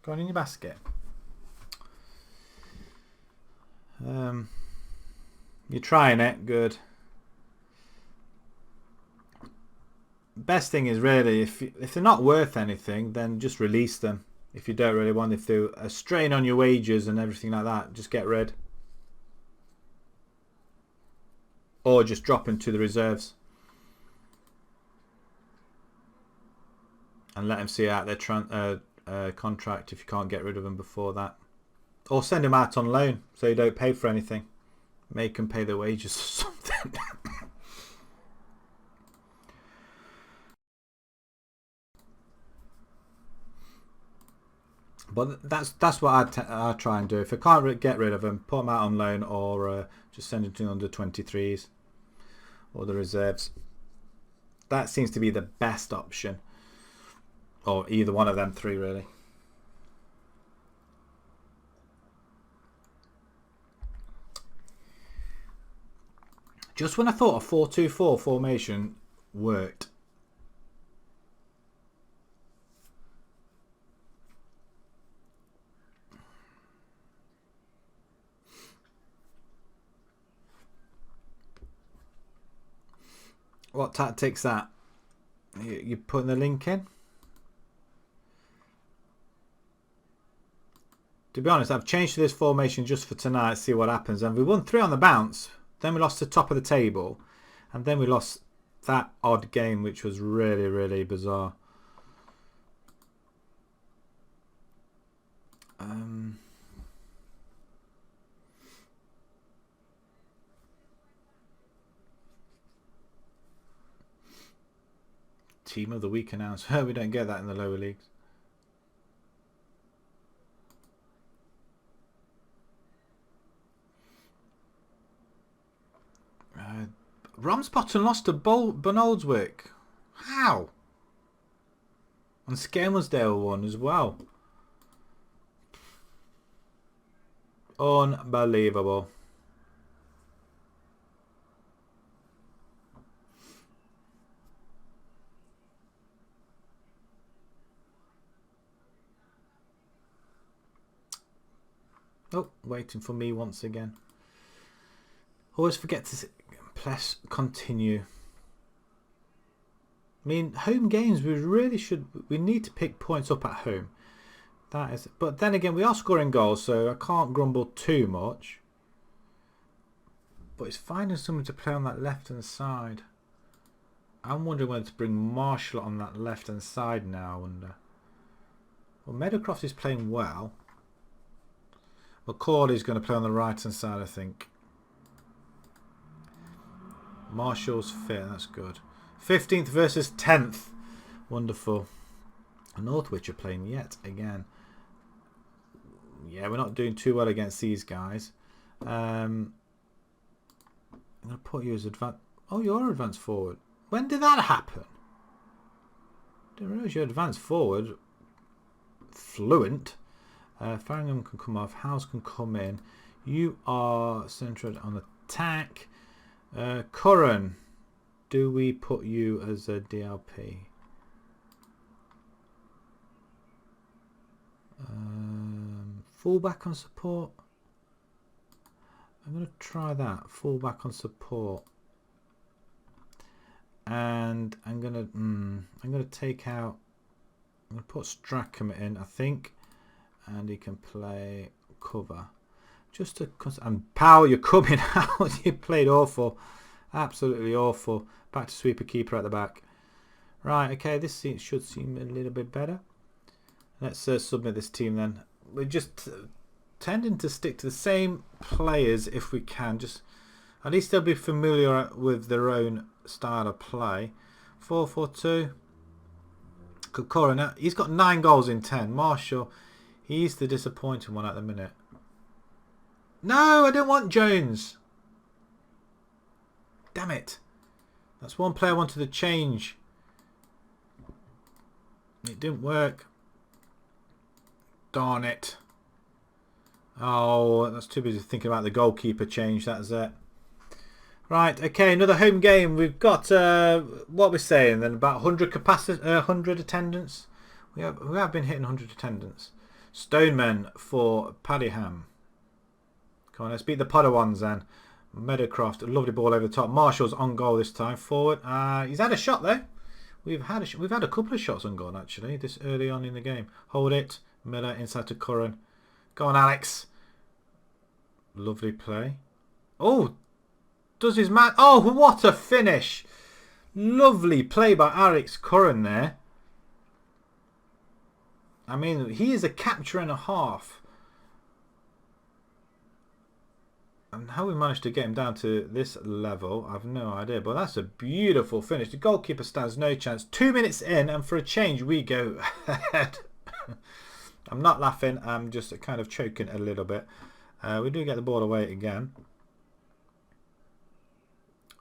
Go on in your basket. You're trying it. Good. Best thing is really if they're not worth anything, then just release them. If you don't really want, if they're a strain on your wages and everything like that, just get rid. Or just drop into the reserves and let them see out their contract if you can't get rid of them before that. Or send them out on loan so you don't pay for anything. Make them pay their wages or something. But that's what I try and do. If I can't get rid of them, put them out on loan or just send them to under 23s or the reserves. That seems to be the best option. Or either one of them three, really. Just when I thought a 4-2-4 formation worked, what tactics that? You putting the link in? To be honest, I've changed to this formation just for tonight, see what happens. And we won 3 on the bounce. Then we lost the top of the table. And then we lost that odd game, which was really, really bizarre. Team of the week announced. We don't get that in the lower leagues. Ramsbottom lost to Bonoldswick. How? And Skelmersdale won as well. Unbelievable. Oh, waiting for me once again. Always forget to press continue. I mean, home games, we need to pick points up at home. That is, but then again, we are scoring goals, so I can't grumble too much. But it's finding someone to play on that left-hand side. I'm wondering whether to bring Marshall on that left-hand side now, I wonder. Well, Meadowcroft is playing well. Well, Corley's going to play on the right-hand side, I think. Marshall's fit, that's good. 15th versus 10th. Wonderful. Northwich are playing yet again. Yeah, we're not doing too well against these guys. I'm going to put you as advanced. Oh, you're advanced forward. When did that happen? Didn't realise you advanced forward. Fluent. Farringham can come off. House can come in. You are centred on attack. Curran, do we put you as a DLP? Fullback on support. I'm going to try that. Fullback on support. And I'm going to take out. I'm going to put Strachan in, I think, and he can play cover. Just to, and Powell, you're coming out. You played awful, absolutely awful. Back to sweeper keeper at the back. Right, okay, this should seem a little bit better. Let's submit this team then. We're just tending to stick to the same players if we can. Just at least they'll be familiar with their own style of play. 4-4-2. Corona, he's got 9 goals in 10. Marshall, he's the disappointing one at the minute. No, I don't want Jones. Damn it. That's one player I wanted to change. It didn't work. Darn it. Oh, that's too busy thinking about the goalkeeper change. That's it. Right, okay, another home game. We've got, what we're saying then, about 100 capacity, 100 attendance. We have been hitting 100 attendance. Stoneman for Paddyham. Come on, let's beat the Padawans then. Meadowcroft, a lovely ball over the top. Marshall's on goal this time. Forward. He's had a shot though. We've had a couple of shots on goal actually this early on in the game. Hold it. Miller inside to Curran. Go on, Alex. Lovely play. Oh, does his man? Oh, what a finish! Lovely play by Alex Curran there. I mean, he is a capture and a half. And how we managed to get him down to this level, I've no idea. But that's a beautiful finish. The goalkeeper stands no chance. 2 minutes in, and for a change, we go ahead. I'm not laughing. I'm just kind of choking a little bit. We do get the ball away again.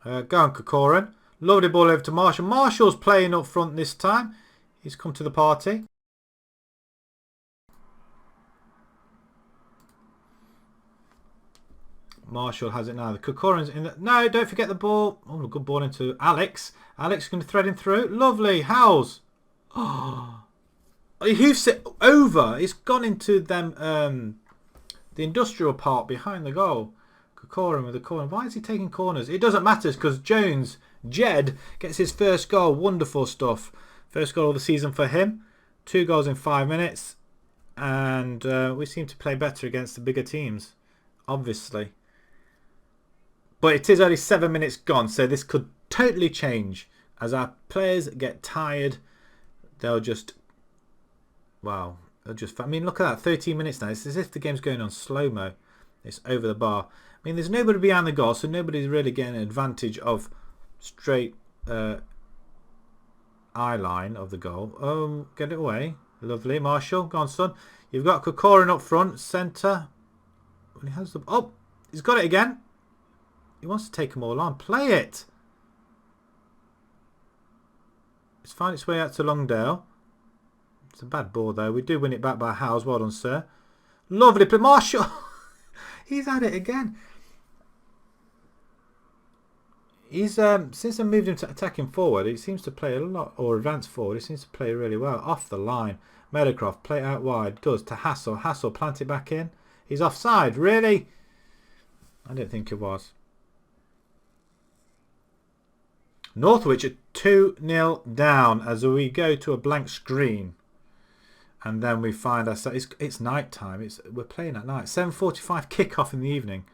Go on, Corcoran. Lovely ball over to Marshall. Marshall's playing up front this time. He's come to the party. Marshall has it now. The Corcoran's in the... No, don't forget the ball. Oh, a good ball into Alex. Alex going to thread him through. Lovely. Howes. Oh. He hoofs it over. It's gone into them, the industrial part behind the goal. Corcoran with the corner. Why is he taking corners? It doesn't matter because Jones, Jed, gets his first goal. Wonderful stuff. First goal of the season for him. 2 goals in 5 minutes. And we seem to play better against the bigger teams. Obviously. But it is only 7 minutes gone. So this could totally change. As our players get tired, they'll just... Wow. They'll just... I mean, look at that. 13 minutes now. It's as if the game's going on slow-mo. It's over the bar. I mean, there's nobody behind the goal, so nobody's really getting an advantage of straight eye line of the goal. Oh, get it away. Lovely. Marshall, go on, son. You've got Kokorin up front, centre. He has the... Oh, he's got it again. He wants to take them all on. Play it. It's found its way out to Longdale. It's a bad ball, though. We do win it back by Howes. Well done, sir. Lovely play. Marshall. He's had it again. He's since I moved him to attacking forward, he seems to play a lot, or advance forward. He seems to play really well. Off the line. Meadowcroft, play it out wide. Does to Hassel. Hassel, plant it back in. He's offside. Really? I didn't think it was. Northwich are 2-0 down as we go to a blank screen. And then we find ourselves... It's night time. We're playing at night. 7:45 kick-off in the evening.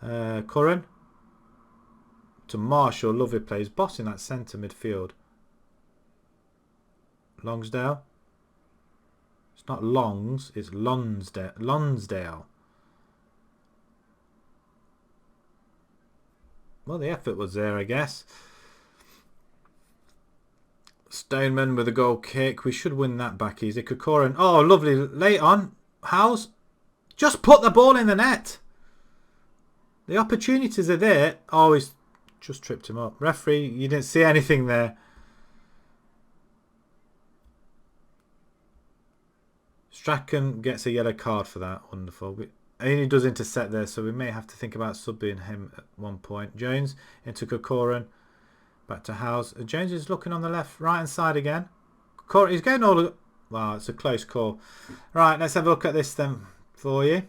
Curran. To Marshall. Lovely plays. Boss in that centre midfield. Longsdale. It's not Longs. It's Lonsdale. Well, the effort was there, I guess. Stoneman with a goal kick. We should win that back easy. Kokorin. Oh, lovely. Late on. Howes. Just put the ball in the net. The opportunities are there. Oh, he's just tripped him up. Referee, you didn't see anything there. Strachan gets a yellow card for that. Wonderful. And he does intercept there, so we may have to think about subbing him at one point. Jones into Kokorin. Back to Howes. Jones is looking on the right hand side again. He's going all... Wow, it's a close call. Right, let's have a look at this then for you.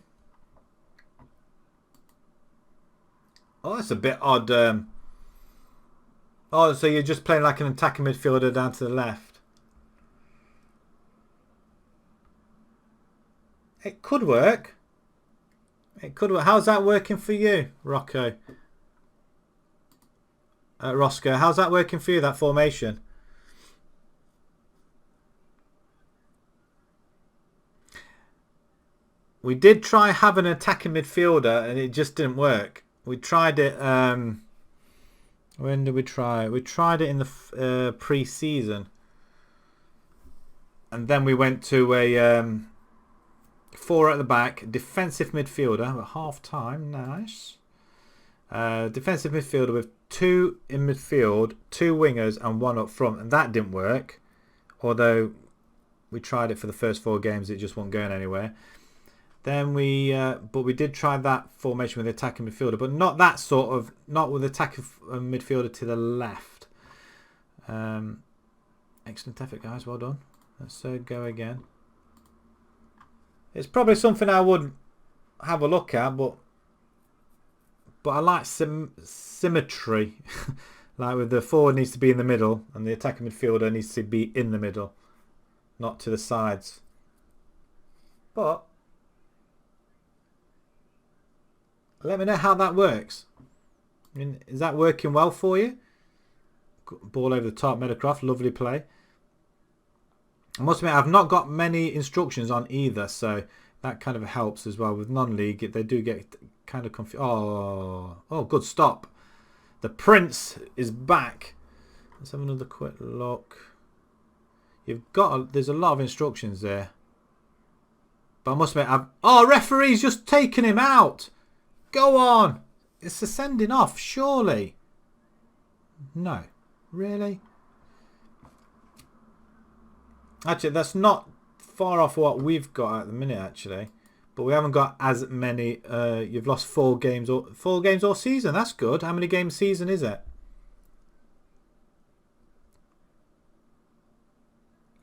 Oh, that's a bit odd. Oh, so you're just playing like an attacking midfielder down to the left. It could work. It could work. How's that working for you, Roscoe? How's that working for you, that formation? We did try having an attacking midfielder and it just didn't work. We tried it... when did we try it? We tried it in the pre-season. And then we went to a 4 at the back. Defensive midfielder at half-time. Nice. Defensive midfielder with 2 in midfield, 2 wingers and 1 up front. And that didn't work. Although we tried it for the first 4 games. It just wasn't going anywhere. Then but we did try that formation with the attacking midfielder, but not that sort of, not with the attacking midfielder to the left. Excellent effort, guys. Well done. Let's go again. It's probably something I would have a look at, but I like symmetry. Like with the forward needs to be in the middle, and the attacking midfielder needs to be in the middle, not to the sides. But let me know how that works. I mean, is that working well for you? Ball over the top, Meadowcroft, lovely play. I must admit, I've not got many instructions on either, so that kind of helps as well. With non-league, they do get kind of confused. Oh, good stop. The Prince is back. Let's have another quick look. There's a lot of instructions there. But I must admit, referee's just taken him out. Go on. It's a sending off, surely. No. Really? Actually, that's not far off what we've got at the minute, actually. But we haven't got as many. You've lost 4 games all season. That's good. How many games season is it?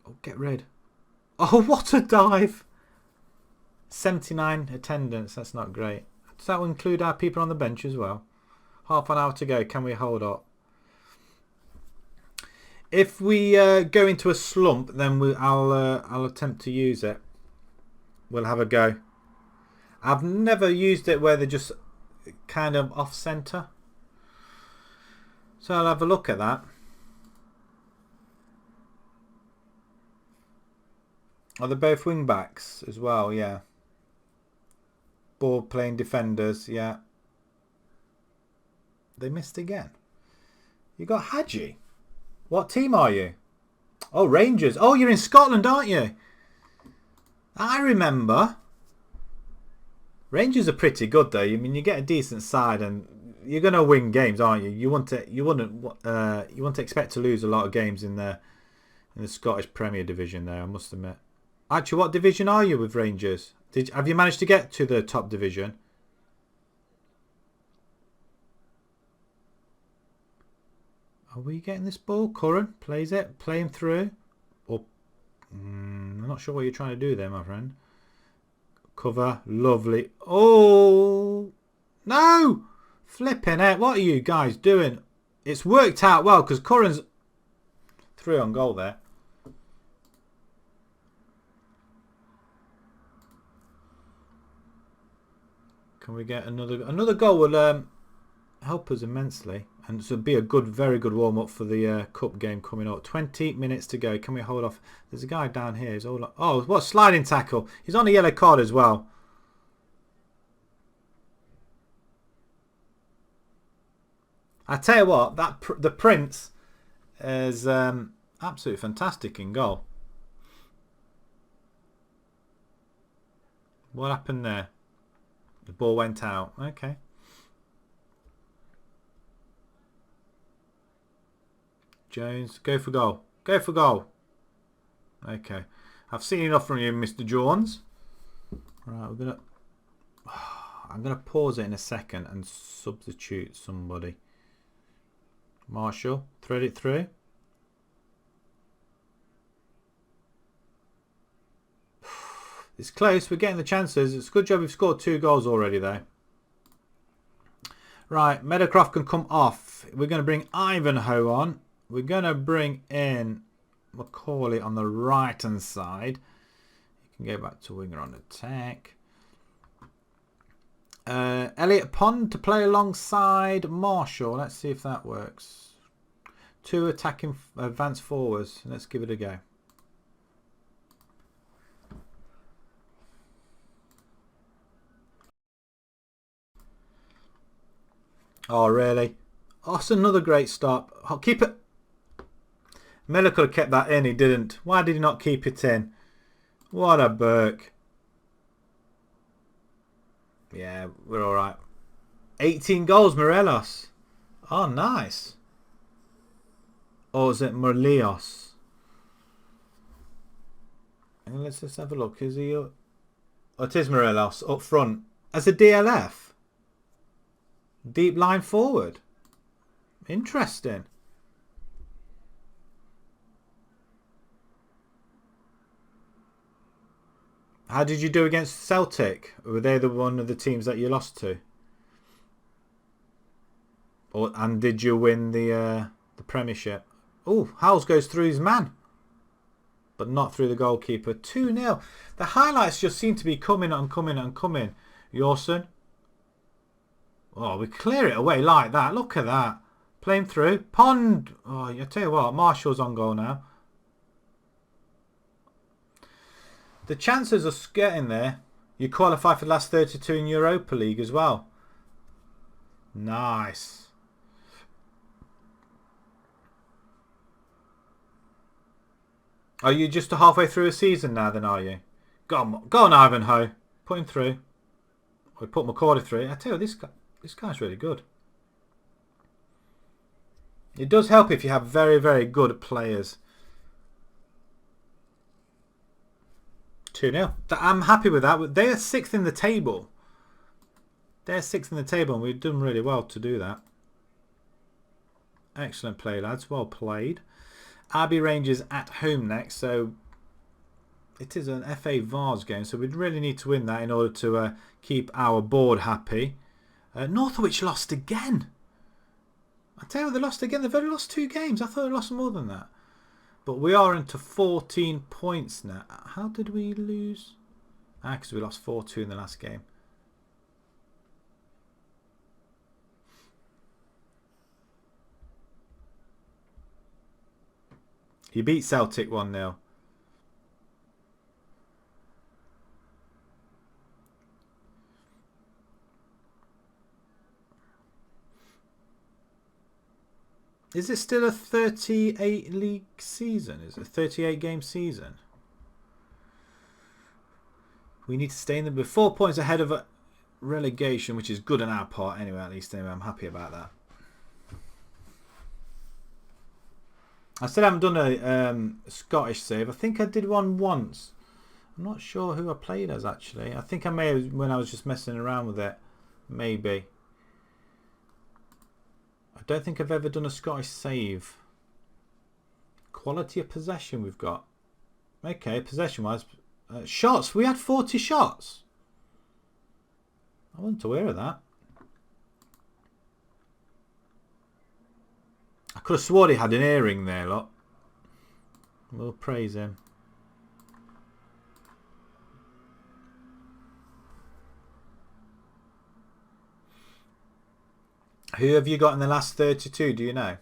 Oh, get rid. Oh, what a dive. 79 attendance. That's not great. Does that include our people on the bench as well? Half an hour to go. Can we hold up? If we go into a slump, then I'll attempt to use it. We'll have a go. I've never used it where they're just kind of off centre. So I'll have a look at that. Are they both wing backs as well? Yeah. Ball playing defenders, yeah. They missed again. You got Hadji. What team are you? Oh, Rangers. Oh, you're in Scotland, aren't you? I remember. Rangers are pretty good, though. I mean, you get a decent side, and you're going to win games, aren't you? You want to expect to lose a lot of games in the Scottish Premier Division. There, I must admit. Actually, what division are you with Rangers? Have you managed to get to the top division? Are we getting this ball? Curran plays it, playing through. Or I'm not sure what you're trying to do there, my friend. Cover, lovely. Oh no! Flipping it! What are you guys doing? It's worked out well because Curran's through on goal there. Can we get another goal? Will help us immensely, and this will be a very good warm up for the cup game coming up. 20 minutes to go. Can we hold off? There's a guy down here. He's all oh, what sliding tackle? He's on a yellow card as well. I tell you what, the Prince is absolutely fantastic in goal. What happened there? The ball went out. Okay. Jones, go for goal. Go for goal. Okay. I've seen enough from you, Mr. Jones. Right, I'm gonna pause it in a second and substitute somebody. Marshall, thread it through. It's close. We're getting the chances. It's a good job we've scored 2 goals already, though. Right, Meadowcroft can come off. We're going to bring Ivanhoe on. We're going to bring in Macaulay on the right-hand side. You can go back to winger on attack. Elliot Pond to play alongside Marshall. Let's see if that works. 2 attacking advanced forwards. Let's give it a go. Oh, really? Oh, it's another great stop. Oh, keep it. Miller could have kept that in. He didn't. Why did he not keep it in? What a Burke. Yeah, we're all right. 18 goals, Morelos. Oh, nice. Or is it Morelos? And let's just have a look. Is he? Oh, it is Morelos up front as a DLF. Deep line forward. Interesting. How did you do against Celtic? Were they one of the teams that you lost to? And did you win the Premiership? Oh, Howells goes through his man. But not through the goalkeeper. 2-0. The highlights just seem to be coming and coming and coming. Yorson. Oh, we clear it away like that. Look at that. Playing through. Pond. Oh, I tell you what. Marshall's on goal now. The chances are getting there. You qualify for the last 32 in Europa League as well. Nice. Are you just halfway through a season now then, are you? Go on Ivanhoe. Put him through. We put McCordy through. I tell you, this guy's really good. It does help if you have very, very good players. 2-0. I'm happy with that. They are 6th in the table. They're 6th in the table, and we've done really well to do that. Excellent play, lads. Well played. RB Rangers at home next, so it is an FA Vars game, so we'd really need to win that in order to keep our board happy. Northwich lost again. I tell you, they lost again. They've only lost 2 games. I thought they lost more than that. But we are into 14 points now. How did we lose? Because we lost 4-2 in the last game. You beat Celtic 1-0. Is it still a 38 league season? Is it a 38 game season? We need to stay in the 4 points ahead of relegation, which is good on our part anyway. At least anyway, I'm happy about that. I still haven't done a Scottish save. I think I did one once. I'm not sure who I played as actually. I think I may have when I was just messing around with it. Maybe. I don't think I've ever done a Scottish save. Quality of possession we've got. Okay, possession wise. Shots. We had 40 shots. I wasn't aware of that. I could have sworn he had an earring there, look. We'll praise him. Who have you got in the last 32, do you know?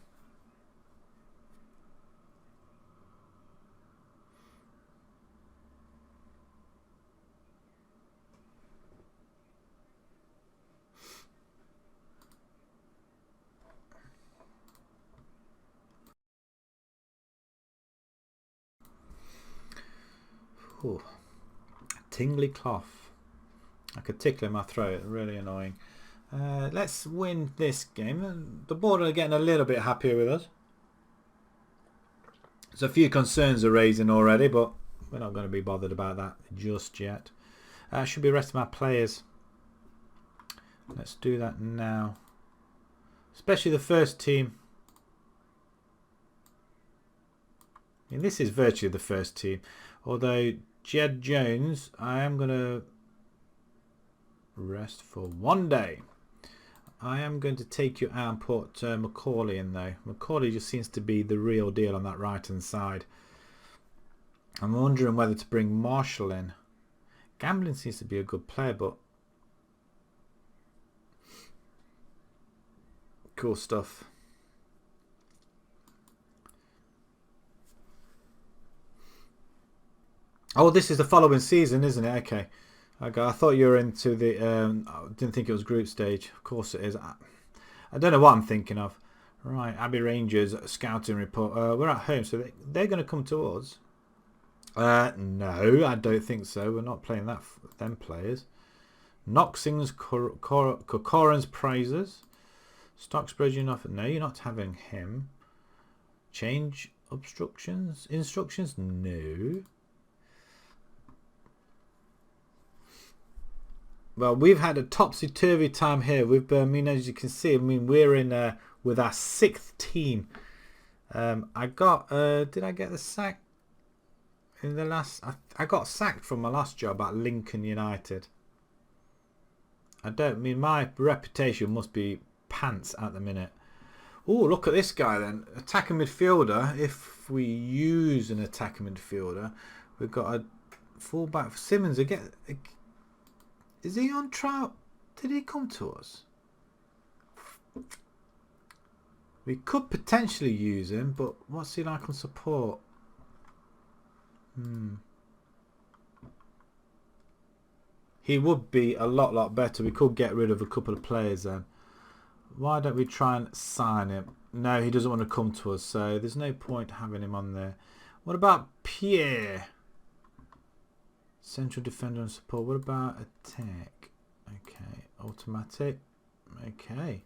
Ooh. Tingly cloth. Like a tickle in my throat. Really annoying. Let's win this game. The board are getting a little bit happier with us. There's a few concerns are raising already, but we're not going to be bothered about that just yet. Should be resting my players. Let's do that now. Especially the first team. I mean, this is virtually the first team. Although Jed Jones, I am going to rest for 1 day. I am going to take you out and put Macaulay in though. Macaulay just seems to be the real deal on that right hand side. I'm wondering whether to bring Marshall in. Gambling seems to be a good player, but cool stuff. Oh, this is the following season, isn't it? Okay. I thought you were into the... I didn't think it was group stage. Of course it is. I don't know what I'm thinking of. Right, Abbey Rangers scouting report. We're at home, so they're going to come to us. No, I don't think so. We're not playing that them players. Noxing's Corcoran's Prizes. Stocksbridge, you're not... No, you're not having him. Change obstructions? Instructions? No. Well, we've had a topsy-turvy time here. We've, as you can see, we're in with our 6th team. I got, did I get the sack in the last? I got sacked from my last job at Lincoln United. My reputation must be pants at the minute. Oh, look at this guy then, attacking midfielder. If we use an attacking midfielder, we've got a fullback for Simmons again. Is he on trial? Did he come to us? We could potentially use him, but what's he like on support? He would be a lot better. We could get rid of a couple of players then. Why don't we try and sign him? No, he doesn't want to come to us, so there's no point having him on there. What about Pierre? Central defender and support. What about attack? Okay. Automatic. Okay.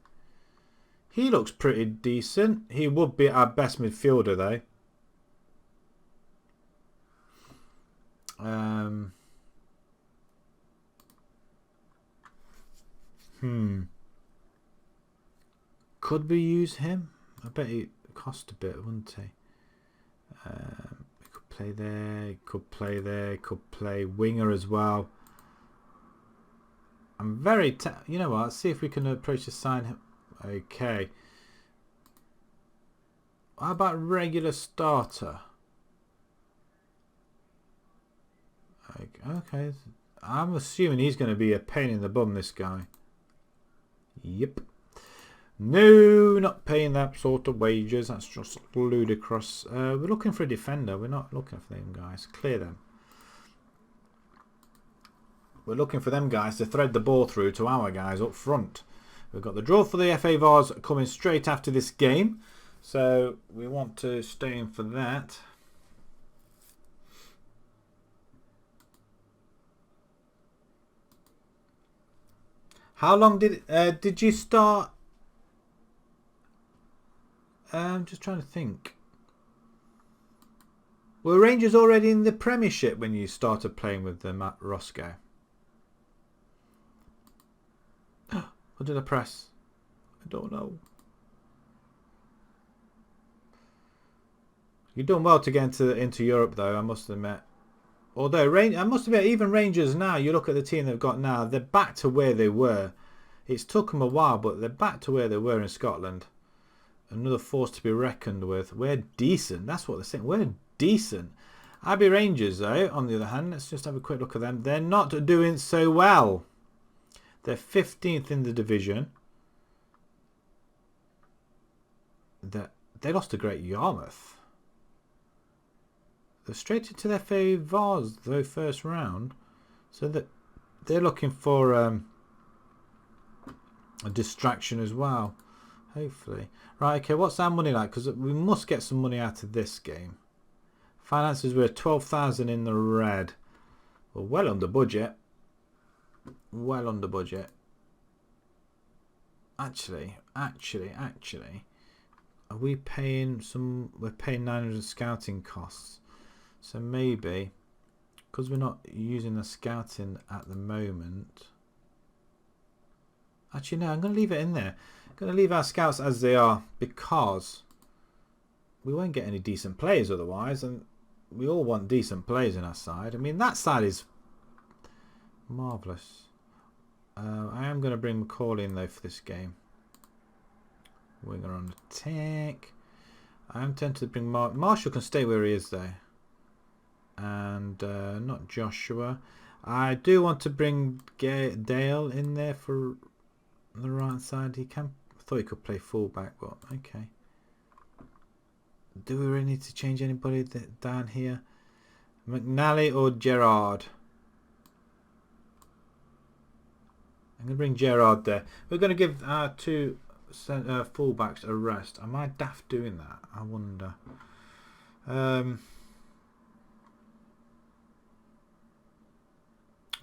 He looks pretty decent. He would be our best midfielder though. Could we use him? I bet he cost a bit, wouldn't he? Play there, could play there, could play winger as well. I'm very you know what, let's see if we can approach the sign him. Okay, how about regular starter? Okay, I'm assuming he's going to be a pain in the bum, this guy. Yep. No, not paying that sort of wages. That's just ludicrous. We're looking for a defender. We're not looking for them guys. Clear them. We're looking for them guys to thread the ball through to our guys up front. We've got the draw for the FA Vars coming straight after this game. So we want to stay in for that. How long did you start? I'm just trying to think. Were Rangers already in the Premiership when you started playing with them at Roscoe? What did I press? I don't know. You've done well to get into Europe, though, I must admit. Although, I must admit, even Rangers now, you look at the team they've got now, they're back to where they were. It's took them a while, but they're back to where they were in Scotland. Another force to be reckoned with. We're decent. That's what they're saying. We're decent. Abbey Rangers, though, on the other hand, let's just have a quick look at them. They're not doing so well. They're 15th in the division. They lost to Great Yarmouth. They're straight into their favours, though, first round. So that they're looking for a distraction as well. Hopefully. Right, okay, what's our money like? Because we must get some money out of this game. Finances were 12,000 in the red. We're well under budget. Well under budget. Actually. Are we paying some... We're paying 900 scouting costs. So maybe, because we're not using the scouting at the moment. Actually, no, I'm going to leave it in there. I'm going to leave our scouts as they are because we won't get any decent players otherwise. And we all want decent players in our side. I mean, that side is marvellous. I am going to bring McCauley in, though, for this game. Winger on attack. I am tempted to bring Marshall can stay where he is, though. And not Joshua. I do want to bring Dale in there for the right side. He can. I thought he could play fullback, but okay. Do we really need to change anybody down here? McNally or Gerard? I'm going to bring Gerard there. We're going to give our two fullbacks a rest. Am I daft doing that? I wonder.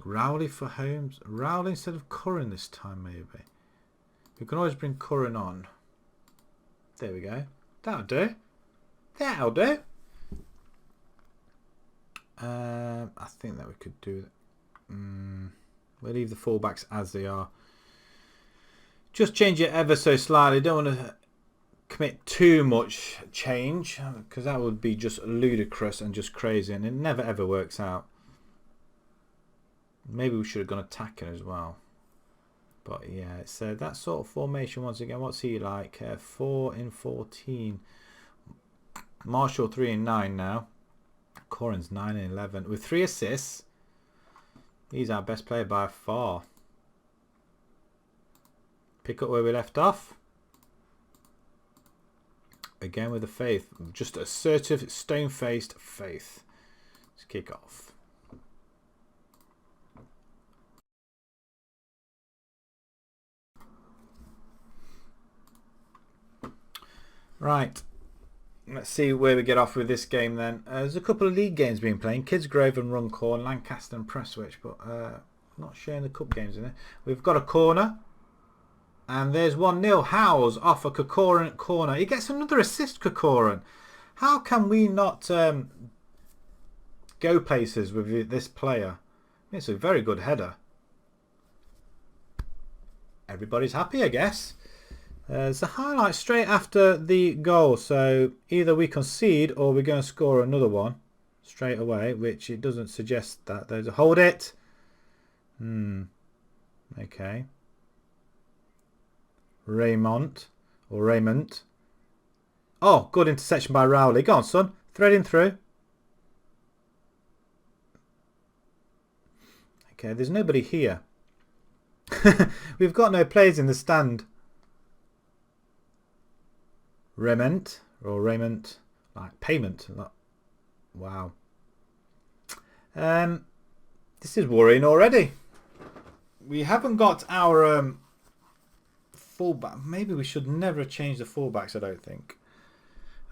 Rowley for Holmes. Rowley instead of Curran this time, maybe. We can always bring Curran on. There we go. That'll do. That'll do. I think that we could do that. We'll leave the fullbacks as they are. Just change it ever so slightly. Don't want to commit too much change because that would be just ludicrous and just crazy, and it never ever works out. Maybe we should have gone attacking as well. But yeah, it's that sort of formation once again. What's he like? 4 in 14. Marshall 3 in 9 now. Corrin's 9 in 11 with 3 assists. He's our best player by far. Pick up where we left off. Again with the faith. Just assertive, stone-faced faith. Let's kick off. Right, let's see where we get off with this game then. There's a couple of league games being played. Kidsgrove and Runcorn, Lancaster and Prestwich, but not showing the cup games in there. We've got a corner, and there's 1-0. Howes off a Corcoran corner. He gets another assist, Corcoran. How can we not go places with this player? It's a very good header. Everybody's happy, I guess. It's a highlight straight after the goal, so either we concede or we're going to score another one straight away, which it doesn't suggest that. There's a hold it. Okay. Raymond. Oh, good interception by Rowley. Go on, son. Threading through. Okay, there's nobody here. We've got no players in the stand. Raymond, like payment. Wow. This is worrying already. We haven't got our fullback. Maybe we should never have changed the fullbacks, I don't think.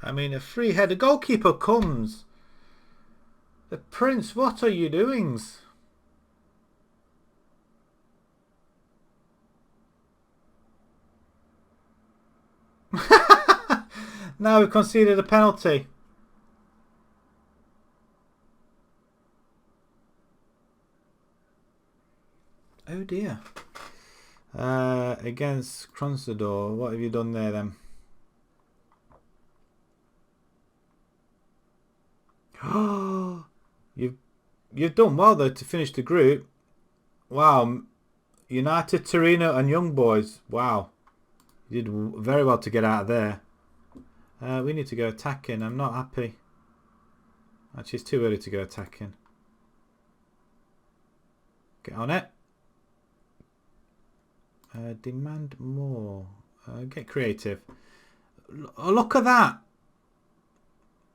I mean, a free header. Goalkeeper comes. The Prince, what are you doing? Now we've conceded a penalty. Oh dear. Against Cronsador, what have you done there then? Oh, you've done well though to finish the group. Wow, United, Torino, and Young Boys. Wow, you did very well to get out of there. We need to go attacking. I'm not happy. Actually, it's too early to go attacking. Get on it. Demand more. Get creative. Oh, look at that.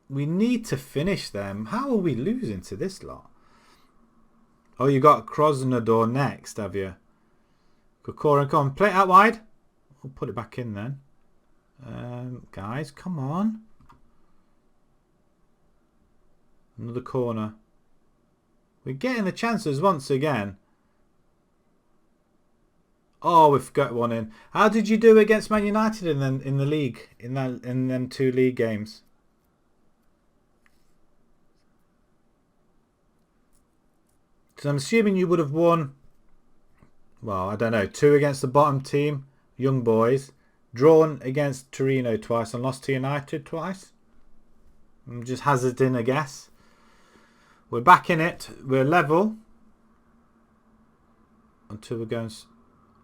We need to finish them. How are we losing to this lot? Oh, you got Krasnodar next, have you? Kokorin, come on. Play it out wide. We'll put it back in then. Guys, come on. Another corner. We're getting the chances once again. Oh, we've got one in. How did you do against Man United in the league? In them 2 league games? So I'm assuming you would have won. Well, I don't know. 2 against the bottom team, Young Boys. Drawn against Torino twice and lost to United twice. I'm just hazarding a guess. We're back in it. We're level. Until we're going...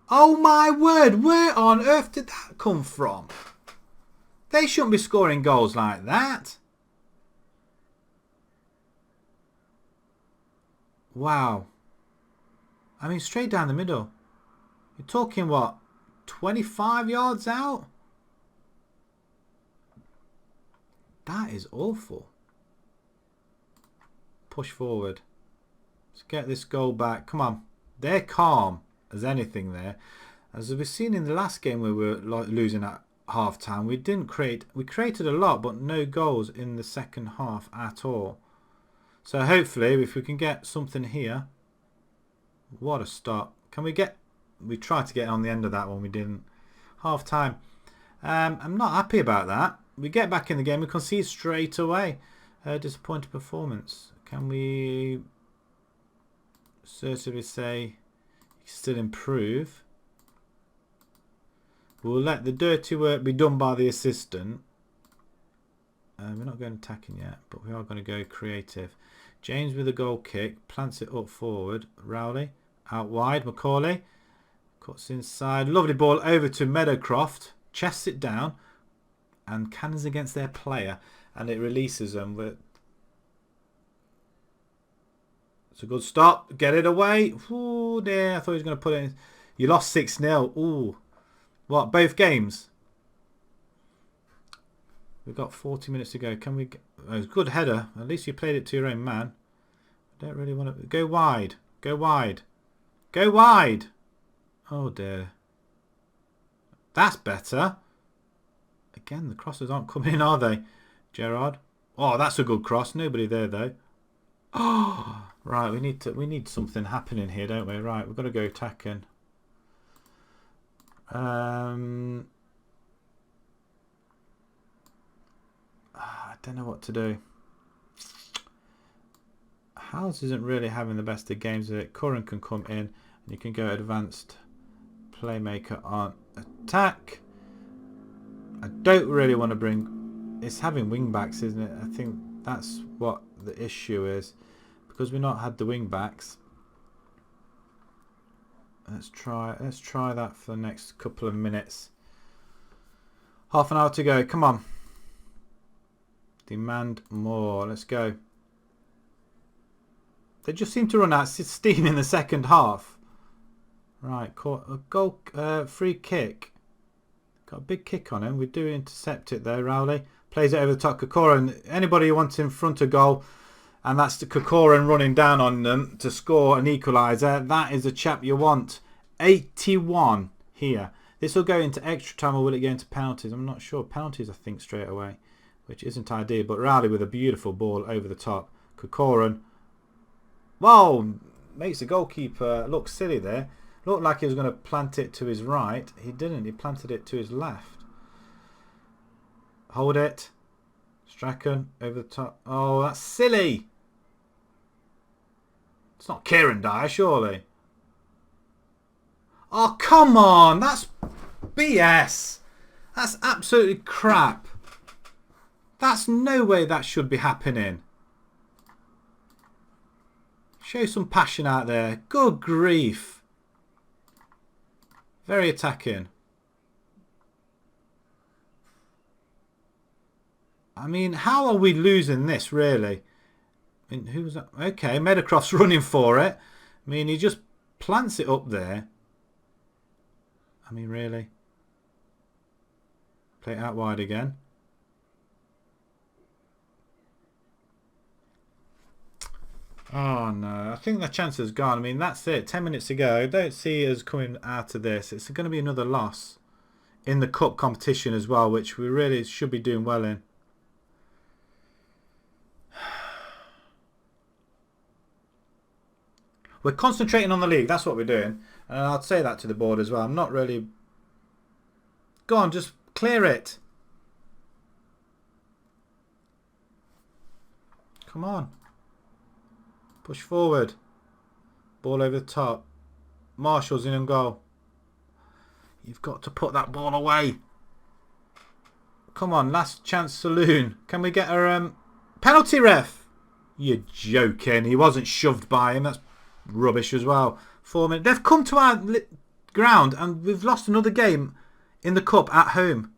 Oh my word! Where on earth did that come from? They shouldn't be scoring goals like that. Wow. I mean, straight down the middle. You're talking what? 25 yards out? That is awful. Push forward. Let's get this goal back. Come on. They're calm as anything there. As we've seen in the last game where we were losing at half time, we created a lot but no goals in the second half at all. So hopefully if we can get something here. What a start. Can we get... We tried to get on the end of that one, we didn't. Half time. I'm not happy about that. We get back in the game, we concede straight away. Disappointing performance. Can we certainly say still improve? We'll let the dirty work be done by the assistant. We're not going attacking yet, but we are going to go creative. James with a goal kick, plants it up forward. Rowley out wide. Macaulay cuts inside. Lovely ball over to Meadowcroft. Chests it down and cannons against their player, and it releases them. It's a good stop. Get it away. Ooh, dear. I thought he was going to put it in. You lost 6-0. Ooh. What, both games? We've got 40 minutes to go. Can we... Oh, it's a good header. At least you played it to your own man. I don't really want to... Go wide. Go wide. Go wide. Oh, dear. That's better. Again, the crosses aren't coming in, are they? Gerard. Oh, that's a good cross. Nobody there, though. Oh, right. We need something happening here, don't we? Right, we've got to go attacking. I don't know what to do. House isn't really having the best of games of it. Curran can come in and you can go advanced playmaker on attack. I don't really want to bring... It's having wing backs, isn't it? I think that's what the issue is. Because we've not had the wing backs. Let's try that for the next couple of minutes. Half an hour to go. Come on. Demand more. Let's go. They just seem to run out of steam in the second half. Right, a goal, free kick. Got a big kick on him. We do intercept it though. Rowley plays it over the top. Kokorin. Anybody who wants in front of goal, and that's the Kokorin running down on them to score an equaliser. That is a chap you want. 81 here. This will go into extra time, or will it go into penalties? I'm not sure. Penalties, I think, straight away. which isn't ideal, but Riley with a beautiful ball over the top. Corcoran, whoa, makes the goalkeeper look silly there. Looked like he was going to plant it to his right. He didn't. He planted it to his left. Hold it. Strachan over the top. Oh, that's silly. It's not Kieran Dyer, surely. Oh, come on. That's BS. That's absolutely crap. That's no way that should be happening. Show some passion out there. Good grief. Very attacking. I mean, how are we losing this, really? I mean, who was that? Okay, Meadowcroft's running for it. I mean, he just plants it up there. I mean, really? Play it out wide again. Oh, no. I think the chance has gone. I mean, that's it. 10 minutes to go. I don't see us coming out of this. It's going to be another loss in the cup competition as well, which we really should be doing well in. We're concentrating on the league. That's what we're doing. And I'll say that to the board as well. I'm not really... Go on, just clear it. Come on. Push forward. Ball over the top. Marshall's in and goal. You've got to put that ball away. Come on, last chance saloon. Can we get a penalty, ref? You're joking. He wasn't shoved by him. That's rubbish as well. 4 minutes. They've come to our ground and we've lost another game in the cup at home.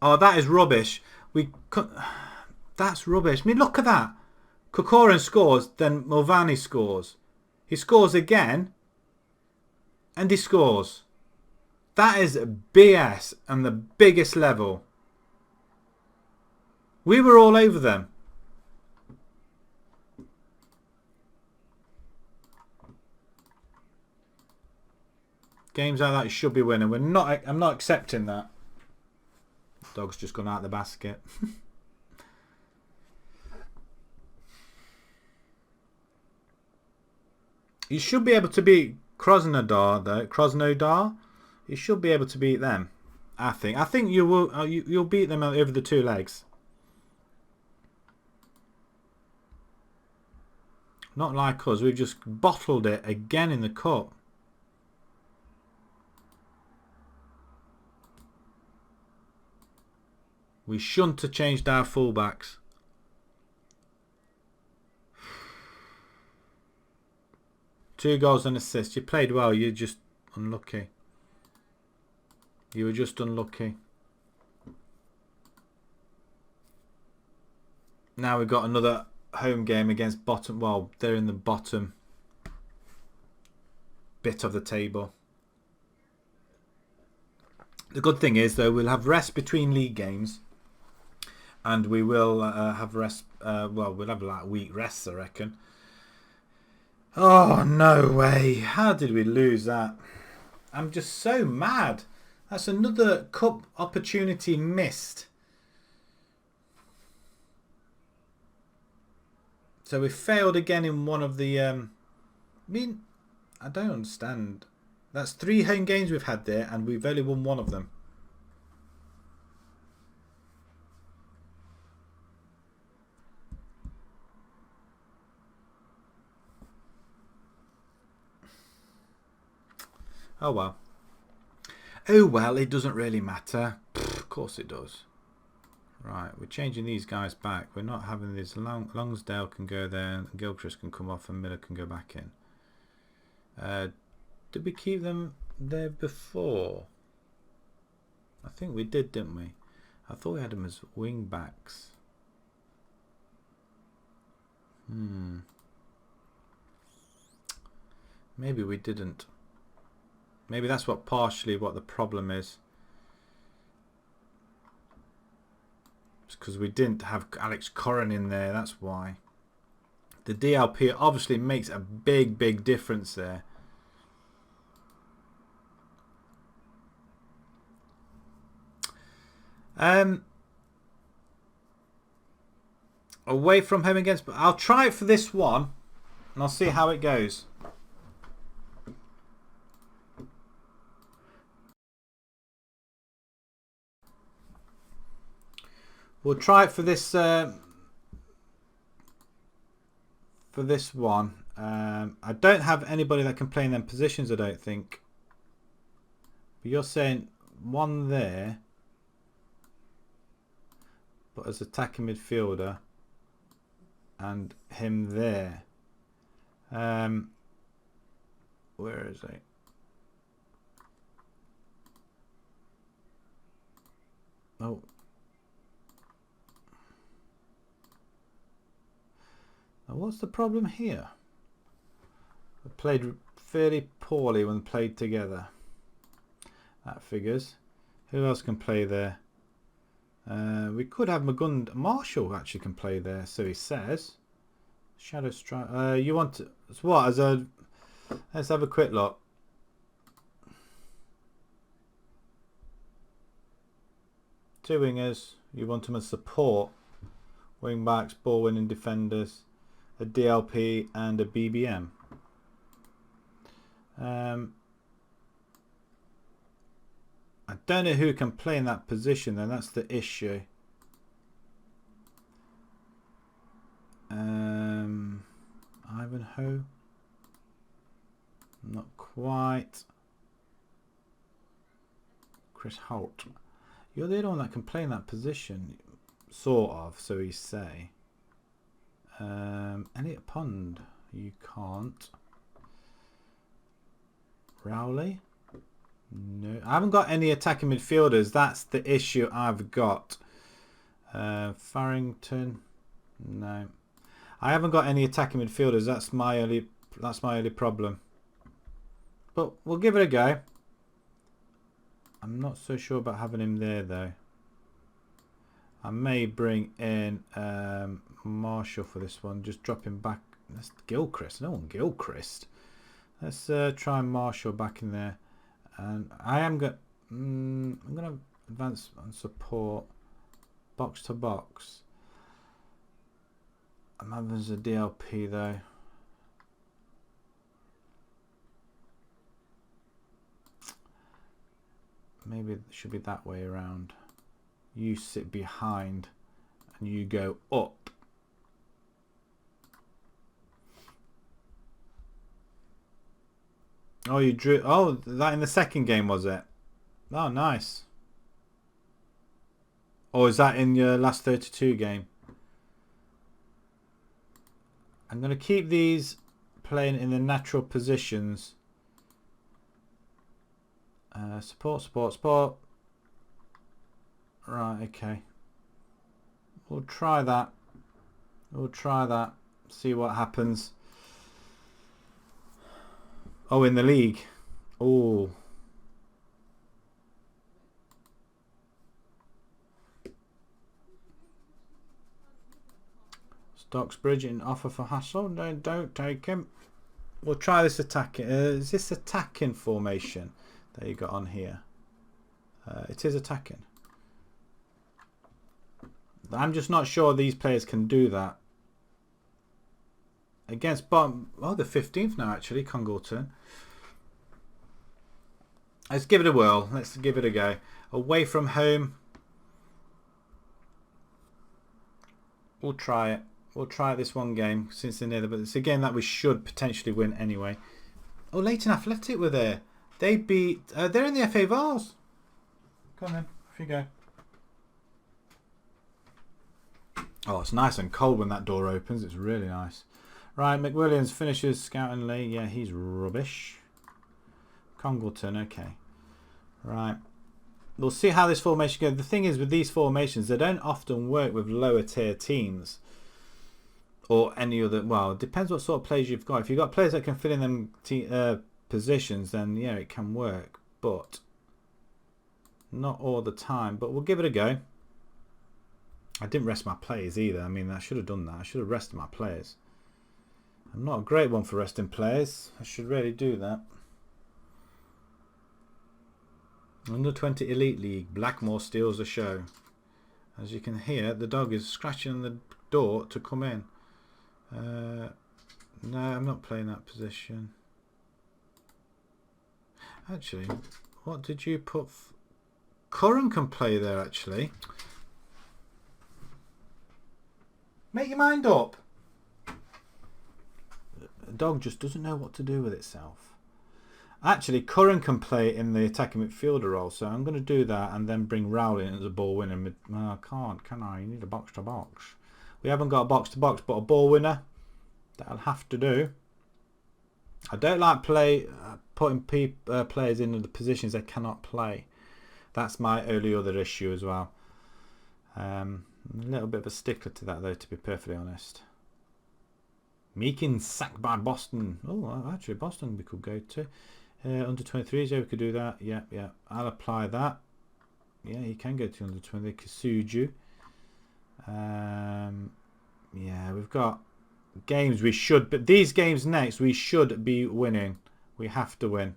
Oh, that is rubbish. That's rubbish. I mean, look at that. Corcoran scores, then Mulvaney scores. He scores again, and he scores. That is BS on the biggest level. We were all over them. Games like that you should be winning. I'm not accepting that. Dog's just gone out the basket. You should be able to beat Krasnodar though. Krasnodar. You should be able to beat them. I think. I think you will. You'll beat them over the 2 legs. Not like us. We've just bottled it again in the cup. We shouldn't have changed our fullbacks. Two goals and assists. You played well. You're just unlucky. You were just unlucky. Now we've got another home game against bottom. Well, they're in the bottom bit of the table. The good thing is, though, we'll have rest between league games. And we will have rest. Well, we'll have like a week rest, I reckon. Oh, no way. How did we lose that? I'm just so mad. That's another cup opportunity missed. So we failed again in one of the... I mean, I don't understand. That's 3 home games we've had there and we've only won 1 of them. Oh well. Oh well, it doesn't really matter. Pfft, of course it does. Right, we're changing these guys back. We're not having this. Longsdale can go there, and Gilchrist can come off, and Miller can go back in. Did we keep them there before? I think we did, didn't we? I thought we had them as wing backs. Maybe we didn't. Maybe that's partially what the problem is. It's because we didn't have Alex Corrin in there, that's why. The DLP obviously makes a big difference there. Away from home against... I'll try it for this one. And I'll see how it goes. We'll try it for this one. I don't have anybody that can play in them positions, I don't think. But you're saying one there, but as attacking midfielder, and him there. Where is he? Oh. Now what's the problem here? We played fairly poorly when played together. That figures. Who else can play there? We could have Marshall actually can play there, so he says. Shadow Strike. You want to, what as a? Let's have a quick look. Two wingers. You want them as support. Wing backs, ball winning defenders, a DLP and a BBM. I don't know who can play in that position then, that's the issue. Ivanhoe? Not quite. Chris Holt. You're the only one that can play in that position. Sort of, so you say. Elliot Pond. You can't. Rowley? No. I haven't got any attacking midfielders. That's the issue I've got. Farrington? No. I haven't got any attacking midfielders. That's my only problem. But we'll give it a go. I'm not so sure about having him there though. I may bring in Marshall for this one. Just drop him back. That's Gilchrist. No one Gilchrist. Let's try Marshall back in there. And I am going. I'm going to advance and support box to box. I'm having as a DLP though. Maybe it should be that way around. You sit behind and you go up. Oh, you drew. Oh, that in the second game, was it? Oh, nice. Or is that in your last 32 game? I'm going to keep these playing in the natural positions. Support. Right, okay. We'll try that. See what happens. Oh, in the league. Oh. Stocksbridge in offer for Hassel. No, don't take him. We'll try this attacking. Is this attacking formation that you got on here? It is attacking. I'm just not sure these players can do that. Against bottom. Oh, the 15th now actually, Congleton. Let's give it a whirl. Let's give it a go. Away from home. We'll try it. We'll try this one game since they're near the, but it's a game that we should potentially win anyway. Oh, Leighton Athletic were there. They beat. They're in the FA Vars. Come on then, off you go. Oh, it's nice and cold when that door opens. It's really nice. Right, McWilliams finishes scouting league. Yeah, he's rubbish. Congleton, okay. Right. We'll see how this formation goes. The thing is with these formations, they don't often work with lower tier teams. Or any other, well, it depends what sort of players you've got. If you've got players that can fill in them positions, then yeah, it can work. But not all the time. But we'll give it a go. I didn't rest my players either. I mean, I should have done that. I should have rested my players. I'm not a great one for resting players. I should really do that. Under 20 Elite League. Blackmore steals the show. As you can hear, the dog is scratching on the door to come in. No, I'm not playing that position. Actually, what did you put? Curran can play there, actually. Make your mind up. The dog just doesn't know what to do with itself. Actually, Curran can play in the attacking midfielder role, so I'm going to do that and then bring Rowley in as a ball winner. I can't, can I? You need a box to box. We haven't got a box to box, but a ball winner. That'll have to do. I don't like putting players in the positions they cannot play. That's my only other issue as well. A little bit of a stickler to that, though, to be perfectly honest. Meakin sacked by Boston. Oh, actually, Boston we could go to. Under 23s, yeah, we could do that. Yeah. I'll apply that. Yeah, you can go to under 20. Kasuju. Yeah, we've got games we should, but these games next we should be winning. We have to win.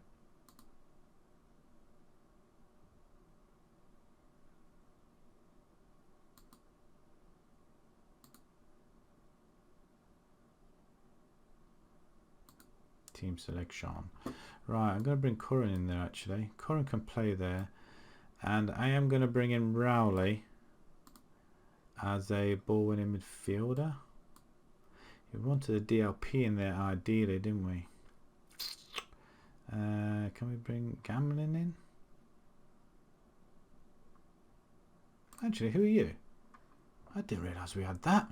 Team selection. Right, I'm going to bring Curran in there actually. Curran can play there. And I am going to bring in Rowley as a ball winning midfielder. We wanted a DLP in there ideally, didn't we? Can we bring Gambling in? Actually, who are you? I didn't realise we had that.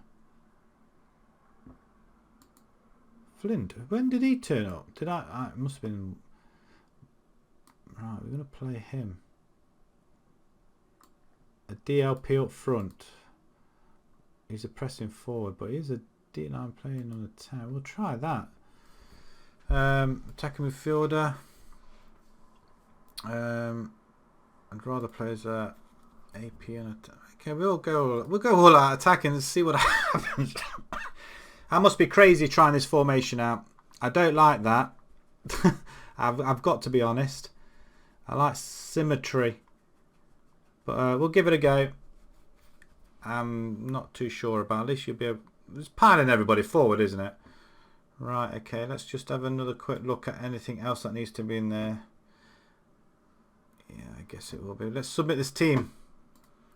Flint. When did he turn up? Did I? It must have been. Right, we're going to play him. A DLP up front. He's a pressing forward, but he's a D9 playing on the 10. We'll try that. Attacking midfielder. I'd rather play as a AP and okay, we'll go all out attacking and see what happens. I must be crazy trying this formation out. I don't like that. I've got to be honest. I like symmetry, but we'll give it a go. I'm not too sure about. At least you'll be able. It's piling everybody forward, isn't it? Right. Okay. Let's just have another quick look at anything else that needs to be in there. Yeah, I guess it will be. Let's submit this team.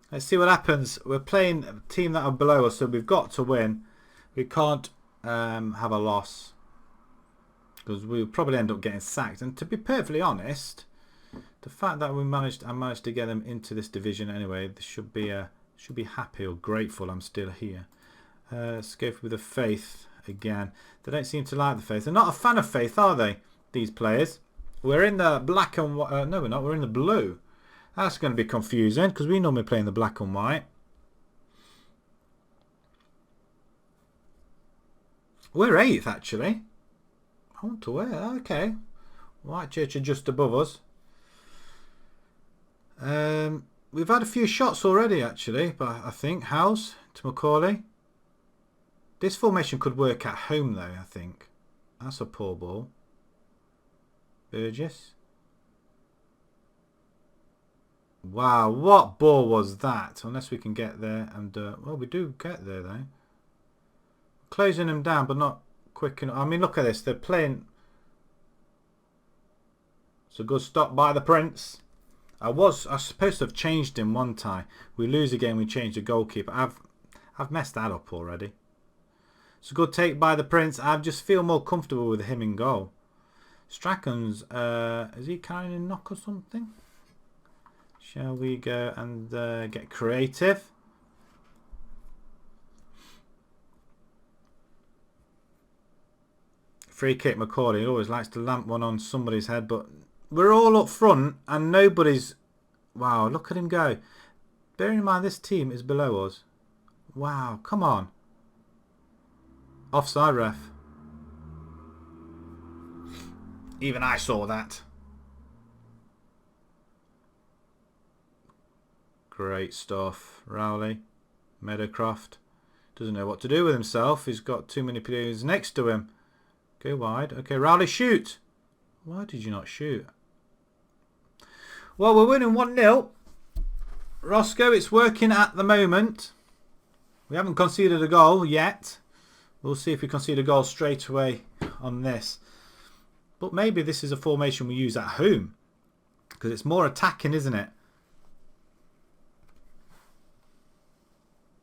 Let's see what happens. We're playing a team that are below us, so we've got to win. We can't have a loss because we'll probably end up getting sacked. And to be perfectly honest, the fact that I managed to get them into this division anyway, they should be happy or grateful I'm still here. Let's go with the Faith again. They don't seem to like the Faith. They're not a fan of Faith, are they? These players. We're in the black and white. No, we're not. We're in the blue. That's going to be confusing because we normally play in the black and white. We're 8th actually. I want to wear. Okay. White Church are just above us. We've had a few shots already actually, but I think House to Macaulay. This formation could work at home though, I think. That's a poor ball. Burgess. Wow, what ball was that? Unless we can get there and well, we do get there though. Closing them down, but not quick enough. I mean, look at this. They're playing. It's a good stop by the Prince. I was supposed to have changed him one time. We lose again. We change the goalkeeper. I've messed that up already. It's a good take by the Prince. I just feel more comfortable with him in goal. Strachan's, is he carrying a knock or something? Shall we go and get creative? Free kick Macaulay. He always likes to lamp one on somebody's head, but we're all up front and nobody's... Wow, look at him go. Bearing in mind this team is below us. Wow, come on. Offside ref. Even I saw that. Great stuff. Rowley. Meadowcroft. Doesn't know what to do with himself. He's got too many players next to him. Go wide. Okay, Rowley, shoot. Why did you not shoot? Well, we're winning 1-0. Roscoe, it's working at the moment. We haven't conceded a goal yet. We'll see if we concede a goal straight away on this. But maybe this is a formation we use at home. Because it's more attacking, isn't it?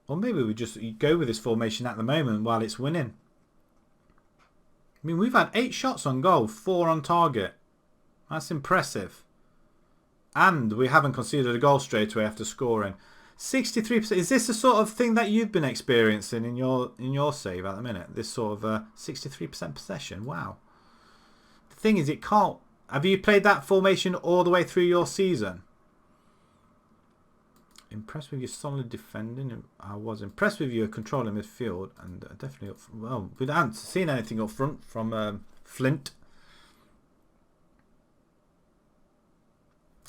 Or maybe we just go with this formation at the moment while it's winning. I mean, we've had 8 shots on goal, 4 on target. That's impressive. And we haven't conceded a goal straight away after scoring. 63%. Is this the sort of thing that you've been experiencing in your save at the minute? This sort of 63% possession. Wow. The thing is, it can't. Have you played that formation all the way through your season? Impressed with your solid defending. I was impressed with your controlling midfield, and definitely up. Well, we haven't seen anything up front from Flint.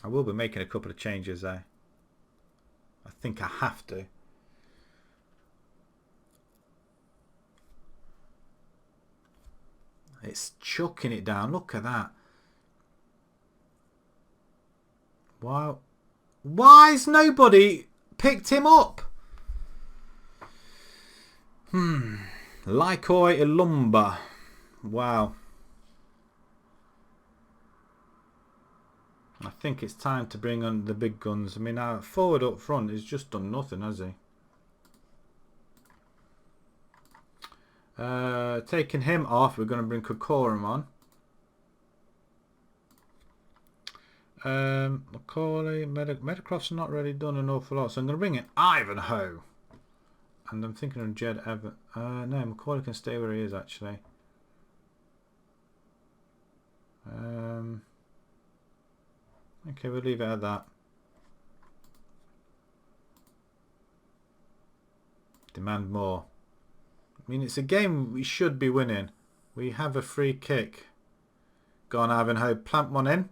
I will be making a couple of changes there. I think I have to. It's chucking it down. Look at that. Wow. Why's nobody picked him up? Lycoi Ilumba. Wow. I think it's time to bring on the big guns. I mean, our forward up front has just done nothing, has he? Taking him off, we're going to bring Kokorum on. Macaulay, Metacroft's not really done an awful lot, so I'm going to bring in Ivanhoe. And I'm thinking of Jed Evan. No, Macaulay can stay where he is, actually. Okay, we'll leave it at that. Demand more. I mean, it's a game we should be winning. We have a free kick. Go on, Ivanhoe. Plant one in.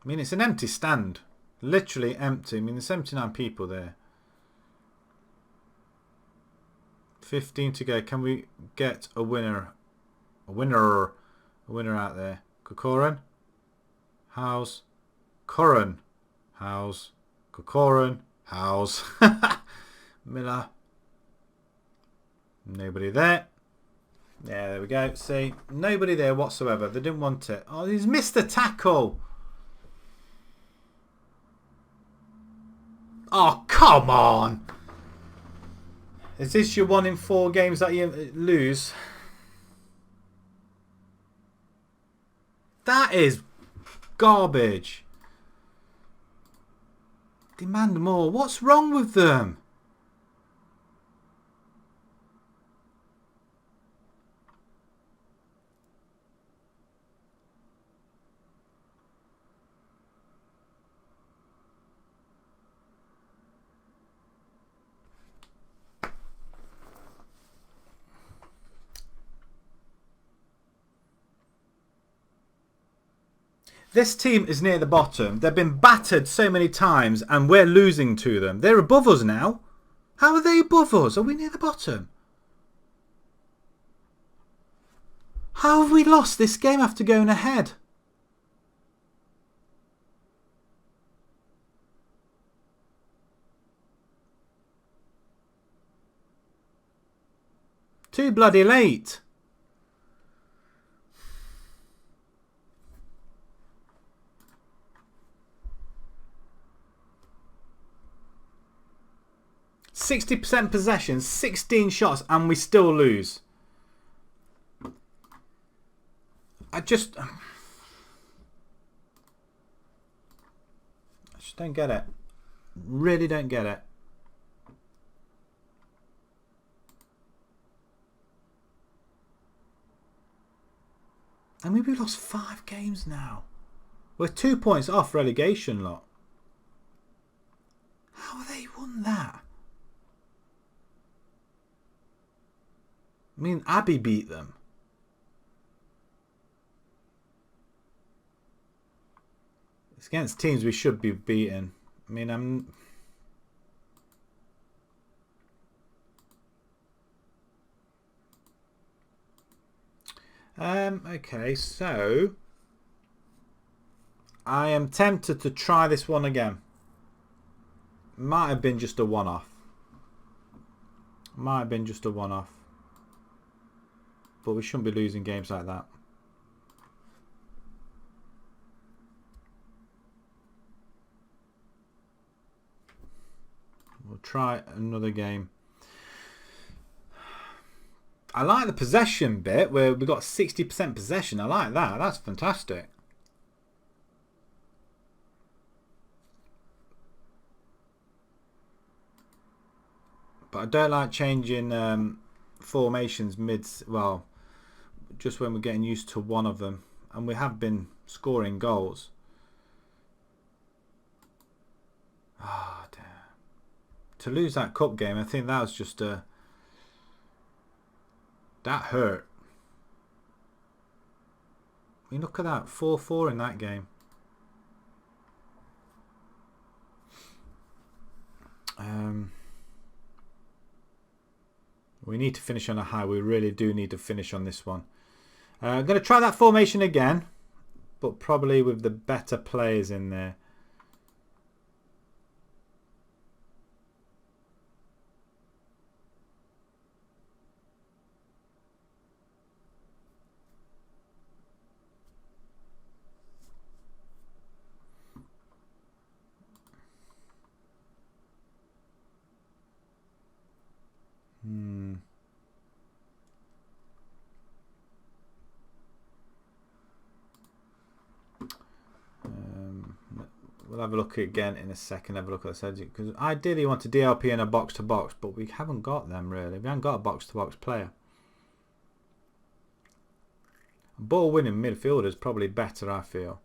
I mean, it's an empty stand. Literally empty. I mean, there's 79 people there. 15 to go. Can we get a winner? A winner out there. Kokoran. House. Corran. House. Kokoran. House. Miller. Nobody there. Yeah, there we go. See, nobody there whatsoever. They didn't want it. Oh, he's missed the tackle. Oh, come on. Is this your 1 in 4 games that you lose? That is garbage. Demand more. What's wrong with them? This team is near the bottom. They've been battered so many times and we're losing to them. They're above us now. How are they above us? Are we near the bottom? How have we lost this game after going ahead? Too bloody late. %60 possession, 16 shots, and we still lose. I just don't get it. Really don't get it. I mean, we've lost 5 games now. We're 2 points off relegation, lot. How have they won that? I mean, Abbey beat them. It's against teams we should be beating. I mean, okay, so I am tempted to try this one again. Might have been just a one-off. Might have been just a one-off. But we shouldn't be losing games like that. We'll try another game. I like the possession bit where we got 60% possession. I like that. That's fantastic. But I don't like changing formations well, just when we're getting used to one of them. And we have been scoring goals. Oh, damn. To lose that cup game, I think that was just a... That hurt. I mean, look at that. 4-4 in that game. We need to finish on a high. We really do need to finish on this one. I'm going to try that formation again, but probably with the better players in there. We'll have a look again in a second. Have a look at the settings, because ideally you want a DLP and a box to box, but we haven't got them really. We haven't got a box to box player. A ball winning midfielder is probably better, I feel.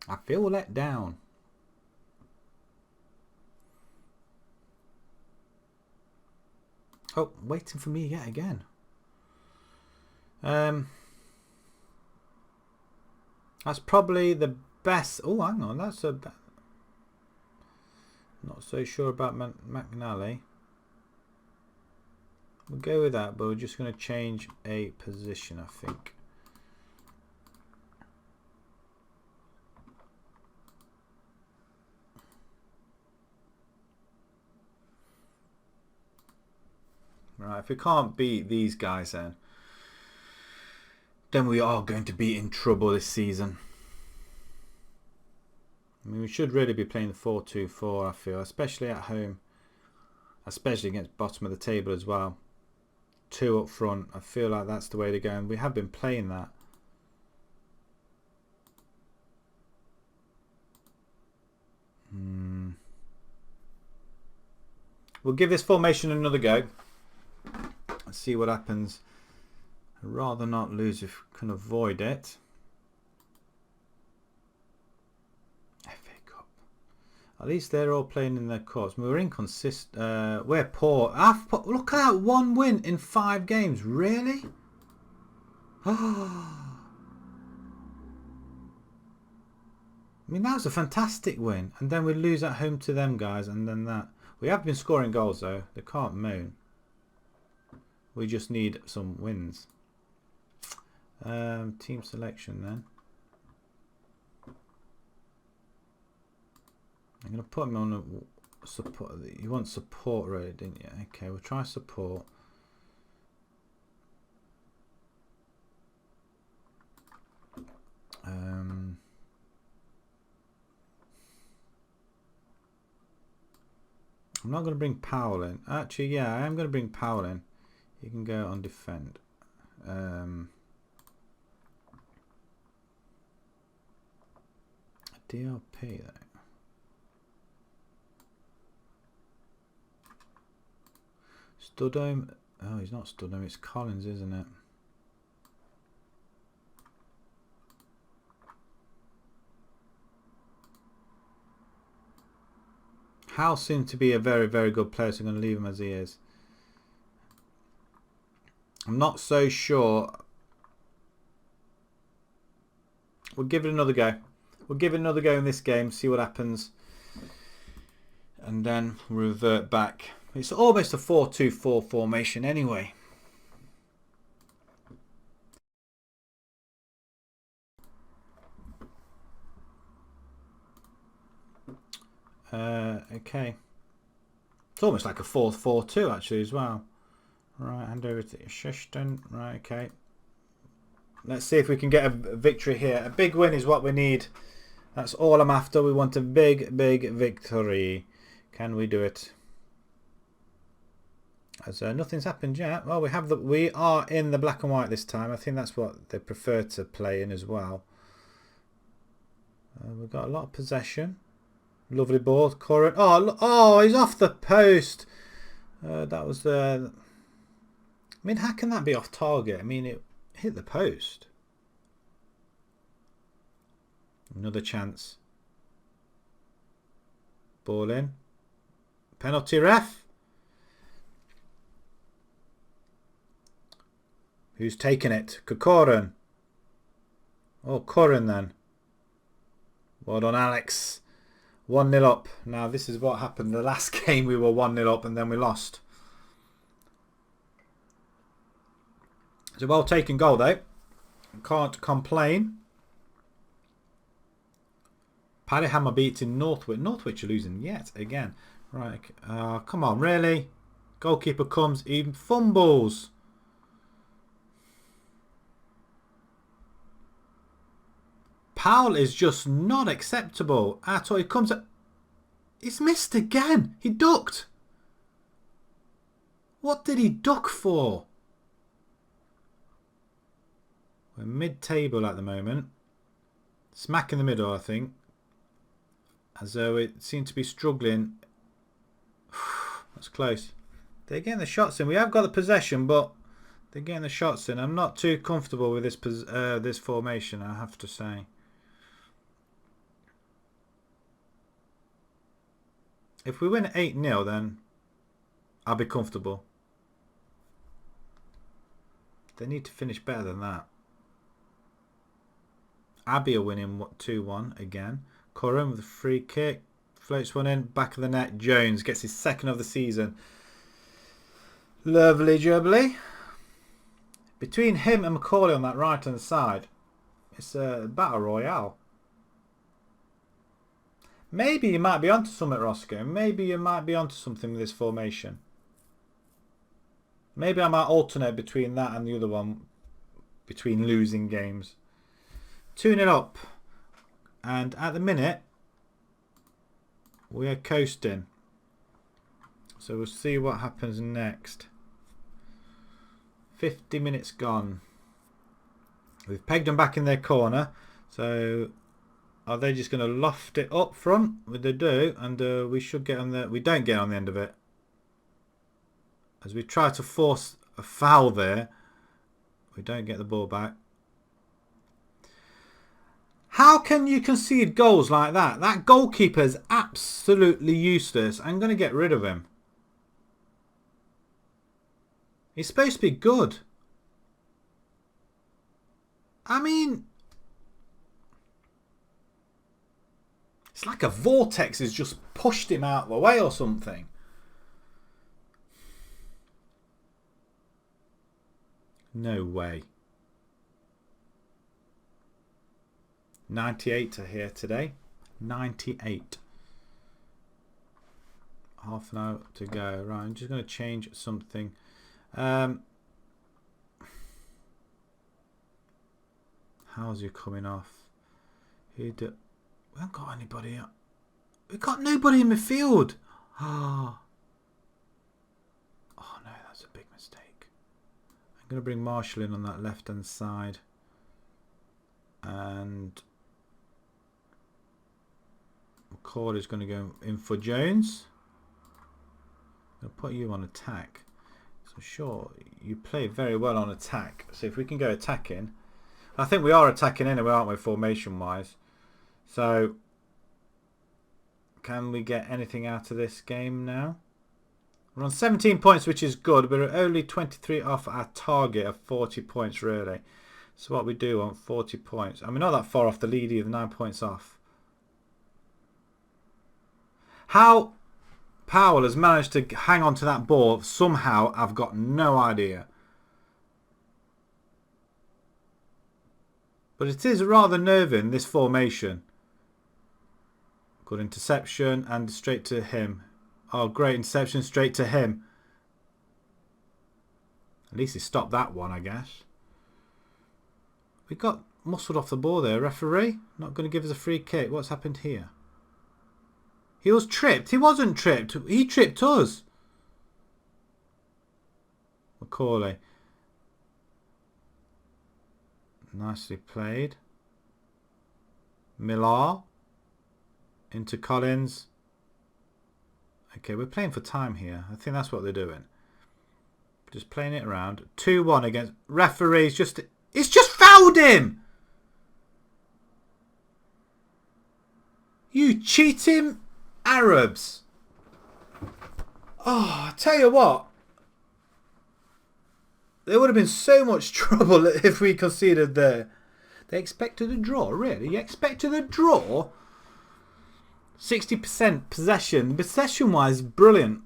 I feel let down. Oh, waiting for me yet again. That's probably the best. Oh, hang on, that's a. Not so sure about McNally. We'll go with that, but we're just going to change a position, I think. Right, if we can't beat these guys then we are going to be in trouble this season. I mean, we should really be playing the 4-2-4, I feel, especially at home, especially against bottom of the table as well. 2 up front, I feel like that's the way to go, and we have been playing that. We'll give this formation another go and see what happens. I'd rather not lose if we can avoid it. FA Cup. At least they're all playing in their cups. We're inconsistent. We're poor. Look at that, 1 win in 5 games. Really? I mean, that was a fantastic win. And then we lose at home to them guys. And then that. We have been scoring goals though. They can't moan. We just need some wins. Team selection then. I'm going to put him on a support. You want support really, didn't you? Okay, we'll try support. I'm not going to bring Powell in. Actually, yeah, I am going to bring Powell in. You can go on defend. DLP though. Studham. Oh, he's not Studham. It's Collins, isn't it? Hal seems to be a very, very good player, so I'm going to leave him as he is. I'm not so sure. We'll give it another go. We'll give it another go in this game, see what happens. And then revert back. It's almost a 4-2-4 formation anyway. Okay. It's almost like a 4-4-2 actually as well. Right, hand over to Shishton. Right, okay. Let's see if we can get a victory here. A big win is what we need. That's all I'm after. We want a big, big victory. Can we do it? As nothing's happened yet. Well, we are in the black and white this time. I think that's what they prefer to play in as well. We've got a lot of possession. Lovely ball, Curran. Oh, he's off the post. That was the. I mean, how can that be off target? I mean, it hit the post. Another chance. Ball in. Penalty ref. Who's taken it? Corcoran. Oh, Curran then. Well done, Alex. 1-0 up. Now, this is what happened. The last game we were 1-0 up and then we lost. It's a well taken goal though. Can't complain. Paddyhammer beating Northwich. Northwich are losing yet again. Right. Come on, really? Goalkeeper comes, even fumbles. Powell is just not acceptable at all. He comes at... He's missed again. He ducked. What did he duck for? We're mid-table at the moment. Smack in the middle, I think. As though it seemed to be struggling. That's close. They're getting the shots in. We have got the possession, but they're getting the shots in. I'm not too comfortable with this formation, I have to say. If we win 8-0, then I'll be comfortable. They need to finish better than that. Abbey are winning 2-1 again. Curran with a free kick. Floats one in. Back of the net. Jones gets his second of the season. Lovely jubbly. Between him and Macaulay on that right hand side, it's a battle royale. Maybe you might be onto something, Roscoe. Maybe you might be onto something with this formation. Maybe I might alternate between that and the other one. Between losing games. 2-0 up. And at the minute, we are coasting. So we'll see what happens next. 50 minutes gone. We've pegged them back in their corner. So are they just going to loft it up front? Well, they do. And we should get on the... We don't get on the end of it. As we try to force a foul there. We don't get the ball back. How can you concede goals like that? That goalkeeper is absolutely useless. I'm going to get rid of him. He's supposed to be good. I mean... It's like a vortex has just pushed him out of the way or something. No way. 98 are here today. 98. Half an hour to go. Right, I'm just going to change something. How's he coming off? We haven't got anybody up. We've got nobody in midfield. Oh no, that's a big mistake. I'm going to bring Marshall in on that left hand side. And McCall is going to go in for Jones. I'll put you on attack. So sure, you play very well on attack. So if we can go attacking. I think we are attacking anyway, aren't we, formation wise. So can we get anything out of this game now? We're on 17 points, which is good. We're only 23 off our target of 40 points really. So what we do on 40 points. And we're not that far off the lead either, 9 points off. How Powell has managed to hang on to that ball somehow, I've got no idea. But it is rather nerving, this formation. Good interception and straight to him. Oh, great interception straight to him. At least he stopped that one, I guess. We got muscled off the ball there. Referee, not going to give us a free kick. What's happened here? He was tripped. He wasn't tripped. He tripped us. Macaulay. Nicely played. Millar. Into Collins. Okay, we're playing for time here. I think that's what they're doing. Just playing it around. 2-1 against... Referees just... It's just fouled him! You cheating Arabs. Oh, I tell you what. There would have been so much trouble if we conceded there. They expected a draw, really? You expected a draw? 60% possession. Possession-wise, brilliant.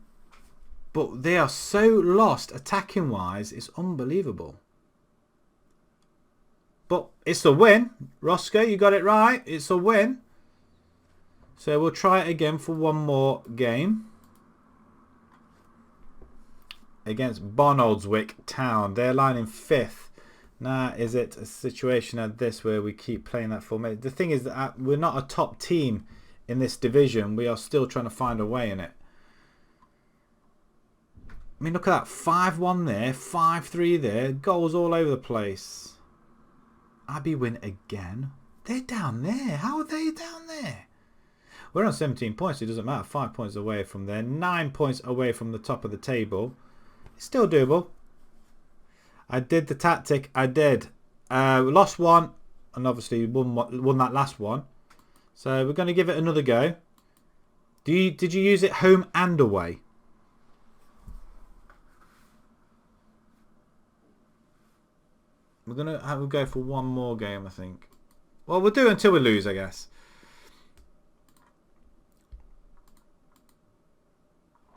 But they are so lost attacking-wise, it's unbelievable. But it's a win. Roscoe, you got it right. It's a win. So we'll try it again for one more game. Against Bonoldswick Town. They're lying in 5th. Now, is it a situation like this where we keep playing that formation? The thing is that we're not a top team in this division. We are still trying to find a way in it. I mean, look at that. 5-1 there. 5-3 there. Goals all over the place. Abbey win again. They're down there. How are they down there? We're on 17 points. It doesn't matter. 5 points away from there. 9 points away from the top of the table. It's still doable. I did the tactic. I did. We lost one. And obviously won that last one. So we're going to give it another go. Did you use it home and away? We're going to go for one more game, I think. Well, we'll do it until we lose, I guess.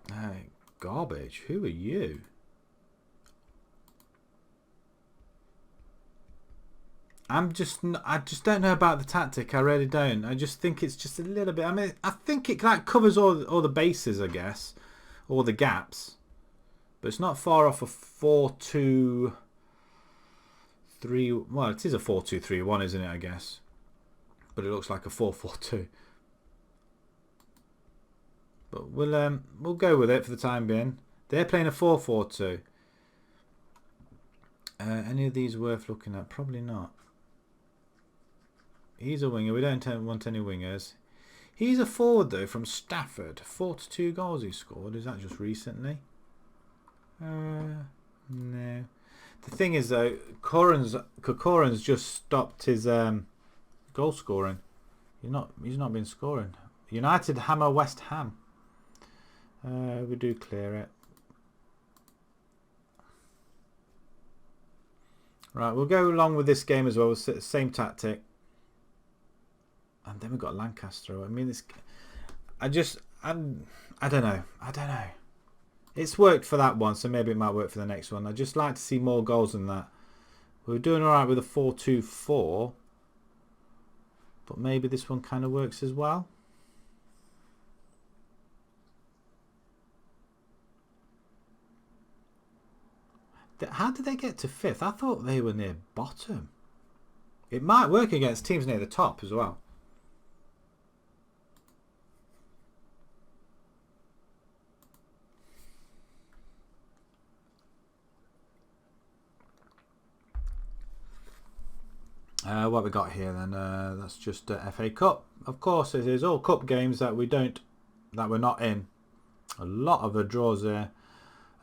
Hey, garbage. Who are you? I just don't know about the tactic. I really don't. I just think it's just a little bit. I mean, I think it like covers all the bases, I guess, all the gaps, but it's not far off a 4-2-3. Well, it is a 4-2-3-1, isn't it? I guess, but it looks like a 4-4-2. But we'll go with it for the time being. They're playing a 4-4-2. Any of these worth looking at? Probably not. He's a winger. We don't want any wingers. He's a forward, though, from Stafford. 42 goals he scored. Is that just recently? No. The thing is, though, Corcoran's just stopped his goal scoring. He's not been scoring. United hammer West Ham. We do clear it. Right, we'll go along with this game as well. Same tactic. And then we've got Lancaster. I mean, I don't know. It's worked for that one, so maybe it might work for the next one. I'd just like to see more goals than that. We were doing all right with a 4-2-4. But maybe this one kind of works as well. How did they get to 5th? I thought they were near bottom. It might work against teams near the top as well. What we got here then? That's just FA Cup. Of course, it is all cup games that we're not in. A lot of draws there.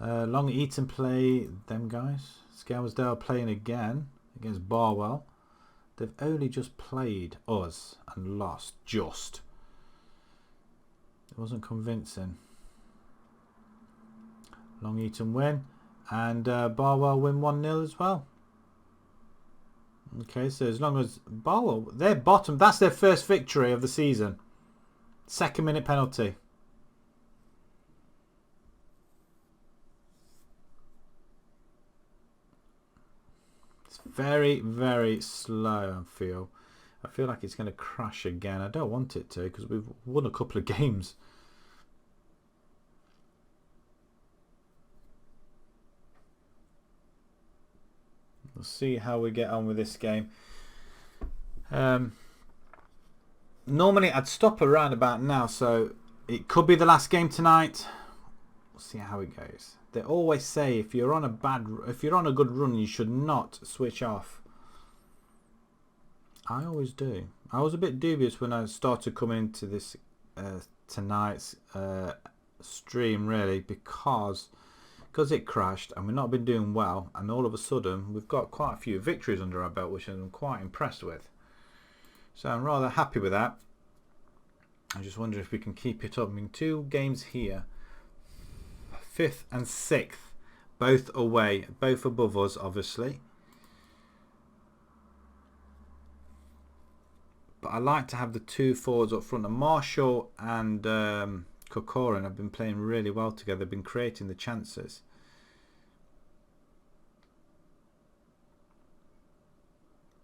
Long Eaton play them guys. Skelmersdale playing again against Barwell. They've only just played us and lost. Just. It wasn't convincing. Long Eaton win. And Barwell win 1-0 as well. Okay, so as long as Barwell, they're bottom. That's their first victory of the season. 2nd minute penalty. It's very, very slow, I feel. I feel like it's going to crash again. I don't want it to because we've won a couple of games. We'll see how we get on with this game. Normally I'd stop around about now, so it could be the last game tonight. We'll see how it goes. They always say if you're on a good run, you should not switch off. I always do. I was a bit dubious when I started coming into this tonight's stream, really, because it crashed and we've not been doing well, and all of a sudden we've got quite a few victories under our belt, which I'm quite impressed with. So I'm rather happy with that. I just wonder if we can keep it up. I mean, 2 games here, 5th and 6th, both away, both above us, obviously. But I like to have the 2 forwards up front. And Marshall and Corcoran have been playing really well together. They've been creating the chances.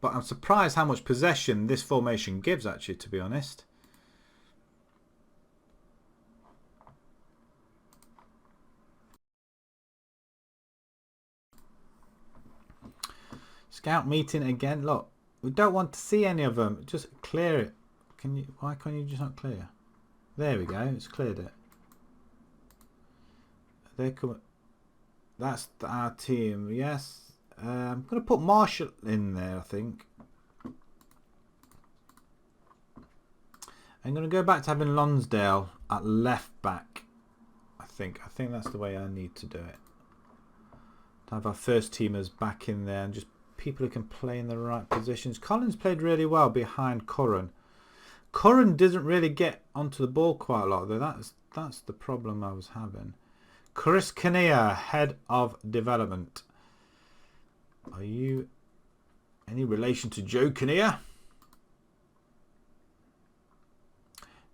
But I'm surprised how much possession this formation gives, actually, to be honest. Scout meeting again. Look, we don't want to see any of them. Just clear it. Can you? Why can't you just not clear? There we go. It's cleared it. They come. That's our team. Yes. I'm going to put Marshall in there, I think. I'm going to go back to having Lonsdale at left back. I think that's the way I need to do it. To have our first teamers back in there and just people who can play in the right positions. Collins played really well behind Curran. Curran doesn't really get onto the ball quite a lot, though. That's the problem I was having. Chris Kinnear, head of development. Are you any relation to Joe Kinnear?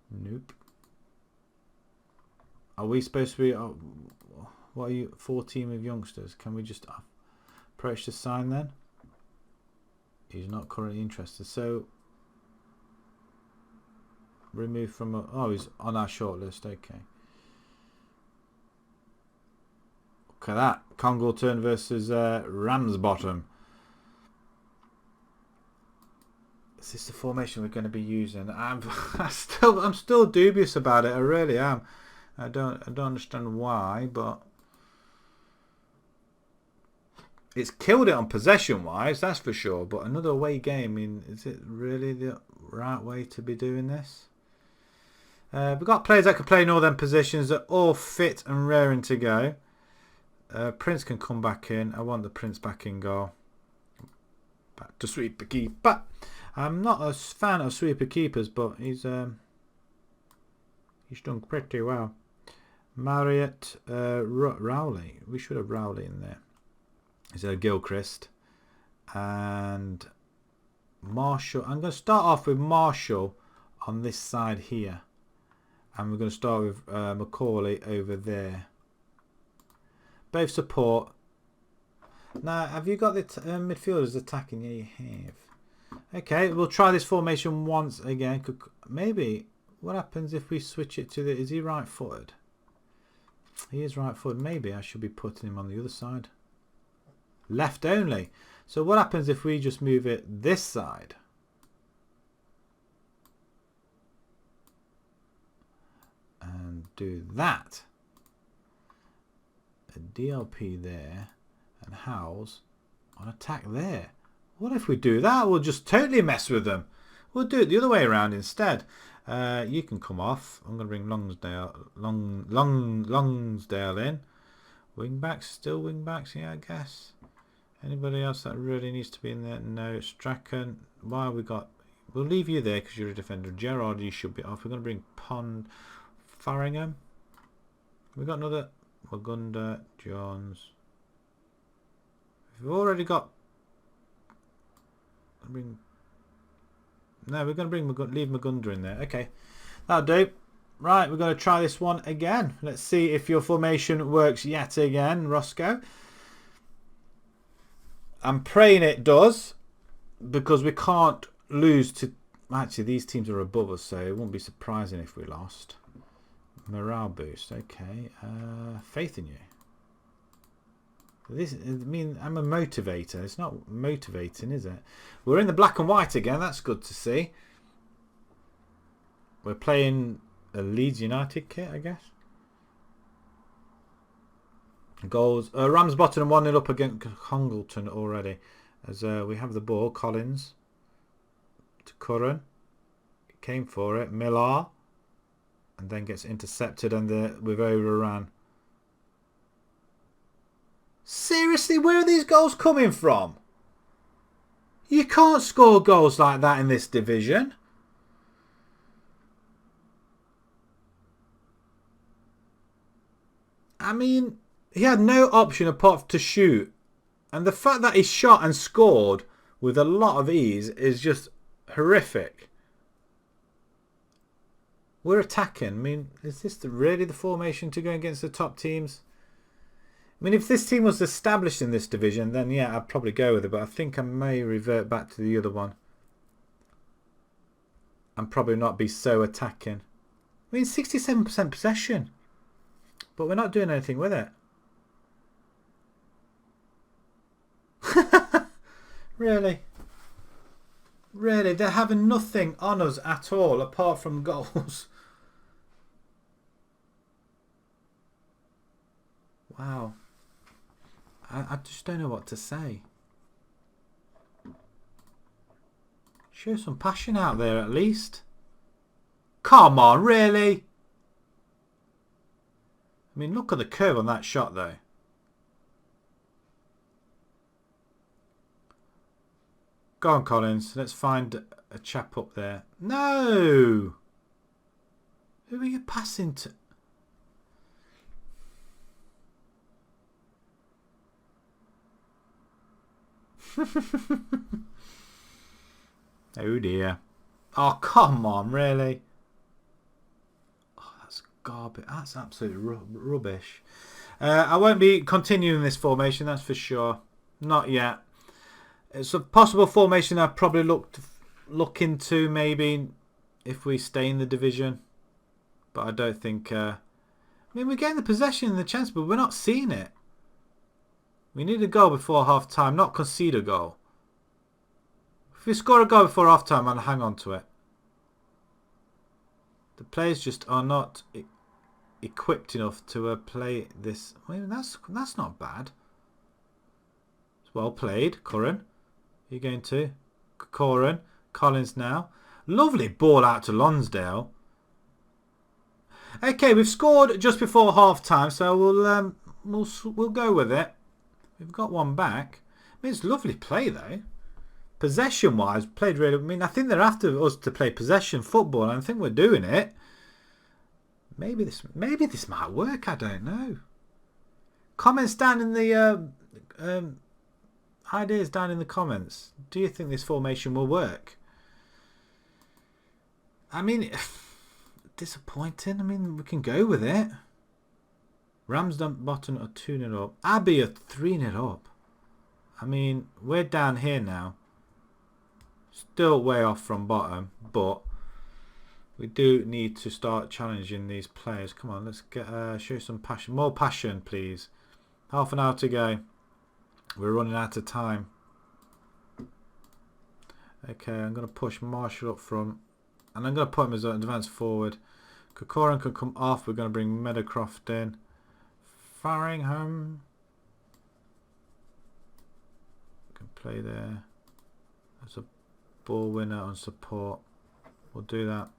Nope. Are we supposed to be... what are you? 4 team of youngsters. Can we just approach the sign then? He's not currently interested. So... remove from... oh, he's on our shortlist. Okay. Look at that. Congleton versus Ramsbottom. Is this the formation we're going to be using? I'm still dubious about it. I really am. I don't understand why, but it's killed it on possession wise, that's for sure. But another away game, I mean, is it really the right way to be doing this? We've got players that can play in all them positions that are all fit and raring to go. Prince can come back in. I want the Prince back in goal. Back to sweeper keeper. I'm not a fan of sweeper keepers, but he's done pretty well. Marriott, Rowley. We should have Rowley in there. Is there Gilchrist and Marshall? I'm going to start off with Marshall on this side here, and we're going to start with Macaulay over there. Both support. Now, have you got the midfielders attacking? Yeah, you have. Okay, we'll try this formation once again. Maybe, what happens if we switch it to the... is he right-footed? He is right-footed. Maybe I should be putting him on the other side. Left only. So what happens if we just move it this side? And do that. A DLP there. And Howells on attack there. What if we do that? We'll just totally mess with them. We'll do it the other way around instead. You can come off. I'm going to bring Longsdale in. Wingbacks, still wingbacks, yeah, I guess. Anybody else that really needs to be in there? No. Strachan. Why we got... we'll leave you there because you're a defender. Gerard, you should be off. We're going to bring Pond, Farringham. We got another... Magunda, Johns. We've already got... no, we're going to leave Magunda in there. Okay, that'll do. Right, we're going to try this one again. Let's see if your formation works yet again, Roscoe. I'm praying it does, because we can't lose to... Actually, these teams are above us, so it wouldn't be surprising if we lost. Morale boost. Okay. Faith in you. This, I mean, I'm a motivator. It's not motivating, is it? We're in the black and white again. That's good to see. We're playing a Leeds United kit, I guess. Goals. Ramsbottom 1-0 up against Congleton already. As we have the ball. Collins to Curran. Came for it. Millar. And then gets intercepted and we've overrun. Seriously, where are these goals coming from? You can't score goals like that in this division. I mean, he had no option apart to shoot. And the fact that he shot and scored with a lot of ease is just horrific. We're attacking. I mean, is this really the formation to go against the top teams? I mean, if this team was established in this division, then yeah, I'd probably go with it. But I think I may revert back to the other one. And probably not be so attacking. I mean, 67% possession. But we're not doing anything with it. Really? Really? They're having nothing on us at all apart from goals. Wow. I just don't know what to say. Show some passion out there at least. Come on, really? I mean, look at the curve on that shot though. Go on, Collins. Let's find a chap up there. No! Who are you passing to? Oh dear. Oh, come on, really? Oh, that's garbage. That's absolute rubbish. I won't be continuing this formation, that's for sure. Not yet. It's a possible formation I'd probably look into maybe if we stay in the division. But I don't think... I mean, we're getting the possession and the chance, but we're not seeing it. We need a goal before half time, not concede a goal. If we score a goal before half time, I'll hang on to it. The players just are not equipped enough to play this. I mean, that's not bad. It's well played, Curran. You're going to Curran, Collins now. Lovely ball out to Lonsdale. Okay, we've scored just before half time, so we'll go with it. We've got one back. I mean, it's lovely play though. Possession wise, played really. I mean, I think they're after us to play possession football, and I think we're doing it. Maybe this might work. I don't know. Comments down in the ideas down in the comments. Do you think this formation will work? I mean, disappointing. I mean, we can go with it. Ramsbottom are 2-0 up. Abbey are 3-0 up. I mean, we're down here now. Still way off from bottom, but we do need to start challenging these players. Come on, let's get show some passion. More passion, please. Half an hour to go. We're running out of time. Okay, I'm going to push Marshall up front. And I'm going to put him as an advance forward. Corcoran can come off. We're going to bring Meadowcroft in. Faringham can play there as a ball winner on support. We'll do that.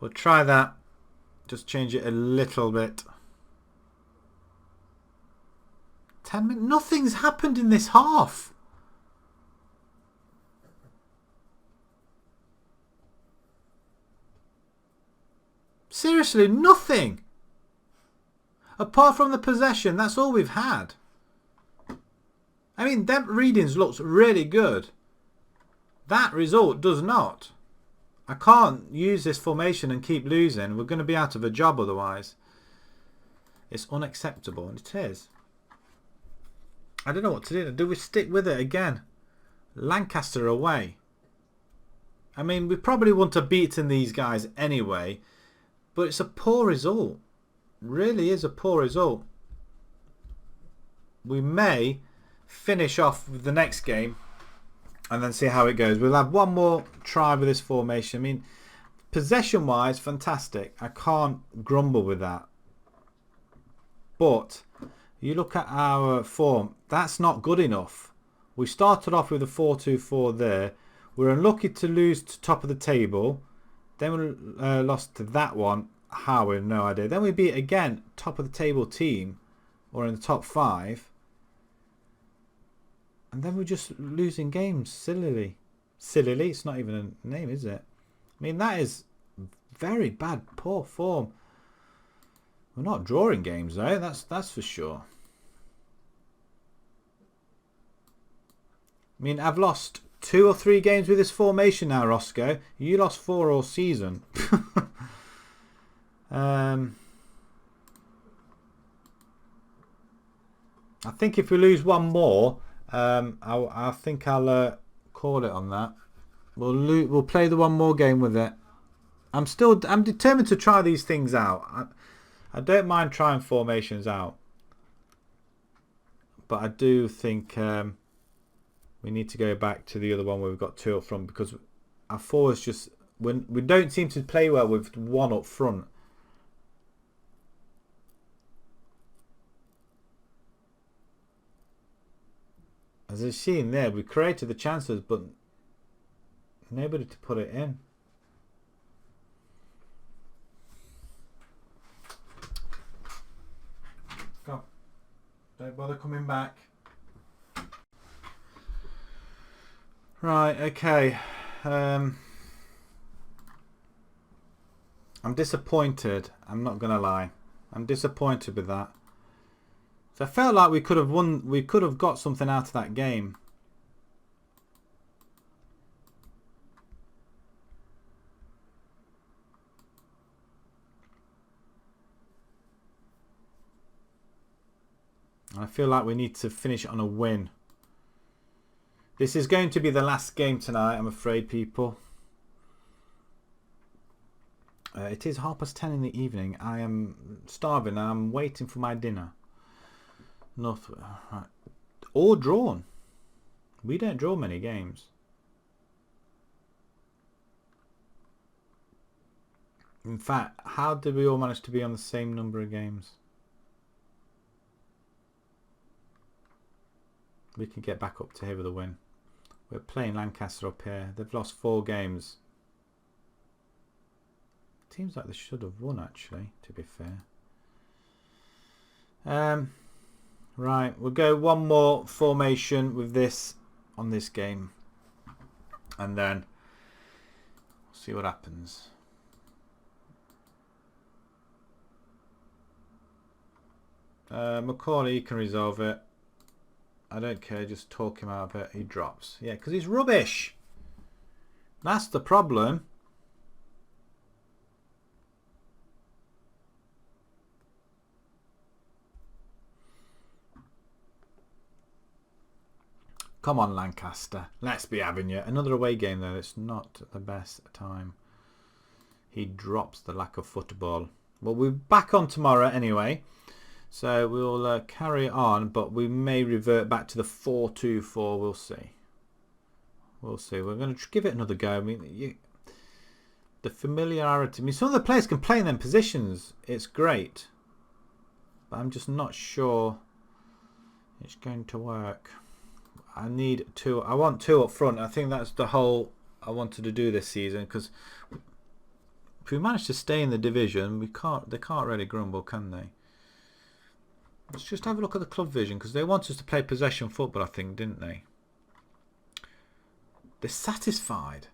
We'll try that. Just change it a little bit. 10 minutes. Nothing's happened in this half. Seriously, nothing. Apart from the possession, that's all we've had. I mean, them readings looks really good. That result does not. I can't use this formation and keep losing. We're going to be out of a job otherwise. It's unacceptable, and it is. I don't know what to do. Do we stick with it again? Lancaster away. I mean, we probably wouldn't have beaten these guys anyway, but it's a poor result. Really is a poor result. We may finish off with the next game and then see how it goes. We'll have one more try with this formation. I mean, possession wise, fantastic. I can't grumble with that. But you look at our form, that's not good enough. We started off with a 4-2-4 there. We're unlucky to lose to top of the table. Then we lost to that one. How? We have no idea. Then we beat again top of the table team, or in the top 5. And then we're just losing games sillily. Sillily? It's not even a name, is it? I mean, that is very bad, poor form. We're not drawing games though, that's for sure. I mean, I've lost 2 or 3 games with this formation now, Roscoe. You lost 4 all season. I think if we lose one more, I think I'll call it on that. We'll play the one more game with it. I'm determined to try these things out. I don't mind trying formations out, but I do think we need to go back to the other one where we've got 2 up front, because our forwards just we don't seem to play well with 1 up front. As you've seen there, we created the chances, but nobody to put it in. Go. Don't bother coming back. Right, okay. I'm disappointed. I'm not going to lie. I'm disappointed with that. So I felt like we could have won. We could have got something out of that game. I feel like we need to finish on a win. This is going to be the last game tonight, I'm afraid, people. It is 10:30 in the evening. I am starving and I'm waiting for my dinner. Right. Or drawn. We don't draw many games. In fact, how did we all manage to be on the same number of games? We can get back up to here with a win. We're playing Lancaster up here. They've lost 4 games. Seems like they should have won, actually, to be fair. Right, we'll go one more formation with this on this game. And then we'll see what happens. Macaulay, you can resolve it. I don't care, just talk him out of it. He drops. Yeah, because he's rubbish. That's the problem. Come on, Lancaster. Let's be having you. Another away game, though. It's not the best time. He drops the lack of football. Well, we're back on tomorrow anyway. So we'll carry on, but we may revert back to the 4-2-4. We'll see. We'll see. We're going to give it another go. I mean, the familiarity. I mean, some of the players can play in them positions. It's great. But I'm just not sure it's going to work. I need 2. I want 2 up front. I think that's the whole I wanted to do this season, because if we manage to stay in the division, we can't. They can't really grumble, can they? Let's just have a look at the club vision, because they want us to play possession football, I think, didn't they? They're satisfied.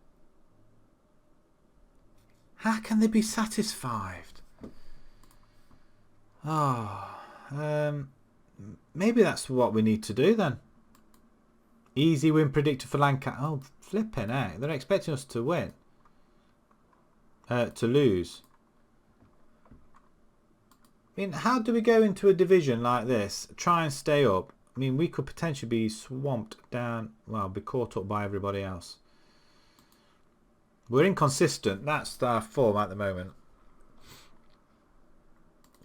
How can they be satisfied? Maybe that's what we need to do then. Easy win predicted for Lancaster. Oh, flipping heck. They're expecting us to win. To lose. I mean, how do we go into a division like this, try and stay up? I mean, we could potentially be swamped down, well, be caught up by everybody else. We're inconsistent. That's our form at the moment.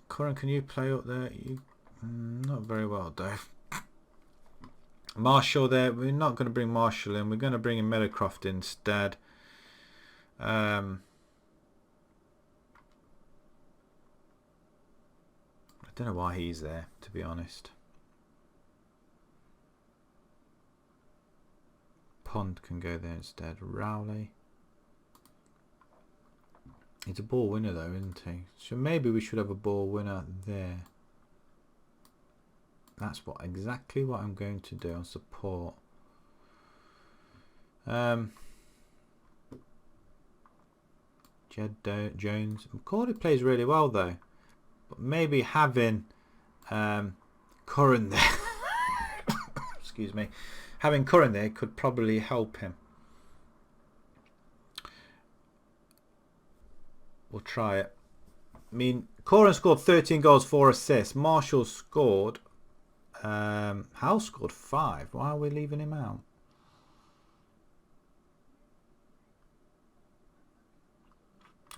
Curran, can you play up there? Not very well, Dave. Marshall there. We're not going to bring Marshall in. We're going to bring in Meadowcroft instead. I don't know why he's there, to be honest. Pond can go there instead. Rowley. He's a ball winner though, isn't he? So maybe we should have a ball winner there. That's exactly what I'm going to do on support. Jed Jones. McCauley plays really well though. But maybe having Curran there. Excuse me. Having Curran there could probably help him. We'll try it. I mean, Curran scored 13 goals, 4 assists. Marshall scored. Hal scored 5. Why are we leaving him out?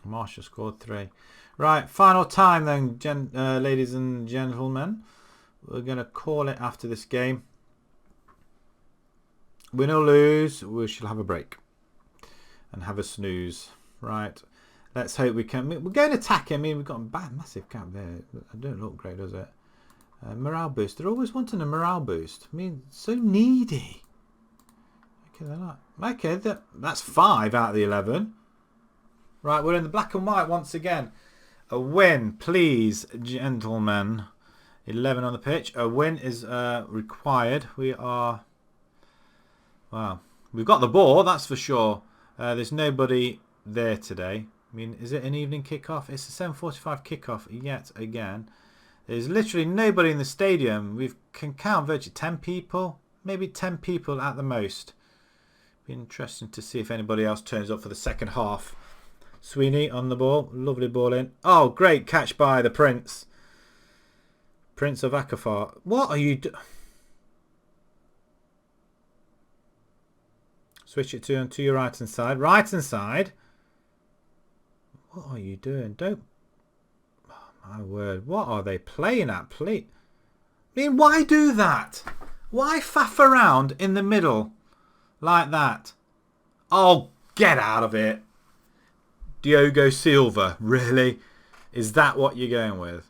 Marshall scored 3. Right, final time then, ladies and gentlemen. We're going to call it after this game. Win or lose, we shall have a break and have a snooze. Right, let's hope we can. We're going to attack him. I mean, we've got a massive gap there. It don't look great, does it? Morale boost. They're always wanting a morale boost. I mean, so needy. Okay, they're not. Okay, that's 5 out of the 11. Right, we're in the black and white once again. A win, please, gentlemen. 11 on the pitch. A win is required. We are... Wow. We've got the ball, that's for sure. There's nobody there today. I mean, is it an evening kickoff? It's a 7:45 kickoff yet again. There's literally nobody in the stadium. We can count virtually 10 people. Maybe 10 people at the most. Be interesting to see if anybody else turns up for the second half. Sweeney on the ball. Lovely ball in. Oh, great catch by the Prince. Prince of Akafar. What are you doing? Switch it to your right hand side. Right hand side. What are you doing? Don't. Oh, my word. What are they playing at? Please. I mean, why do that? Why faff around in the middle like that? Oh, get out of it. Diogo Silva. Really? Is that what you're going with?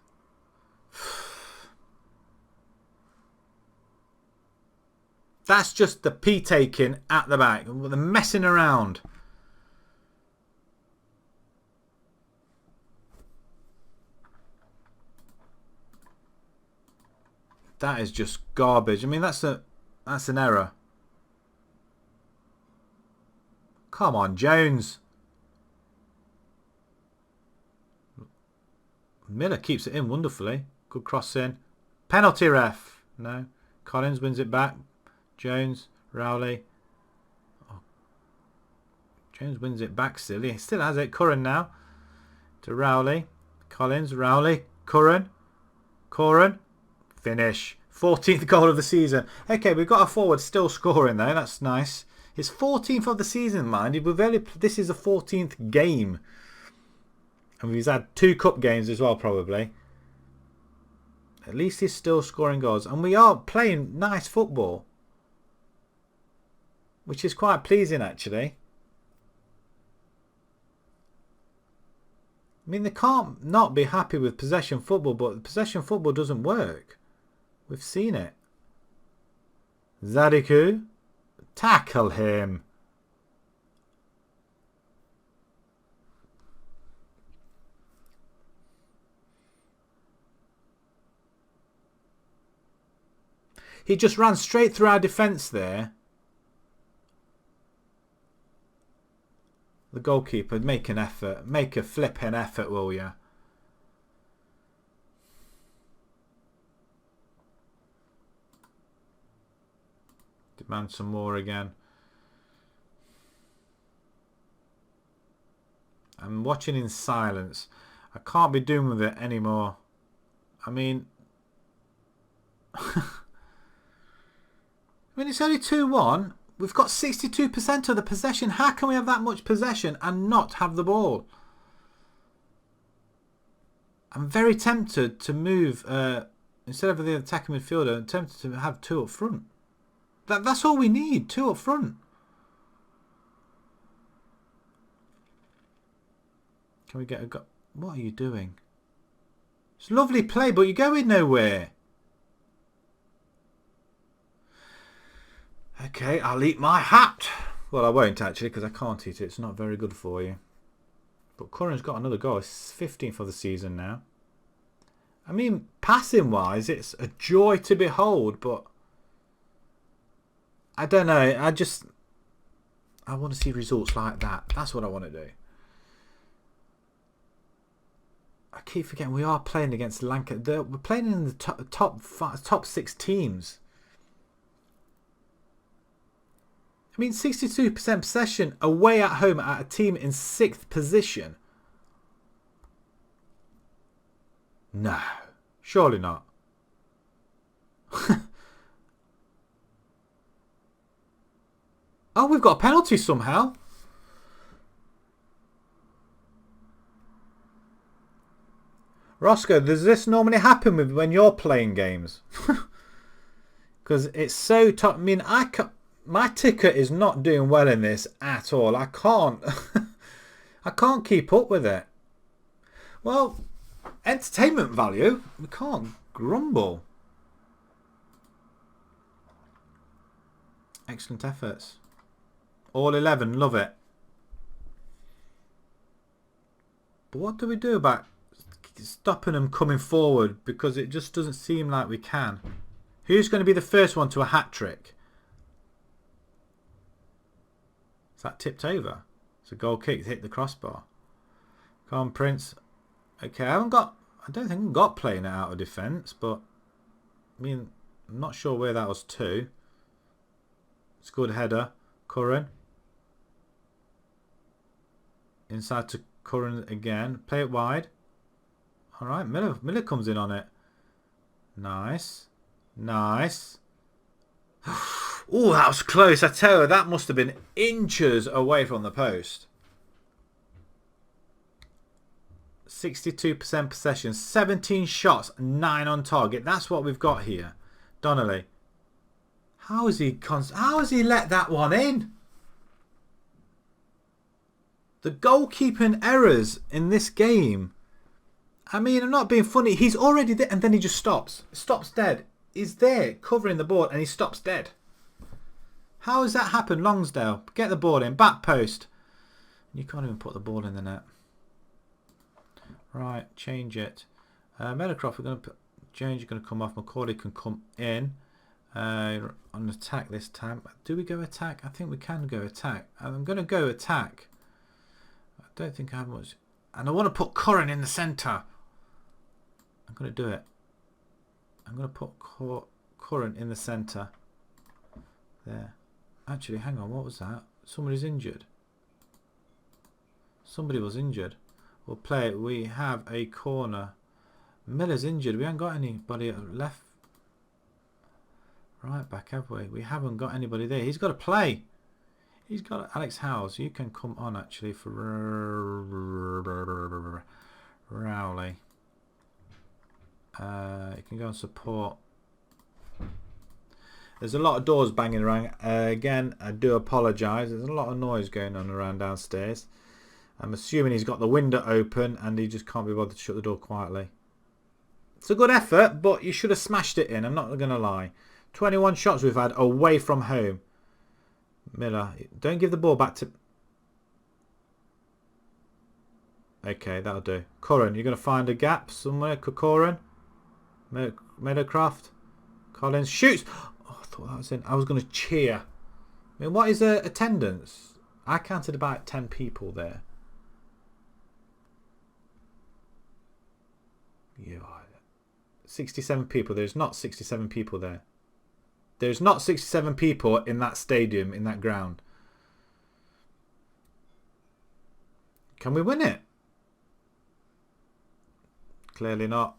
That's just the pee taking at the back. The messing around. That is just garbage. I mean, that's an error. Come on, Jones. Miller keeps it in wonderfully. Good cross in. Penalty ref. No. Collins wins it back. Jones, Rowley. Oh. Jones wins it back still. He still has it. Curran now. To Rowley. Collins, Rowley. Curran. Finish. 14th goal of the season. Okay, we've got a forward still scoring though. That's nice. His 14th of the season, mind. This is the 14th game. And he's had 2 cup games as well, probably. At least he's still scoring goals. And we are playing nice football. Which is quite pleasing, actually. I mean, they can't not be happy with possession football, but possession football doesn't work. We've seen it. Zadiku. Tackle him. He just ran straight through our defence there. The goalkeeper, make an effort. Make a flipping effort, will you? Demand some more again. I'm watching in silence. I can't be doing with it anymore. I mean... I mean, it's only 2-1. We've got 62% of the possession. How can we have that much possession and not have the ball? I'm very tempted to move, instead of the attacking midfielder, I'm tempted to have 2 up front. That's all we need, 2 up front. Can we get a go? What are you doing? It's a lovely play, but you're going nowhere. Okay, I'll eat my hat. Well, I won't actually, because I can't eat it. It's not very good for you. But Curran's got another goal. It's 15th of the season now. I mean, passing-wise, it's a joy to behold, but I don't know. I want to see results like that. That's what I want to do. I keep forgetting we are playing against Lancaster. We're playing in the top 6 teams. I mean, 62% possession away at home at a team in 6th position. No, surely not. Oh, we've got a penalty somehow. Roscoe, does this normally happen with when you're playing games? Because it's so tough. I mean, my ticker is not doing well in this at all. I can't I can't keep up with it. Well, entertainment value, we can't grumble. Excellent efforts. All 11, love it. But what do we do about stopping them coming forward? Because it just doesn't seem like we can. Who's going to be the first one to a hat-trick? Is that tipped over? It's a goal kick. Hit the crossbar. Come on, Prince. Okay, I don't think I've got playing it out of defence, but I mean, I'm not sure where that was to. It's a good header. Curran. Inside to Curran again. Play it wide. Alright, Miller comes in on it. Nice. Nice. Oh, that was close. I tell you, that must have been inches away from the post. 62% possession. 17 shots. 9 on target. That's what we've got here. Donnelly. How has he let that one in? The goalkeeping errors in this game. I mean, I'm not being funny. He's already there and then he just stops. Stops dead. He's there covering the board and he stops dead. How has that happened? Longsdale, get the ball in. Back post. You can't even put the ball in the net. Right, change it. Meadowcroft, we're going to put Jones. You're going to come off. Macaulay can come in. On attack this time. Do we go attack? I think we can go attack. I'm going to go attack. I don't think I have much. And I want to put Curran in the centre. I'm going to do it. I'm going to put Curran in the centre. There. Actually, hang on. What was that? Somebody's injured. Somebody was injured. We'll play it. We have a corner. Miller's injured. We haven't got anybody left. Right back, have we? We haven't got anybody there. He's got to play. He's got Alex Howes. You can come on actually for Rowley. You can go and support. There's a lot of doors banging around. Again, I do apologise. There's a lot of noise going on around downstairs. I'm assuming he's got the window open and he just can't be bothered to shut the door quietly. It's a good effort, but you should have smashed it in. I'm not going to lie. 21 shots we've had away from home. Miller, don't give the ball back to... Okay, that'll do. Curran, you're going to find a gap somewhere. Curran. Meadowcroft. Collins shoots. Oh, I thought that was in. I was going to cheer. I mean, what is attendance? I counted about 10 people there. Yeah, 67 people. There's not 67 people there. There's not 67 people in that stadium, in that ground. Can we win it? Clearly not.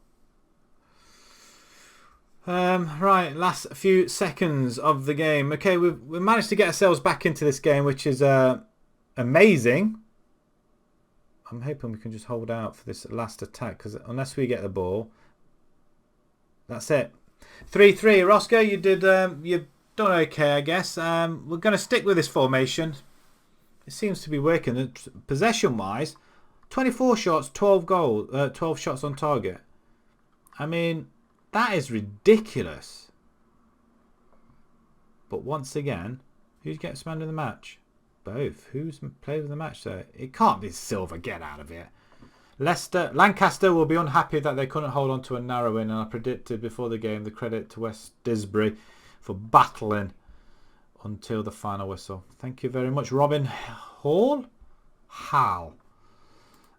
Right, last few seconds of the game. Okay, we've managed to get ourselves back into this game, which is amazing. I'm hoping we can just hold out for this last attack, because unless we get the ball, that's it. 3-3. Roscoe, you did. You've done okay, I guess. We're going to stick with this formation. It seems to be working. Possession-wise, 24 shots, 12 goals, 12 shots on target. I mean, that is ridiculous. But once again, who gets man of the match? Both. Who's player of the match there? It can't be Silver. Get out of here. Lancaster will be unhappy that they couldn't hold on to a narrow win, and I predicted before the game the credit to West Didsbury for battling until the final whistle. Thank you very much, Robin Hall. Hal.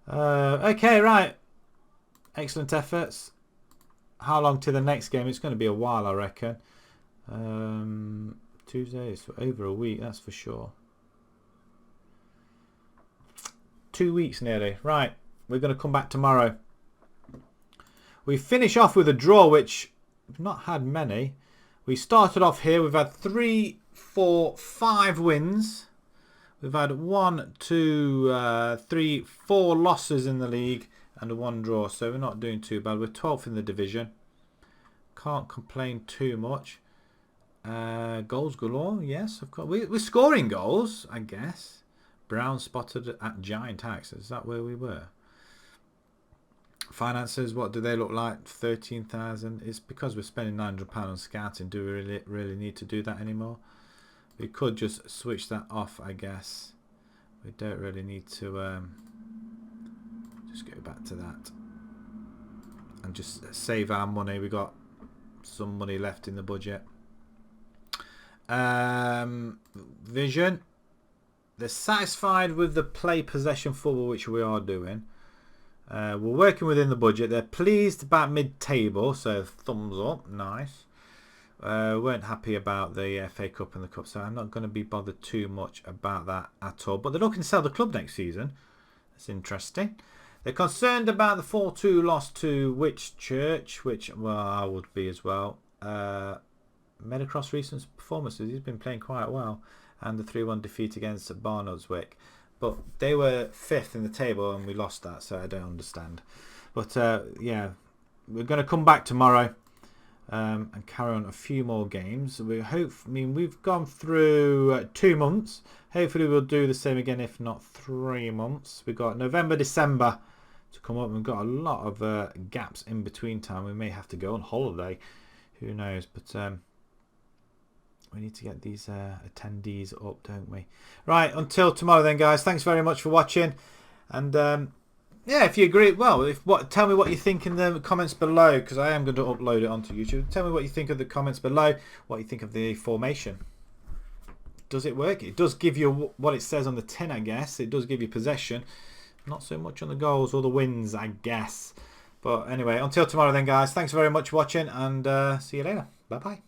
Okay, right. Excellent efforts. How long to the next game? It's going to be a while, I reckon. Tuesday is over a week, that's for sure. 2 weeks nearly. Right, we're going to come back tomorrow. We finish off with a draw, which we've not had many. We started off here. We've had 3, 4, 5 wins. We've had 1, 2, 3, 4 losses in the league and 1 draw. So we're not doing too bad. We're 12th in the division. Can't complain too much. Goals galore. Yes, of course. We're scoring goals, I guess. Brown spotted at Giant Axe. Is that where we were? Finances, what do they look like? 13,000. It's because we're spending £900 on scouting. Do we really need to do that anymore? We could just switch that off, I guess. We don't really need to just go back to that and just save our money. We got some money left in the budget. Vision. They're satisfied with the play possession football, which we are doing. We're working within the budget. They're pleased about mid-table, so thumbs up. Nice. Weren't happy about the FA Cup and the Cup, so I'm not going to be bothered too much about that at all. But they're looking to sell the club next season. That's interesting. They're concerned about the 4-2 loss to Whitchurch, which, well, I would be as well. Medicross recent performances, he's been playing quite well. And the 3-1 defeat against Barnardswick. But they were 5th in the table and we lost that, so I don't understand. But yeah, we're going to come back tomorrow and carry on a few more games. We've gone through 2 months. Hopefully we'll do the same again, if not 3 months. We've got November, December to come up. We've got a lot of gaps in between time. We may have to go on holiday. Who knows? But we need to get these attendees up, don't we? Right, until tomorrow then, guys. Thanks very much for watching. And yeah, if you agree, well, tell me what you think in the comments below, because I am going to upload it onto YouTube. Tell me what you think of the comments below, what you think of the formation. Does it work? It does give you what it says on the tin, I guess. It does give you possession. Not so much on the goals or the wins, I guess. But anyway, until tomorrow then, guys. Thanks very much for watching, and see you later. Bye-bye.